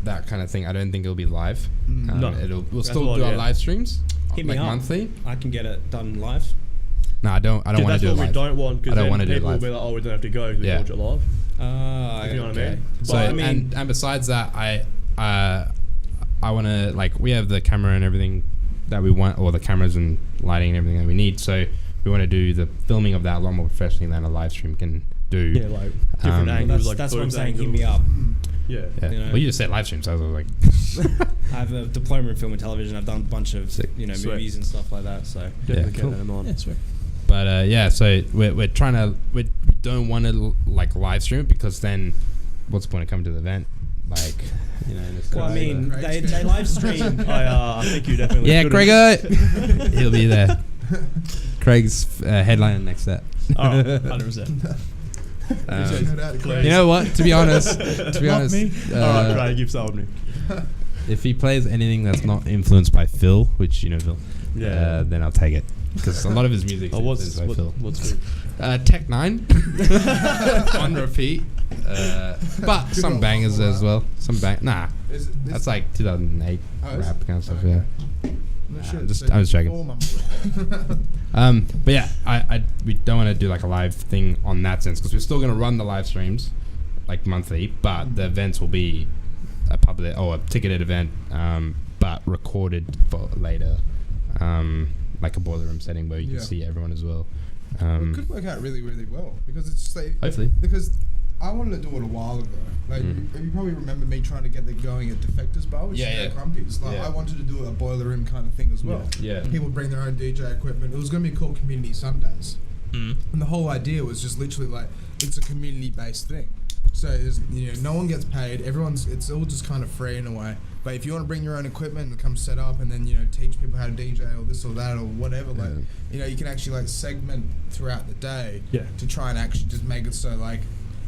that kind of thing, I don't think it'll be live. No. We'll That's still what, do our yeah. live streams, Hit me like up. monthly. I can get it done live. No, I don't want to That's do it what we live. don't want, I because don't then wanna do it people will live. be like, oh, we don't have to go because we Yeah. watch it live. You You know what I mean? So But I mean, and besides that, I want to, like, we have the camera and everything that we want, or the cameras and lighting and everything that we need. So we want to do the filming of that a lot more professionally than a live stream can do. Yeah, like different angles. Like that's what I'm photos saying. Hit angles. me up. Yeah. Yeah. You know. Well, you just said live stream, so I was like, I have a diploma in film and television. I've done a bunch of Sick. movies Sweet. and stuff like that. So Definitely cool. keep that in mind. Yeah, sweet. but yeah. So we're trying to we don't want to like live stream it, because then what's the point of coming to the event? Like, you know. And it's well, I kinda mean, like- they live stream. I think you definitely. yeah, could've- Gregor, he'll be there. Craig's headline next set. Oh, 100%. You know what? To be honest, All right, Craig, you've sold me. if he plays anything that's not influenced by Phil, which you know Phil, Yeah. then I'll take it, because a lot of his music Oh, is what's influenced by Phil. what's good? Tech 9 on repeat, but some bangers as well. Nah, that's like 2008 rap kind of stuff. Yeah. I was joking. But yeah, we don't want to do like a live thing on that sense, because we're still going to run the live streams like monthly, but the events will be a public or a ticketed event, but recorded for later, like a boiler room setting where you can see everyone as well. It could work out really, really well, because it's just like, Hopefully. because I wanted to do it a while ago. Like you probably remember me trying to get it going at Defectors Bar, which is at Crumpy's. Like I wanted to do a boiler room kind of thing as well. Yeah. People bring their own DJ equipment. It was going to be called Community Sundays, and the whole idea was just literally like it's a community-based thing. So there's, no one gets paid. It's all just kind of free in a way. But if you want to bring your own equipment and come set up, and then teach people how to DJ or this or that or whatever, like you can actually like segment throughout the day to try and actually just make it so like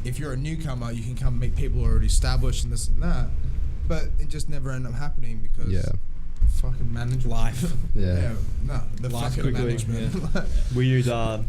if you're a newcomer, you can come meet people who are already established and this and that. But it just never ended up happening because fucking management. Life. The Life fucking quickly, management. We use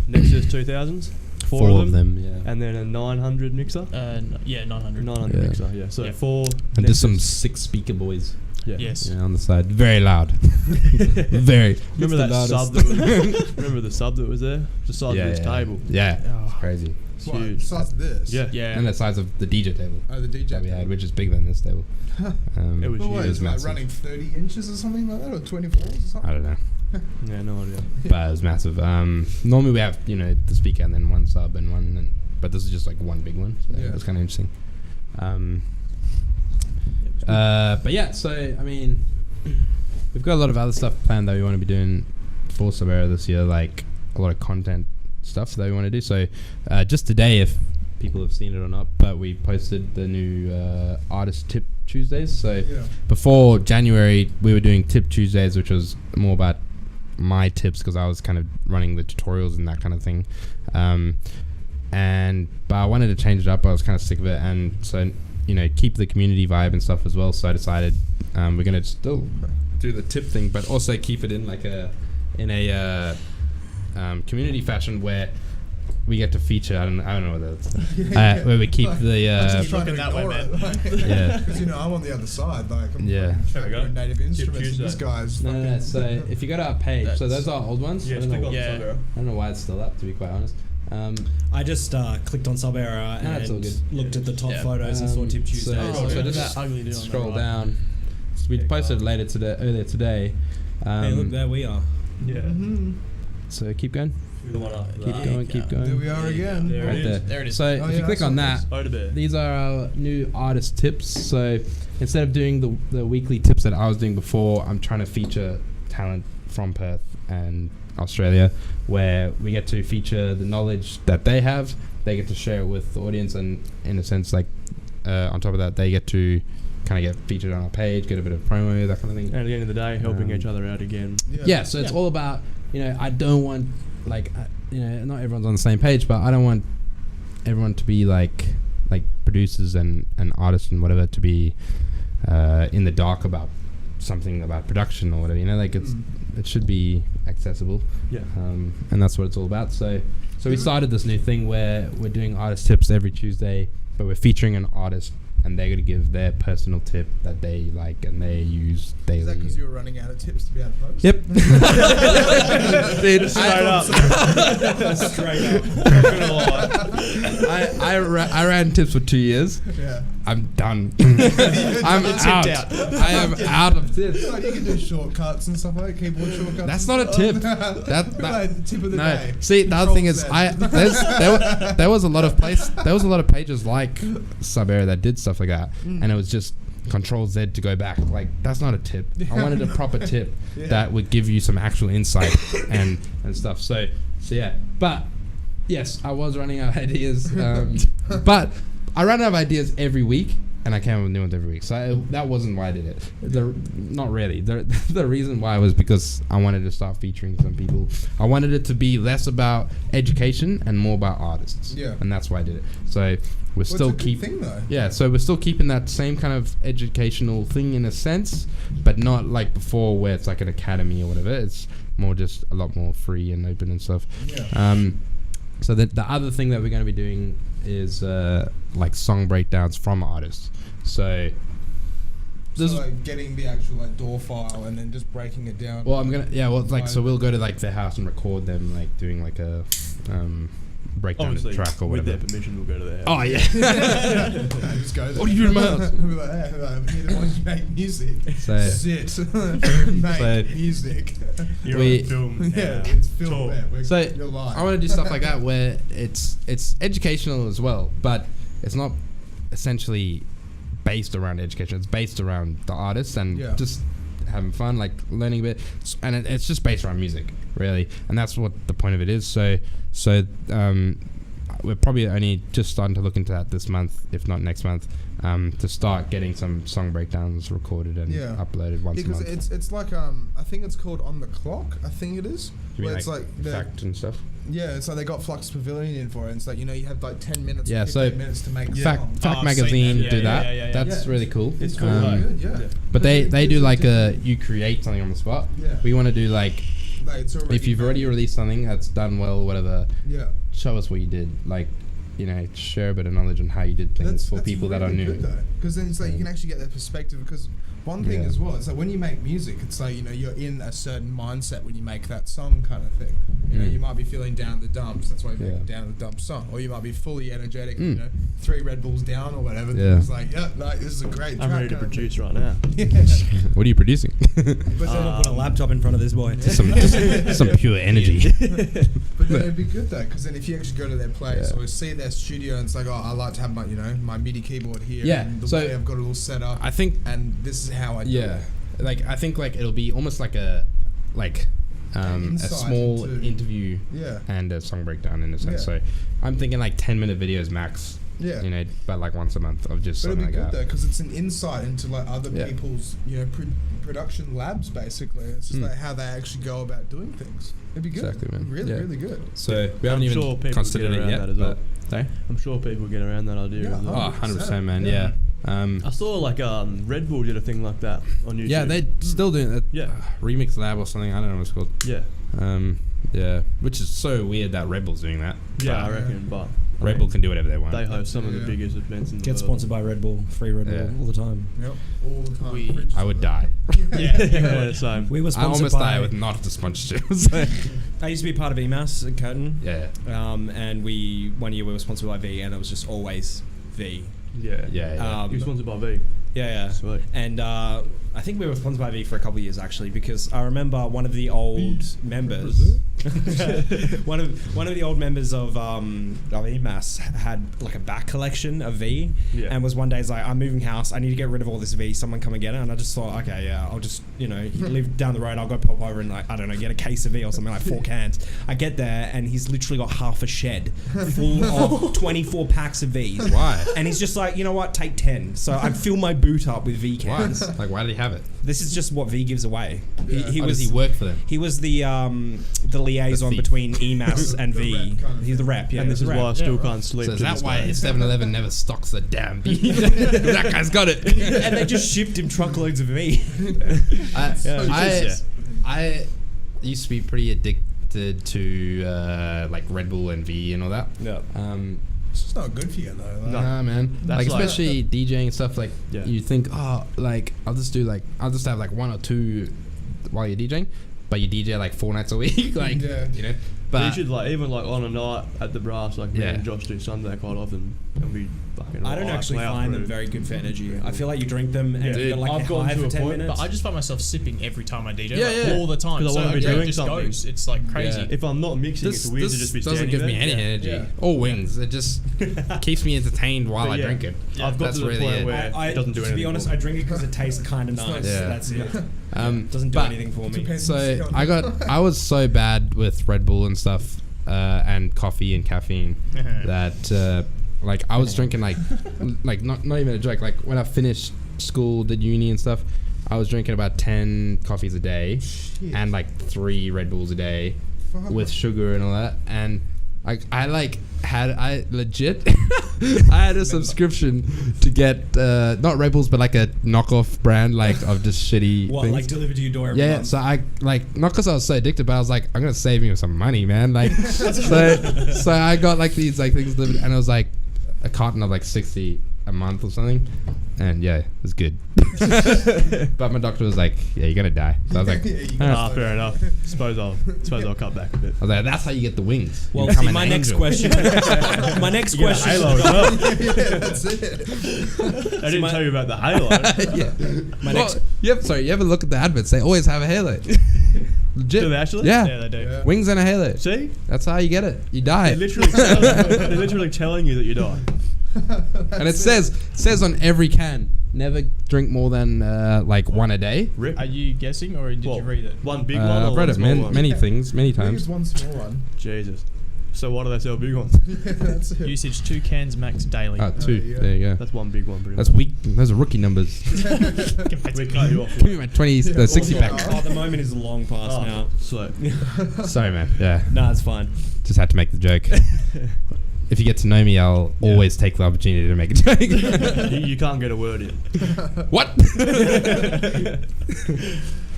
Nexus 2000s, four of them, and then a 900 mixer. 900. 900 Yeah. mixer, yeah. So Yeah. 4. And just some 6 speaker boys. Yeah. Yes. On the side, very loud. Very. Remember It's the that sub loudest. that was, remember the sub that was there? The size of this table. Yeah, Oh. it's crazy. It's What, huge. size of this? Yeah. Yeah. And the size of the DJ table Oh, the DJ that we had, table. which is bigger than this table. It was But what, huge. is it like massive. running 30 inches or something like that, or 24s or something? I don't know, Yeah, no idea. but it was massive. Normally we have the speaker and then one sub and one, but this is just like one big one. So Yeah. it's kind of interesting. But yeah, so I mean, we've got a lot of other stuff planned that we want to be doing for Sabera this year, like a lot of content stuff that we want to do. So just today, if people have seen it or not, but we posted the new artist tip Tuesdays. So before January, we were doing tip Tuesdays, which was more about my tips because I was kind of running the tutorials and that kind of thing. But I wanted to change it up. I was kind of sick of it, and so keep the community vibe and stuff as well. So I decided we're gonna still do the tip thing, but also keep it in a community fashion where we get to feature. I don't know what that's where we keep the just trying to Looking that way, ignore man. it. yeah. Because I'm on the other side. Like, I'm Yeah. There we go. native instruments. And Tuesday. this guy's No, so if you go to our page, so That's- those are old ones. Yeah, I don't click know, on Yeah. the Sub-Era. I don't know why it's still up, to be quite honest. I just clicked on Sub-Era No, it's all and good. looked at the top Yeah. photos and saw Tip Tuesdays. So Look at just that ugly dude on the scroll right. down. So we posted earlier today. Hey, look, there we are. Yeah. So keep going. The one up. Keep going. Keep going. There we are again. There Right it there. is. There it is. So Oh, if yeah, you click I on saw that, Oda Bear. these are our new artist tips. So instead of doing the weekly tips that I was doing before, I'm trying to feature talent from Perth and Australia, where we get to feature the knowledge that they have. They get to share it with the audience, and in a sense, on top of that, they get to kind of get featured on our page, get a bit of promo, that kind of thing. And at the end of the day, helping Um, each other out again. Yeah, so it's all about, I don't want, not everyone's on the same page, but I don't want everyone to be like producers and artists and whatever to be in the dark about something about production or whatever, it should be accessible. Yeah. And that's what it's all about. So we started this new thing where we're doing artist tips every Tuesday, but we're featuring an artist and they're going to give their personal tip that they like and they use daily. Is that because you were running out of tips to be able to post? Yep. Dude, Straight up. Straight up. Not gonna lie. I ran tips for 2 years. Yeah. I'm done. I'm out. out. I am out of tips. Like, you can do shortcuts and stuff like that, keyboard shortcuts. That's and not a stuff. tip. That Like, tip of the no. day. See, the other thing is, Control Z. there was a lot of pages like Sub-Era that did stuff like that, and it was just Control Z to go back. Like, that's not a tip. I wanted a proper tip that would give you some actual insight and stuff. So yeah. But yes, I was running out of ideas. But I run out of ideas every week, and I came up with new ones every week. So that wasn't why I did it. Not really. The reason why was because I wanted to start featuring some people. I wanted it to be less about education and more about artists. Yeah. And that's why I did it. So we're still it's a good thing though. yeah, so we're still keeping that same kind of educational thing in a sense, but not like before where it's like an academy or whatever. It's more just a lot more free and open and stuff. Yeah. So the other thing that we're going to be doing is like song breakdowns from artists. So So like getting the actual like DAW file and then just breaking it down. so we'll go to like their house and record them like doing like a breakdown of the Obviously, track or with whatever. their permission, we'll go to their house. Oh yeah. Just go there. What are you doing in my house? We'll be like, hey, I'm here to watch you make music. So Sit. Make music. You're We- on film. Yeah, it's film. Talk. Yeah, So you're live. I want to do stuff like that where it's educational as well, but it's not essentially based around education. It's based around the artist and just having fun, like learning a bit, and it's just based around music, really, and that's what the point of it is. So we're probably only just starting to look into that this month, if not next month, to start getting some song breakdowns recorded and uploaded once a month. Because it's like I think it's called On the Clock. I think it is. You mean Where it's like fact and stuff. yeah, it's like they got Flux Pavilion in for it. And it's like you have like 10 minutes, Yeah, or 15 minutes to make a Fact song. Fact I've seen Magazine that. do Yeah, that. yeah. That's Yeah. really cool. It's cool. Good, yeah. But they do like you create something on the spot. Yeah. We want to do like Like, it's already if you've already released something that's done well, whatever. yeah. Show us what you did. Like, share a bit of knowledge on how you did things for people that are new. Because then it's like you can actually get their perspective. Because one thing as well, it's like when you make music, it's like you're in a certain mindset when you make that song kind of thing. You might be feeling down in the dumps. That's why you make a down in the dumps song. Or you might be fully energetic. 3 Red Bulls down or whatever. Yeah. It's like like this is a great. I'm track ready to kind of produce thing. right now. What are you producing? But then, Put a laptop in front of this boy. some pure energy. but then it'd be good though, because then if you actually go to their place or see their studio, and it's like, oh, I like to have my my MIDI keyboard here. Yeah, And the so way I've got it all set up. I think and this is how I do it. I think like it'll be almost like a a Insight small into- interview Yeah. and a song breakdown in a sense. Yeah. So I'm thinking like 10-minute videos max. Yeah. You know, but like once a month of just But it'd something be like good that. though, because it's an insight into like other Yeah. people's, production labs. Basically, it's just Mm. like how they actually go about doing things. It'd be good. Exactly, man. Really, Yeah. really good. So we haven't I'm even sure people considered get it around yet. that as well. But I'm sure people get around that idea. Yeah, as well. oh, 100%, man. Yeah. Yeah. I saw like Red Bull did a thing like that on YouTube. Yeah, they still doing it. Yeah. Remix Lab or something. I don't know what it's called. Yeah, Yeah, which is so weird that Red Bull's doing that. yeah, I But reckon. But Red Bull can do whatever they want. they host some of the Yeah. biggest events in the Get world. sponsored by Red Bull, free Red Bull Yeah. all the time. Yep. All the time. We- Fridge I would is die. Yeah, same. We were I sponsored almost by. die with not the sponsorship. So, I used to be part of EMAS at Curtin. yeah, And one year we were sponsored by V, and it was just always V. Yeah, yeah. You're sponsored by V. Yeah. Sweet. And I think we were sponsored by V for a couple of years actually, because I remember one of the old members, one of the old members of EMAS had like a back collection of V, Yeah. and was one day like, I'm moving house, I need to get rid of all this V. Someone come and get it, and I just thought, okay, yeah, I'll just he live down the road, I'll go pop over and like I don't know, get a case of V or something, like 4 cans. I get there and he's literally got half a shed full of 24 packs of Vs. Why? And he's just like, you know what, take 10. So I fill my boot up with V Why? cans. Like, why did he have it? This is just what V gives away. Yeah. He How was does he work for them? he was the liaison thief. between EMAS and The V. rep kind of He's the rep, yeah. And this he's is the why I rep. still can't sleep. So is to that this why day. 7-Eleven never stocks the damn beef? That guy's got it. And they just shipped him truckloads of V. I used to be pretty addicted to like Red Bull and V and all that. Yeah. It's just not good for you though. Like, No. Nah, man. That's Like like- especially DJing and stuff. Like Yeah. you think, oh, like I'll just have like 1 or 2 while you're DJing, but you DJ like 4 nights a week, like Yeah. you know. But But you should like even like on a night at the brass, like me Yeah. and Josh do Sunday quite often. It'll be fucking. I don't alright, actually plow find them through. very good for energy. I feel like you drink them and Yeah. you Dude, get like I've a gone high to for a 10 point, minutes. but I just find myself sipping every time I DJ, Yeah, like, yeah. all the time. 'Cause I So wanna be yeah, it doing just something. goes. It's like crazy. Yeah. If I'm not mixing, this it's weird to just be doesn't standing give there. me any Yeah. energy Yeah. or wings. It just keeps me entertained while But I yeah, drink it. I've got That's to the really point it. where I it doesn't do to anything. be honest, for I me. drink it because it tastes kind of nice. Yeah. That's it. Doesn't do But- anything for me. Depends So on- I was so bad with Red Bull and stuff, and coffee and caffeine that like I was drinking like not even a joke. Like when I finished school, did uni and stuff, I was drinking about 10 coffees a day Shit. and like 3 Red Bulls a day Fuck. with sugar and all that. And I legit I had a subscription to get not Red Bulls but like a knockoff brand like of just shitty What, things. like delivered to your door every Yeah, month? so I like not because I was so addicted, but I was like, I'm gonna save me some money, man. Like, so I got like these like things delivered, and it was like a carton of like 60 a month or something, and yeah, it was good. But my doctor was like, yeah, you're gonna die. So I was like, Yeah, you "Alright." Ah, fair enough. Suppose I'll cut back a bit. I was like, that's how you get the wings. You Well, become see, an my next angel. question. My next You get a question. halo as well. yeah, that's it. I didn't my- tell you about the halo. Yeah. My Well, next. yep. Sorry, you ever look at the adverts? They always have a halo. Legit. Do they actually? Yeah. Yeah, they do. Yeah. Wings and a halo. See, That's how you get it. You die. they're literally telling you that you die. And it says on every can, never drink more than like 1 a day. Rip. Are you guessing or did What, you read it? One big one or I've read one it small one? many things, many I think times. it's one small one. Jesus. So why do they sell big ones? Yeah, that's it. Usage 2 cans max daily. Oh, 2. yeah. There you go. That's one big one, pretty That's much. weak. Those are rookie numbers. We cut you off. Give me my 20, the 60 pack. Oh, the moment is long past now. So Sorry, man. Yeah, No, it's fine. just had to make the joke. If you get to know me, I'll always take the opportunity to make a joke. you can't get a word in. What?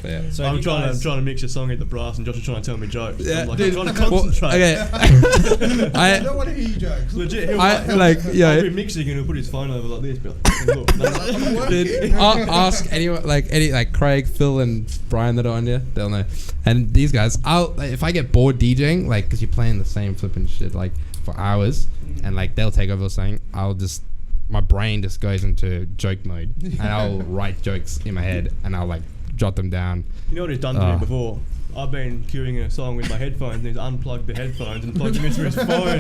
Yeah. So I'm you trying guys- to mix a song at the brass, and Josh is trying to tell me jokes. Yeah, I'm like, dude, I'm trying to well, concentrate. okay. I don't want to hear you jokes. Legit, he'll, I- he'll, like, yeah. I'll be mixing and he'll put his phone over like this. Be like, look. I'm working. Dude, ask anyone like Craig, Phil, and Brian that are on here. They'll know. And these guys, if I get bored DJing, like, because you're playing the same flipping shit like for hours, and like they'll take over saying, my brain just goes into joke mode, and I'll write jokes in my head, and I'll like jot them down. You know what he's done to me before? I've been queuing a song with my headphones and he's unplugged the headphones and plugged them into his phone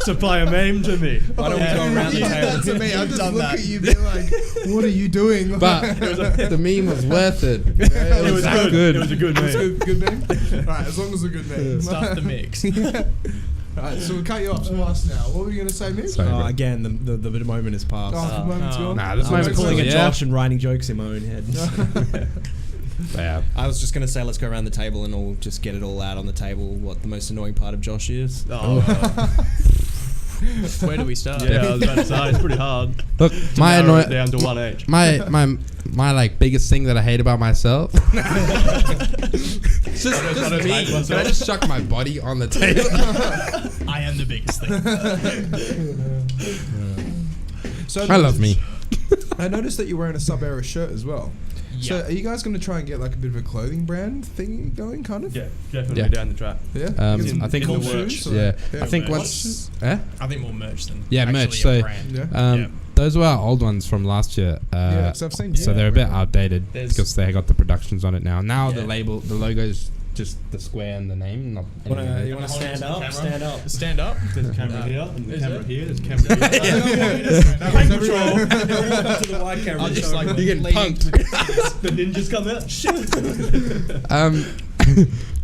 to play a meme to me. Why don't we go around the table? To me, I just look at you, be like, "What are you doing?" But the meme was worth it. It was that good. It was a good meme. Good name. Right, as long as it's a good name. Stuff the mix. Right, so we'll cut you off twice now. What were you going to say, Mitch? Sorry, bro. Again, the moment has passed. Oh, the moment's gone. Nah, this I was moment's pulling a yeah. Josh and writing jokes in my own head. Yeah. I was just going to say, let's go around the table and all just get it all out on the table. What the most annoying part of Josh is. Where do we start? Yeah, I was about to say, it's pretty hard. Look, to my narrow it annoy- down to one each. my like biggest thing that I hate about myself. It's just don't me. hate myself. Can I just chuck my body on the table? I am the biggest thing. So I love me. I noticed that you're wearing a Sub-Era shirt as well. So Yeah. are you guys going to try and get like a bit of a clothing brand thing going, kind of? Yeah, definitely Yeah. down the track. Yeah. I think in the Cool works. shoes, or- Yeah, Yeah. I think merch. once. Eh? I think more merch than Yeah, actually merch, a so- brand. Yeah. Yeah. Those were our old ones from last year. Yeah, 'cause I've seen. So they're a bit outdated There's- because they got the productions on it now. Now the Yeah. label, the logo's just the square and the name. Not anything. You want to stand up? Stand up. Stand up. There's a camera here, and the Is camera it? here, there's a camera here. Paint control. To the wide camera. I'm just like You're getting leaning punked. The ninjas come out. Shit.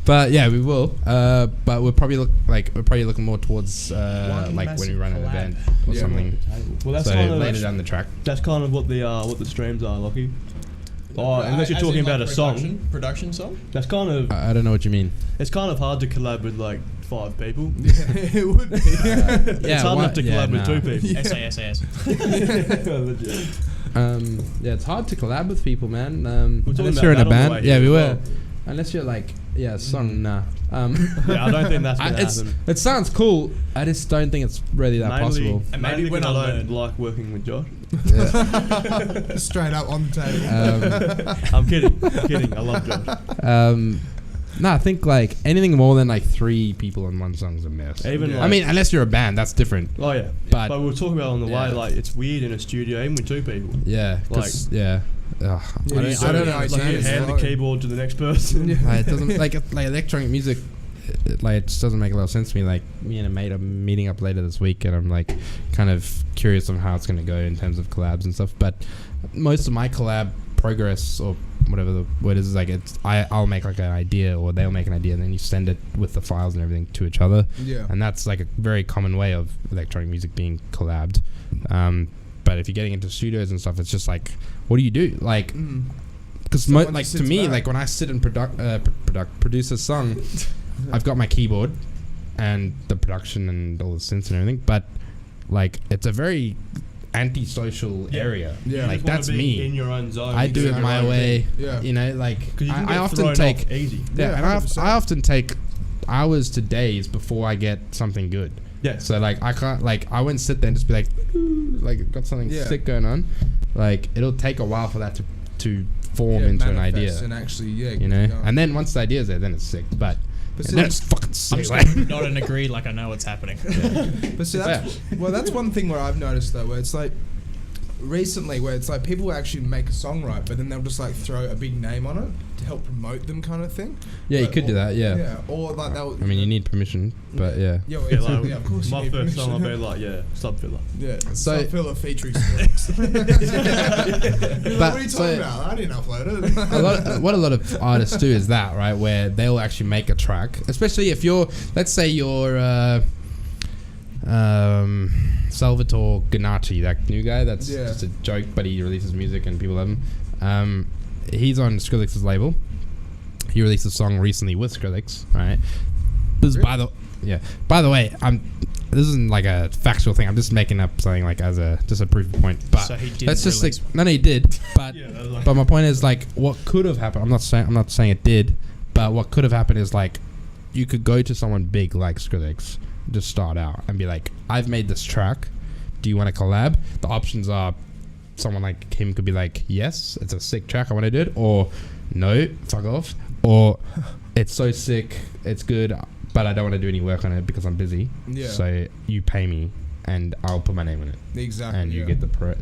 But yeah, we will. But we're probably looking more towards One like when we run an massive event collab. or Yeah. something. Well, that's So kind of later down the track. that's kind of what the streams are, Lockie. Oh, unless you're As talking in, about like, a song, Production song? that's kind of I don't know what you mean. it's kind of hard to collab with like 5 people. it would be. It's hard enough to yeah, collab with 2 people. Yeah. SAS. Legit. Yeah, it's hard to collab with people, man. We're talking Unless about you're in a that on the band. way Yeah, here we as were. well. Unless you're like, yeah, song, nah. Yeah, I don't think that's gonna it's, happen. it sounds cool. I just don't think it's really that possible. And Mainly maybe when because I I don't learn. like working with Josh. Yeah. Straight up on the table. I'm kidding. I love Josh. No, I think like anything more than like 3 people on one song's a mess. Even Yeah. I mean, unless you're a band, that's different. Oh yeah, But- but we'll talk about it on the Yeah. way. Like it's weird in a studio, even with 2 people. Yeah, 'cause- yeah. Ugh, Yeah, I you don't know. Like, Like you it's hand the like- keyboard to the next person. It doesn't like electronic music. It just doesn't make a lot of sense to me. Like me and a mate are meeting up later this week, and I'm like kind of curious on how it's going to go in terms of collabs and stuff. But most of my collab progress or whatever the word is like I'll make like an idea or they'll make an idea, and then you send it with the files and everything to each other. Yeah. And that's like a very common way of electronic music being collabed. But if you're getting into studios and stuff, it's just like, what do you do? Like, because Someone like just to sits me, back. like when I sit and produce a song, I've got my keyboard and the production and all the synths and everything. But like, it's a very antisocial area. Yeah. Like just wanna that's be me. in your own zone. I do it my way. Yeah. You know, like Because you can I get often thrown take off easy. yeah, Yeah, and 100%. I often take hours to days before I get something good. Yeah. So like I can't like I won't sit there and just be like, "Ooh," like got something Yeah. sick going on. Like it'll take a while for that to form into an idea. manifest And actually, yeah. You know, and then once the idea's there, then it's sick. But see, then it's that's- fucking I'm sick. just Like, going to nod and agree like I know what's happening. But see, that's one thing where I've noticed though, where it's like recently, where it's like people actually make a song right, but then they'll just like throw a big name on it to help promote them, kind of thing. yeah, you Like, could do or- that. Yeah. Yeah, or like they'll. I mean, you need permission, but yeah. Yeah, well, Yeah, it's like, yeah, of course. you my need first song, I'll be permission. like, yeah, sub filler. Yeah, So- filler featuring lyrics. What are you talking so- about? I didn't upload it. What a lot of artists do is that, right? Where they'll actually make a track, especially if you're, let's say you're Salvatore Ganacci, that new guy that's Yeah. just a joke, but he releases music and people love him. He's on Skrillex's label. He released a song recently with Skrillex, right? This is by the way, this isn't like a factual thing. I'm just making up something like as a proof point. But So he did let's just release like, no, he did. But Yeah, that was like- but my point is like, what could have happened? I'm not saying it did, but what could have happened is like, you could go to someone big like Skrillex, just start out and be like, I've made this track. Do you want to collab? The options are, someone like him could be like, yes, it's a sick track, I want to do it, or no, fuck off, or it's so sick, it's good, but I don't want to do any work on it because I'm busy. Yeah. So you pay me and I'll put my name in it, Exactly. and you yeah. get the press.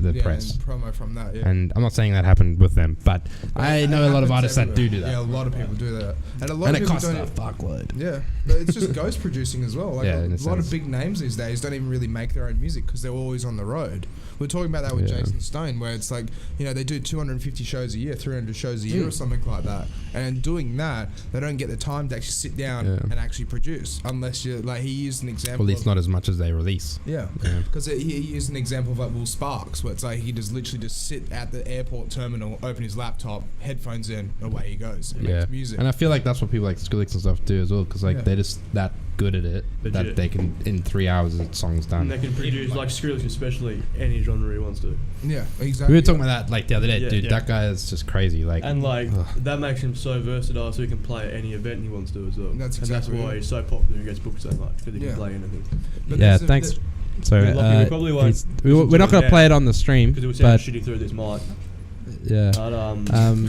And promo from that. Yeah. And I'm not saying that happened with them, but I know a lot of happens artists that do everywhere. that. Yeah, a lot of people do that, and a lot And of it people costs don't. a fuckload. Yeah, but it's just ghost producing as well. Like Yeah, a in a lot of sense. big names these days don't even really make their own music because they're always on the road. We're talking about that with Yeah. Jason Stone, where it's like, you know, they do 250 shows a year, 300 shows a year or something like that. And in doing that, they don't get the time to actually sit down and actually produce, unless you're like, he used an example. Well, at least not as much as they release. Yeah, Yeah. because he used an example of like Will Sparks, where it's like he just literally just sit at the airport terminal, open his laptop, headphones in, away he goes, and Yeah, makes music. and I feel like that's what people like Skrillex and stuff do as well, because like they're just that good at it that Legit. they can in 3 hours the song's done. And they can produce, like Skrillex especially, any genre he wants to. Yeah, exactly. We were talking about that like the other day, Yeah, dude. yeah. That guy is just crazy. Like, And like ugh. that makes him so versatile, so he can play at any event he wants to as well. That's and exactly that's why it. he's so popular. He gets booked so much because he Yeah. can play anything. But yeah, there's a- thanks. So We're lucky we probably won't he's- listen we're to not it gonna now. play it on the stream, Because it would sound but shitty through this mic. yeah, But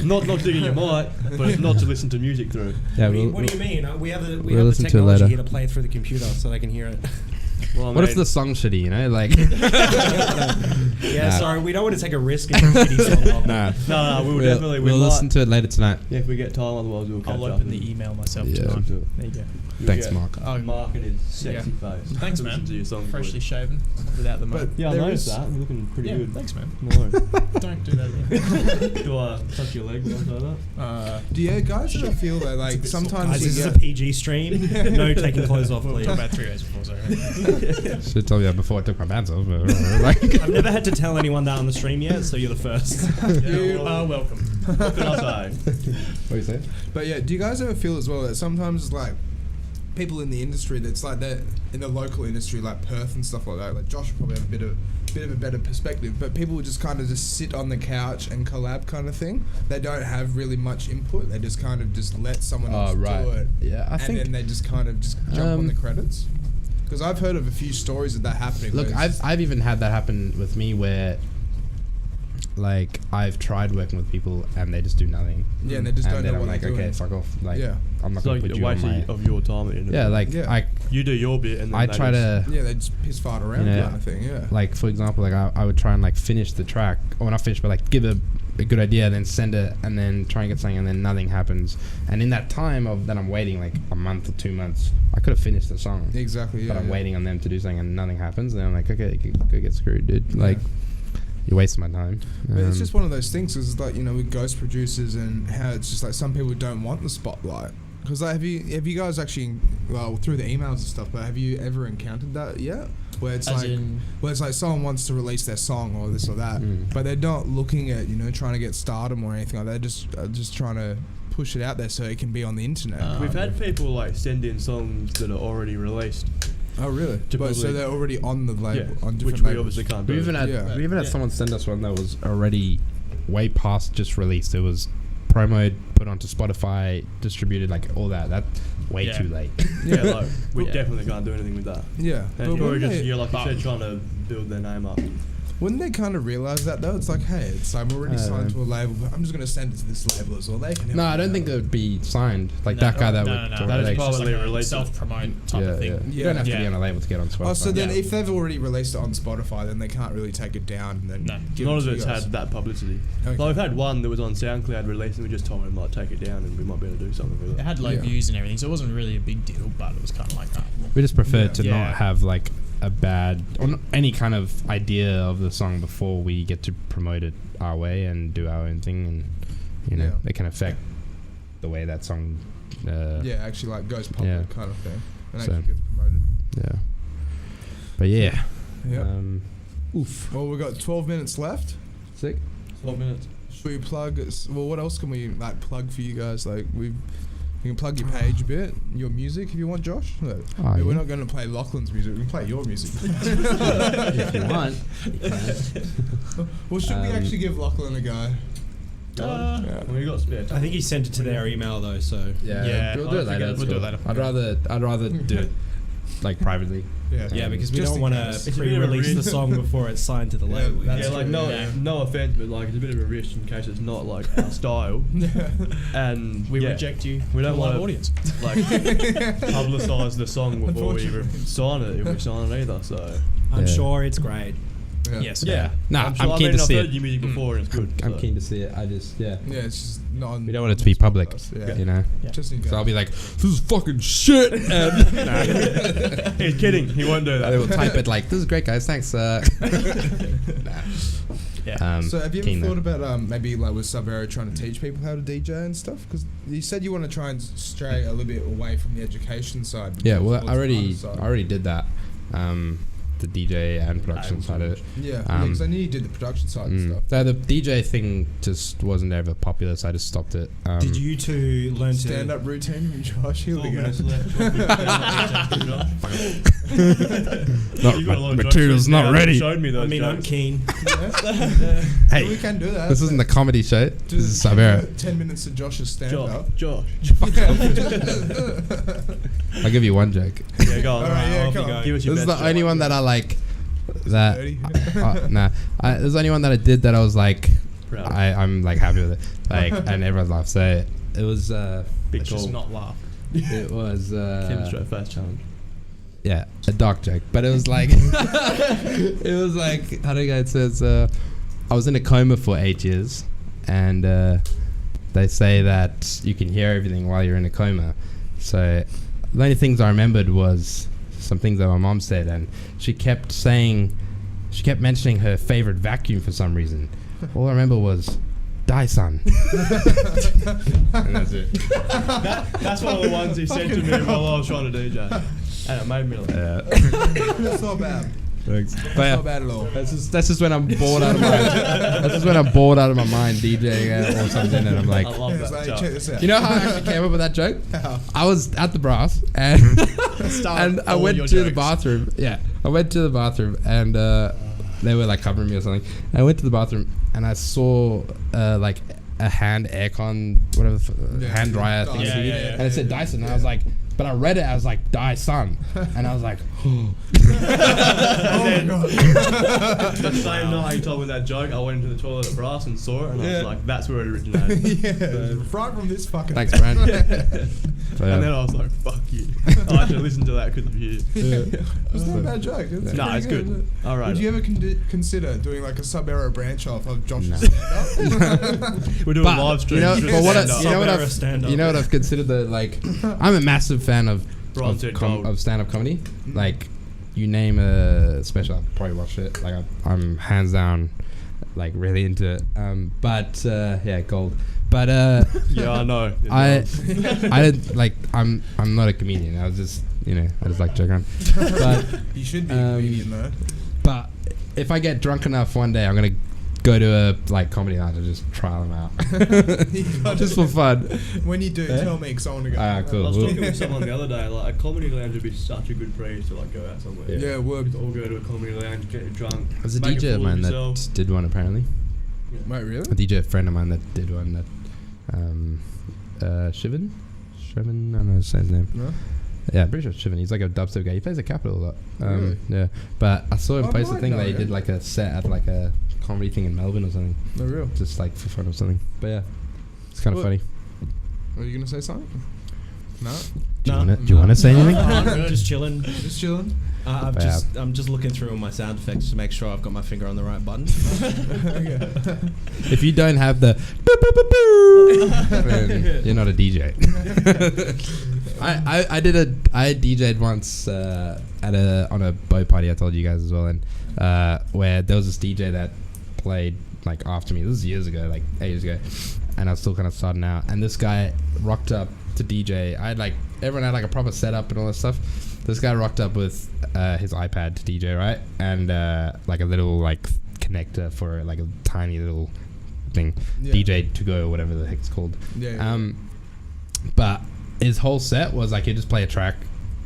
not digging your mic, but it's not to listen to music through. yeah. What do you mean? We have the we'll listen to it technology later. here to play it through the computer so they can hear it. Well, What if the song's shitty? You know, like. Yeah, Nah. sorry, we don't want to take a risk in a shitty song. Nah. No, we will We'll, definitely. we'll might- listen to it later tonight. Yeah, if we get time, otherwise we'll catch I'll up. open and the email myself Yeah. tonight. listen to it. There you go. You'll Thanks, get Mark. Mark and his sexy face. Thanks, to man. listen to your song. Freshly shaven, without the But mud. Yeah, I there noticed is- that. You're looking pretty Yeah, good. thanks, man. No worries. Don't do that again. Do I touch your leg when I say that? Do you guys ever feel that like sometimes Guys, you this is get, a PG stream. No taking clothes off, We'll please. talk about 3 days before, sorry. Should tell you that before I took my pants off. But, like, I've never had to tell anyone that on the stream yet, so you're the first. You are welcome. What can I say? what do you say? But yeah, do you guys ever feel as well that sometimes like people in the industry that's like that in the local industry like Perth and stuff like that, like Josh will probably have a bit of a better perspective, but people will just kind of just sit on the couch and collab kind of thing. They don't have really much input. They just kind of just let someone else do it. Yeah, I and think. then they just kind of just jump on the credits. Because I've heard of a few stories of that happening. Look, where it's I've even had that happen with me where, like, I've tried working with people and they just do nothing. yeah, and they just And don't then know I'm what like, they're okay, doing. fuck off. Like, Yeah. I'm not It's gonna like put a you on waste my. of your time at the end of Yeah, it. like Yeah. you do your bit and then I they try just- to. Yeah, they just piss fart around You know, kind of thing. Yeah. Like, for example, like I would try and like finish the track, or not finish, but like give a good idea, then send it, and then try and get something, and then nothing happens. And in that time of that I'm waiting like a month or 2 months, I could have finished the song. Exactly. Yeah. But I'm yeah. waiting on them to do something, and nothing happens. Then I'm like, okay, go get screwed, dude. Like, you're wasting my time. But it's just one of those things, is like, you know, with ghost producers and how it's just like some people don't want the spotlight. Because like, have you guys actually, well, through the emails and stuff, but have you ever encountered that yet? Where it's As like, in- where it's like someone wants to release their song or this or that, but they're not looking at, you know, trying to get stardom or anything like that. They're just trying to push it out there so it can be on the internet. We've had people like send in songs that are already released. Oh really? But so Typically- they're already on the label, on different which we labels. obviously can't do. we even had Yeah. we even had Yeah. someone send us one that was already way past just released. It was promoed, put onto Spotify, distributed, like all that. That's way Yeah. too late. Yeah, like we Yeah. definitely can't do anything with that. Yeah, And but you're wouldn't just they, you're like you said, trying to build their name up. wouldn't they kind of realize that though? It's like, hey, I'm already I don't signed know. to a label, but I'm just gonna send it to this label as well. They can. help No, I me don't out. think it would be signed. Like No, that guy that no, would. no, talk that is like- probably It's like a released it. self-promote type yeah, of thing. yeah. You Yeah. don't have to Yeah. be on a label to get on Spotify. Oh, so then Yeah. if they've already released it on Spotify, then they can't really take it down and then No. give None it of to it's you guys. had that publicity. Okay. Like we've had one that was on SoundCloud released, and we just told him like take it down, and we might be able to do something with It it. had low Yeah. views and everything, so it wasn't really a big deal, but it was kind of like that. We just prefer Yeah. to Yeah. not have like a bad or not any kind of idea of the song before we get to promote it our way and do our own thing, and you know Yeah. it can affect the way that song. Yeah, actually like goes public Yeah. kind of thing, and So- actually gets promoted. Yeah. But yeah. Yeah. Oof. Well, we've got 12 minutes left. Sick. 12 minutes. Should we plug? Well, what else can we like plug for you guys? Like you can plug your page a bit, your music if you want, Josh. Look, Oh, I mean, we're yeah. not going to play Lachlan's music. We can play your music. If you want. Well, should we Um, actually give Lachlan a go? Yeah. Well, you got spare time. I think he sent it to their email though, so Yeah. Yeah. We'll do it later. We'll do it later. I'd rather do it like privately. Yeah, because we Just don't in want case. to It's a bit of a pre-release the risk. song before it's signed to the label. that's Yeah, like true, no offense, but like it's a bit of a risk in case it's not like our style. And We yeah, reject you. We don't to a live want audience. like publicise the song before we even sign it if we sign it either. So I'm Yeah. sure it's great. Yeah. Yes. yeah, Nah, sure, I'm keen to I've see heard it. your music before and it's good. I'm so. keen to see it. I just Yeah, it's just not. On we don't want it to be public. Yeah. You know. Yeah. Just in So I'll case. be like, this is fucking shit, and He's kidding. He won't do they will that. type it like, this is great, guys. Thanks. Nah. Yeah. So have you keen ever though. thought about maybe like with Sub-Aero trying to teach people how to DJ and stuff? Because you said you want to try and stray a little bit away from the education side. Yeah, towards well, the I already artist side. did that. The DJ and production side of it. Yeah, Um, because I knew you did the production side and stuff. The DJ thing just wasn't ever popular, so I just stopped it. Did you two learn Stand up routine from Josh. Here we go. Not, You got a lot of material's jokes not now. ready. You showed me those I mean, I'm jokes. keen. Hey, we can do that. this isn't the comedy show. This is Do Sub-Aero. 10 minutes of Josh's stand up. Josh. I'll give you one joke. Yeah, go on. All right, yeah, Off come you on. go. Give us your This is best the only joke. one that I like. That Dirty. nah, this is the only one that I did that I was like, Proud of. I'm like happy with it. Like, and everyone laughed. So it was Big Let's call. just not laugh. it was Kim straight face challenge. yeah, a dark joke, but it was like it was like, how do you go? It says I was in a coma for 8 years, and they say that you can hear everything while you're in a coma. So the only things I remembered was some things that my mom said, and she kept mentioning her favorite vacuum for some reason. All I remember was Dyson. And that's it. That's one of the ones he said to me while I was trying to DJ. And it made me laugh. That's not bad. Thanks. But That's yeah, not bad at all. that's just when I'm bored out of my that's just when I'm bored out of my mind DJing or something, and I'm like, I love It's that like, joke. check this out. you know how I actually came up with that joke? How? I was at the brass and and I all went your to the jokes. bathroom. Yeah, I went to the bathroom and they were like covering me or something. I went to the bathroom and I saw like a hand aircon, whatever, hand dryer thing, Dyson. and it said Dyson. And I was like, but I read it as like Dyson, and I was like, Oh my god. The same night he told me that joke, I went into the toilet at Brass and saw it, and I was like, that's where it originated. Yeah, right from this fucking. thanks, Brand. So, And then I was like, fuck you. I had to listen to that because of you. It's not a bad joke. It's No, pretty it's good. isn't it? All right. Would you ever consider doing like a Sub-Aero branch off of Josh's No. stand-up? We're doing But, live streams. you know, with but what I- stand-up. you know what Sub-Aero I've stand-up. you know what I've considered the like. I'm a massive fan of Bronze Head Gold. stand-up comedy. Like, you name a special, I've probably watched it. Like, I'm hands down, like, really into it. But yeah, gold. But Yeah, I know. I didn't like. I'm not a comedian. I was just, I just like joking around. But You should be a comedian though. but if I get drunk enough one day, I'm gonna go to a like comedy night and just trial them out, just for fun. When you do, tell me because I want to go. Ah, cool. I was Well- talking with someone the other day, like, a comedy lounge would be such a good breeze to, like, go out somewhere. Yeah, We'd would. all go to a comedy lounge, get drunk. There's a make DJ of fool mine yourself. that did one apparently. Wait, really? A DJ friend of mine that did one that Shivan? I don't know his name. No? Yeah, I'm pretty sure it's Shivan. He's like a dubstep guy. He plays the Capitol a lot. Really? Yeah. But I saw him I post a might thing know that he him. did like a set at like a comedy thing in Melbourne or something. No, real. Just like for fun or something. But yeah, it's kind of What? funny. Are you gonna say something? No. Do No. you want to say anything? I'm just chilling. Just chilling. I'm just looking through all my sound effects to make sure I've got my finger on the right button. If you don't have the then you're not a DJ. I DJ'd once on a boat party. I told you guys as well, and where there was this DJ that played like after me. This was years ago, like 8 years ago, and I was still kind of starting out. And this guy rocked up to DJ. Everyone had like a proper setup and all that stuff. This guy rocked up with his iPad to DJ, right? And like a little like connector for like a tiny little thing, Yeah. DJ to go or whatever the heck it's called. Yeah. But his whole set was like he'd just play a track,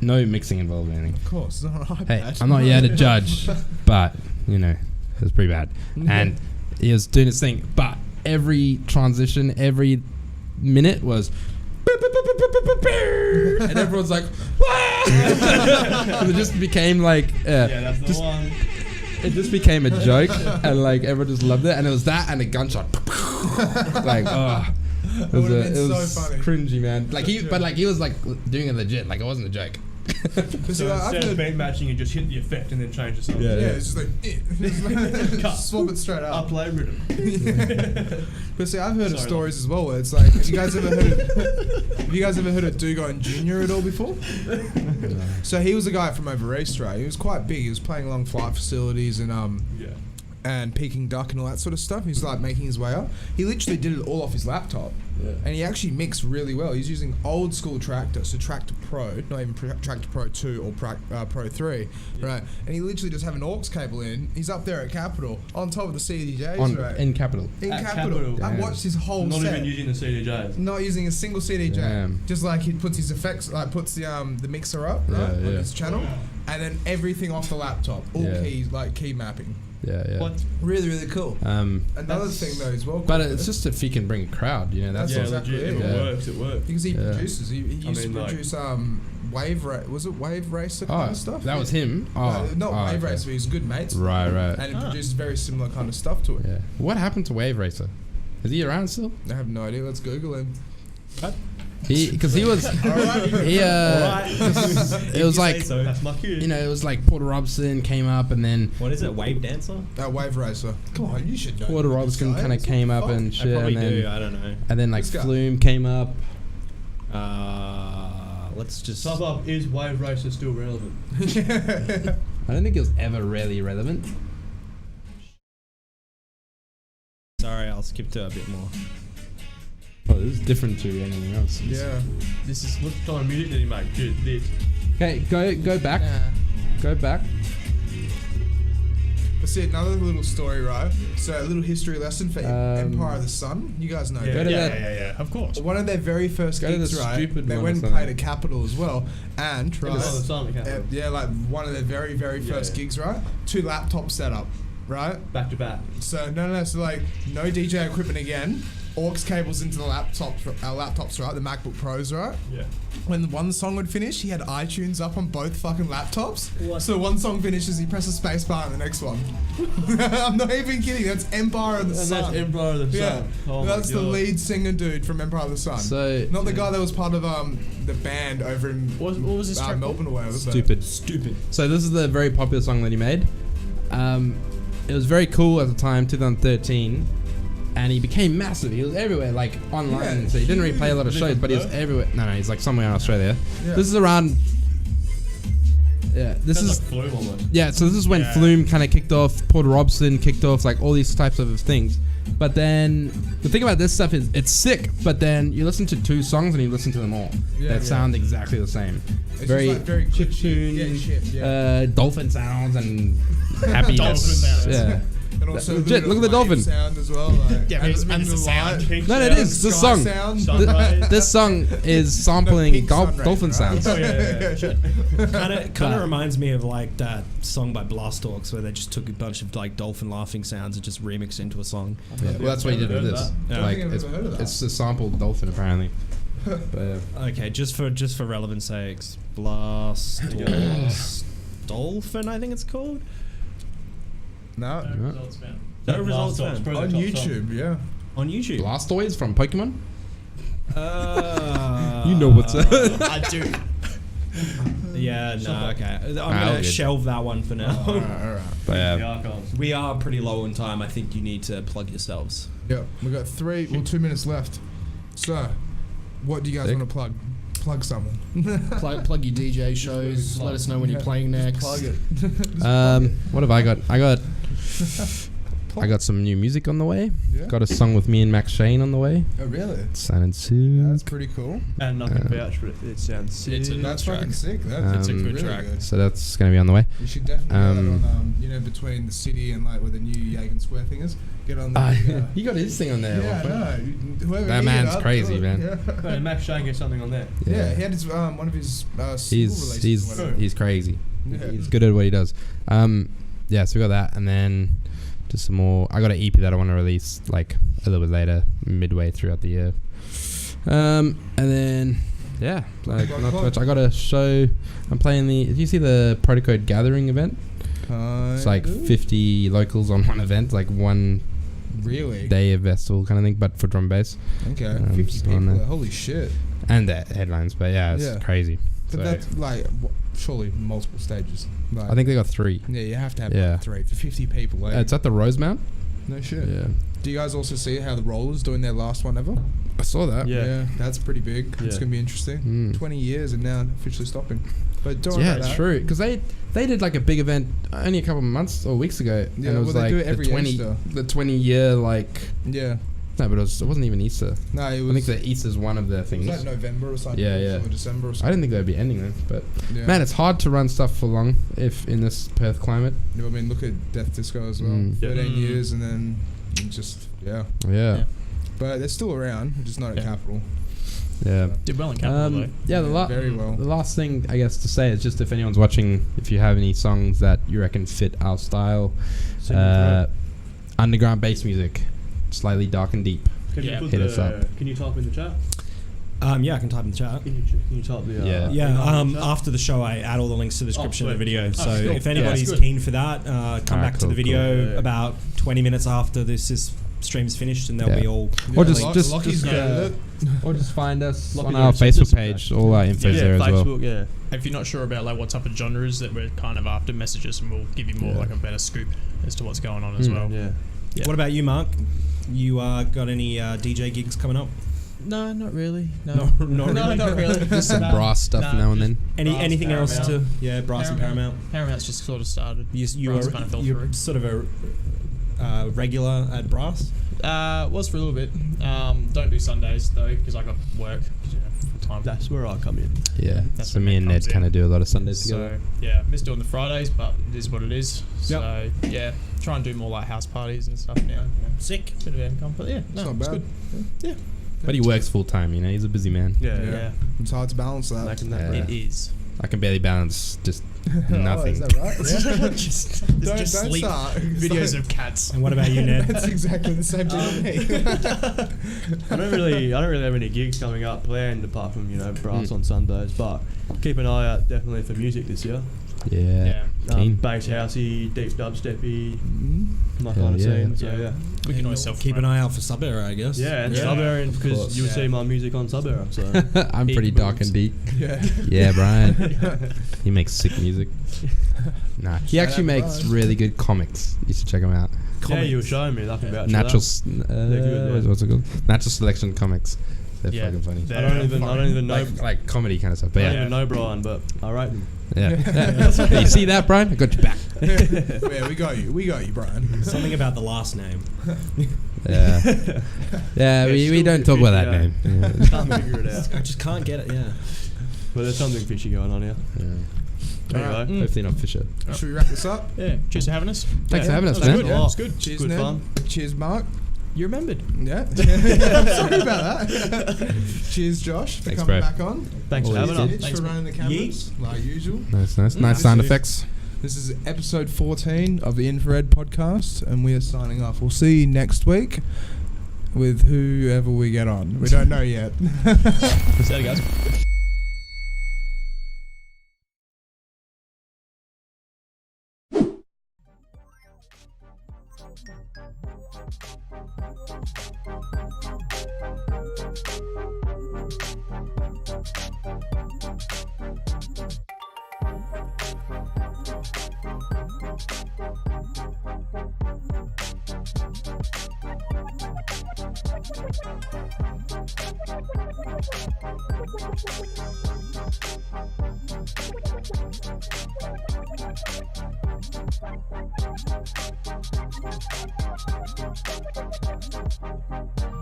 no mixing involved or anything. Of course. It's not an iPad. Hey, I'm not here to judge, but it was pretty bad. And he was doing his thing, but every transition, every minute was and everyone's like, "Wow!" It just became like Yeah, that's the just- one. it just became a joke, and like everyone just loved it, and it was that and a gunshot. Like, oh, it was, would've been it was so funny. cringy, man. Like he was like doing it legit, like it wasn't a joke. But see, So like, I've instead of heard, beat matching, you just hit the effect and then change the song. Yeah, yeah, it's just like Cut. swap it straight up. Upload rhythm. But see, I've heard of Sorry, stories as well where it's like, have you guys ever heard of Dugo and Junior at all before? So he was a guy from over East, right? He was quite big. He was playing along flight facilities and Yeah. and Peking duck and all that sort of stuff. He's like making his way up. He literally did it all off his laptop. Yeah. And he actually mixed really well. He's using old school Tractor, so Tractor Pro, not even Tractor Pro 2 or Pro 3, right? And he literally just have an aux cable in. He's up there at Capitol on top of the CDJs, right? In Capital. In At Capitol. Capitol. I Damn. watched his whole Not set. even using the CDJs. Not using a single CDJ. Damn. Just like he puts his effects, like puts the mixer up, right, Yeah, on yeah. his channel, and then everything off the laptop, all Yeah. keys, like key mapping. Yeah. What? Really, really cool. Um, Another That's- thing though as well. but cool, it's just if he can bring a crowd, you know. That's Yeah, what's- exactly legit. If it. it Yeah. works, it works. because he Yeah. produces. He used mean, to like- produce was it Wave Racer kind Oh, of stuff? that was him. Oh, Not oh, Wave okay. Racer. He's good mates. Right. And he produces very similar kind of stuff to it. Yeah. What happened to Wave Racer? Is he around still? I have no idea. Let's Google him. Because he was. He it was like That's my cue. you know it was like Porter Robson came up and then What is it? Wave dancer? Wave Racer. Come on, you should know. Porter this Robson guy. kind of What came the up fuck? and I shit probably and then do. I don't know. and then like This guy. Flume came up. Let's just. Sub up, is Wave Racer still relevant? I don't think it was ever really relevant. Sorry, I'll skip to a bit more. Oh, this is different to anything else. Yeah. This is what kind of music did he make? Dude, this. Okay, go back. Go back. But see, another little story, right? So a little history lesson for Empire of the Sun. You guys know Yeah, Go to yeah, that- yeah. Of course. One of their very first Go to gigs, the right? stupid They one went or and played something. at Capitol as well, and Oh, the Sun, we can't have it. yeah, like one of their very, very Yeah, first yeah. gigs, right? 2 laptops set up, right? Back to back. So no, so like no DJ equipment again. Aux cables into the laptops, right? The MacBook Pros, right? Yeah. When one song would finish, he had iTunes up on both fucking laptops. What? So one song finishes, he presses space bar on the next one. I'm not even kidding. That's Empire of the And Sun. that's Empire of the Yeah, Sun. Oh my that's the God. lead singer dude from Empire of the Sun. So Not the guy that was part of the band over in What was this track Melbourne or whatever. but- stupid. So this is the very popular song that he made. It was very cool at the time, 2013, and he became massive. He was everywhere, like online. Yeah, so he didn't really play a lot of huge. shows, but he was everywhere. No, he's like somewhere in Australia. Yeah. This is around. Yeah, this Sounds is. like Flume almost. Yeah, so this is when Yeah. Flume kind of kicked off, Porter Robson kicked off, like all these types of things. But then the thing about this stuff is it's sick, but then you listen to 2 songs and you listen to them all. Yeah, that yeah. sound exactly the same. It's very just like very chip glitchy. tune, Yeah, chip, yeah. dolphin sounds and happiness. Dolphin sounds. Yeah. And also Legit, the look at the wave dolphin. Sound as well. Like, Yeah, but it's and a sound. light- Pink No, it sound. is. This sky song. sound. Sunrise. This song is sampling pink sun rays, dolphin right? sounds. Oh, yeah. Kind of But- reminds me of like that song by Blast Talks where they just took a bunch of like dolphin laughing sounds and just remixed into a song. Yeah, well, that's what he did with this. Yeah. Like, I think I've it's, never heard of that. it's a sampled dolphin apparently. But Okay, just for relevance sakes, Blast Talks Dolphin, I think it's called. No. Results found. No results Last found. Talks, On probably the top song. YouTube, yeah. On YouTube. Blastoise from Pokemon. You know what's up. I do. Yeah, no, okay. I'm I'll gonna get- shelve that one for now. Alright. But The yeah, archives. We are pretty low on time. I think you need to plug yourselves. Yep, we got 2 minutes left. So, what do you guys Sick. want to plug? Plug someone. Plug your DJ shows. Let us know when you're playing next. Plug it. what have I got? I got some new music on the way. Yeah. Got a song with me and Max Shane on the way. Oh, really? Sounded soon. That's pretty cool. And nothing vouch for it. It sounds sick. It's a That's track. fucking sick. That's It's a good really track. good. So that's gonna be on the way. You should definitely get Um, that on, between the city and like where the new Yagan Square thing is. Get on the. He got his thing on there. yeah, I know. Whoever That hit man's it up, crazy, man. Yeah. No, Max Shane gets something on there. Yeah, he had his one of his single releases. or whatever. He's crazy. Yeah. He's good at what he does. Yeah, so we got that, and then just some more. I got an EP that I want to release like a little bit later, midway throughout the year. And then Yeah, like not much. I got a show. I'm playing the. Did you see the Protocode Gathering event? It's like 50 locals on one event, like one really day of festival kind of thing, but for drum and bass. Okay, 50 so on people. Holy shit! And the headlines, but yeah, it's crazy. But So that's like surely multiple stages. Like, I think they got 3. Yeah, you have to have like 3 for 50 people. Like. It's at the Rosemount. No shit. Yeah. Do you guys also see how the Rollers doing their last one ever? I saw that. Yeah, that's pretty big. It's Yeah. gonna be interesting. 20 years and now officially stopping. But don't worry Yeah, about it's that. true. Because they did like a big event only a couple of months or weeks ago. Yeah, and it was well, they like do it every Easter. the 20-year like. Yeah. No, but it wasn't even Easter. No, it was. I think that Easter's one of the things. Was that November or something? Yeah. Or December or I something. didn't think they'd be ending then, but Yeah. man, it's hard to run stuff for long if in this Perth climate. You know what I mean? Look at Death Disco as well. Mm. 13 years and then just Yeah. But they're still around, just not at Capital. Yeah. Did well in Capital though. Yeah, very well. The last thing I guess to say is just if anyone's watching, if you have any songs that you reckon fit our style, underground bass music, slightly dark and deep. Can you put hit us up. Can you type in the chat? Yeah, I can type in the chat. Can you type the? After the show, I add all the links to the description of the video. So cool. if anybody's Yeah, keen for that, come back to the video cool. Yeah. about 20 minutes after this stream's finished, and they'll be all. Or Or just find us Locky's on our good. Facebook page. All our info's there as well. Facebook, yeah. If you're not sure about like what type of genres that we're kind of after, message us and we'll give you more like a better scoop as to what's going on as well. Yeah. Yeah. What about you, Mark? You got any DJ gigs coming up? No, not really. No, Not really. no, not really. Just some brass stuff now and then. Anything else Paramount. to brass and Paramount? Paramount's just sort of started. You're Brass kind of fell through. sort of a regular at brass. Was for a little bit. Don't do Sundays though because I got work. For time. That's where I come in. Yeah. That's So when me that and Ned comes kind in. of do a lot of Sundays together. So yeah, miss doing the Fridays, but it is what it is. So yeah, try and do more like house parties and stuff now. Sick. Bit of income, but yeah, no, not it's bad. good. Yeah, But he works full time, you know. He's a busy man. Yeah. It's hard to balance that. Making that Yeah. bread. it is. I can barely balance just Oh, nothing. is that right? Yeah. just Don't sleep start. videos of cats. And what about you, Ned? That's exactly the same thing with me. I don't really have any gigs coming up planned apart from brass on Sundays, but keep an eye out definitely for music this year. Yeah. Keen. Bass housey, deep dubsteppy, my Hell kind of yeah. scene. So yeah, We can always self Keep an eye out for Sub Era, I guess. yeah, and Yeah, Sub Era of because course. you'll see my music on Sub Era. So I'm pretty Heat dark moves. and deep. Yeah. Yeah, Brian. He makes sick music. Nah, he Shout actually out makes Brian. really good comics. You should check him out. yeah, you were showing me. I can vouch for Natural, that. good, yeah. what's it called? Natural Selection Comics. They're Yeah. fucking funny. They're I don't even know. Like comedy kind of stuff. But I don't yeah, even know Brian, but I rate him. yeah. You see that, Brian? I got your back. Yeah, we got you, Brian. Something about the last name. Yeah, yeah. We still don't a talk bit about that fishy, name. yeah. Can't figure it out. I just can't get it. Yeah. But there's something fishy going on here. Anyway, Hopefully not Fisher. Should we wrap this up? Yeah, cheers for having us. Thanks for having us, That was man. good. Oh, It's good. Cheers, good Ned. fun. Cheers, Mark. You remembered. Yeah. I'm sorry about that. Cheers, Josh, for Thanks, coming bro. back on. Thanks for Always having us. good. Mitch for running the cameras, like usual. Nice sound effects. This is episode 14 of the Infra-Red podcast, and we are signing off. We'll see you next week with whoever we get on. We don't know yet. See you guys. Thank you.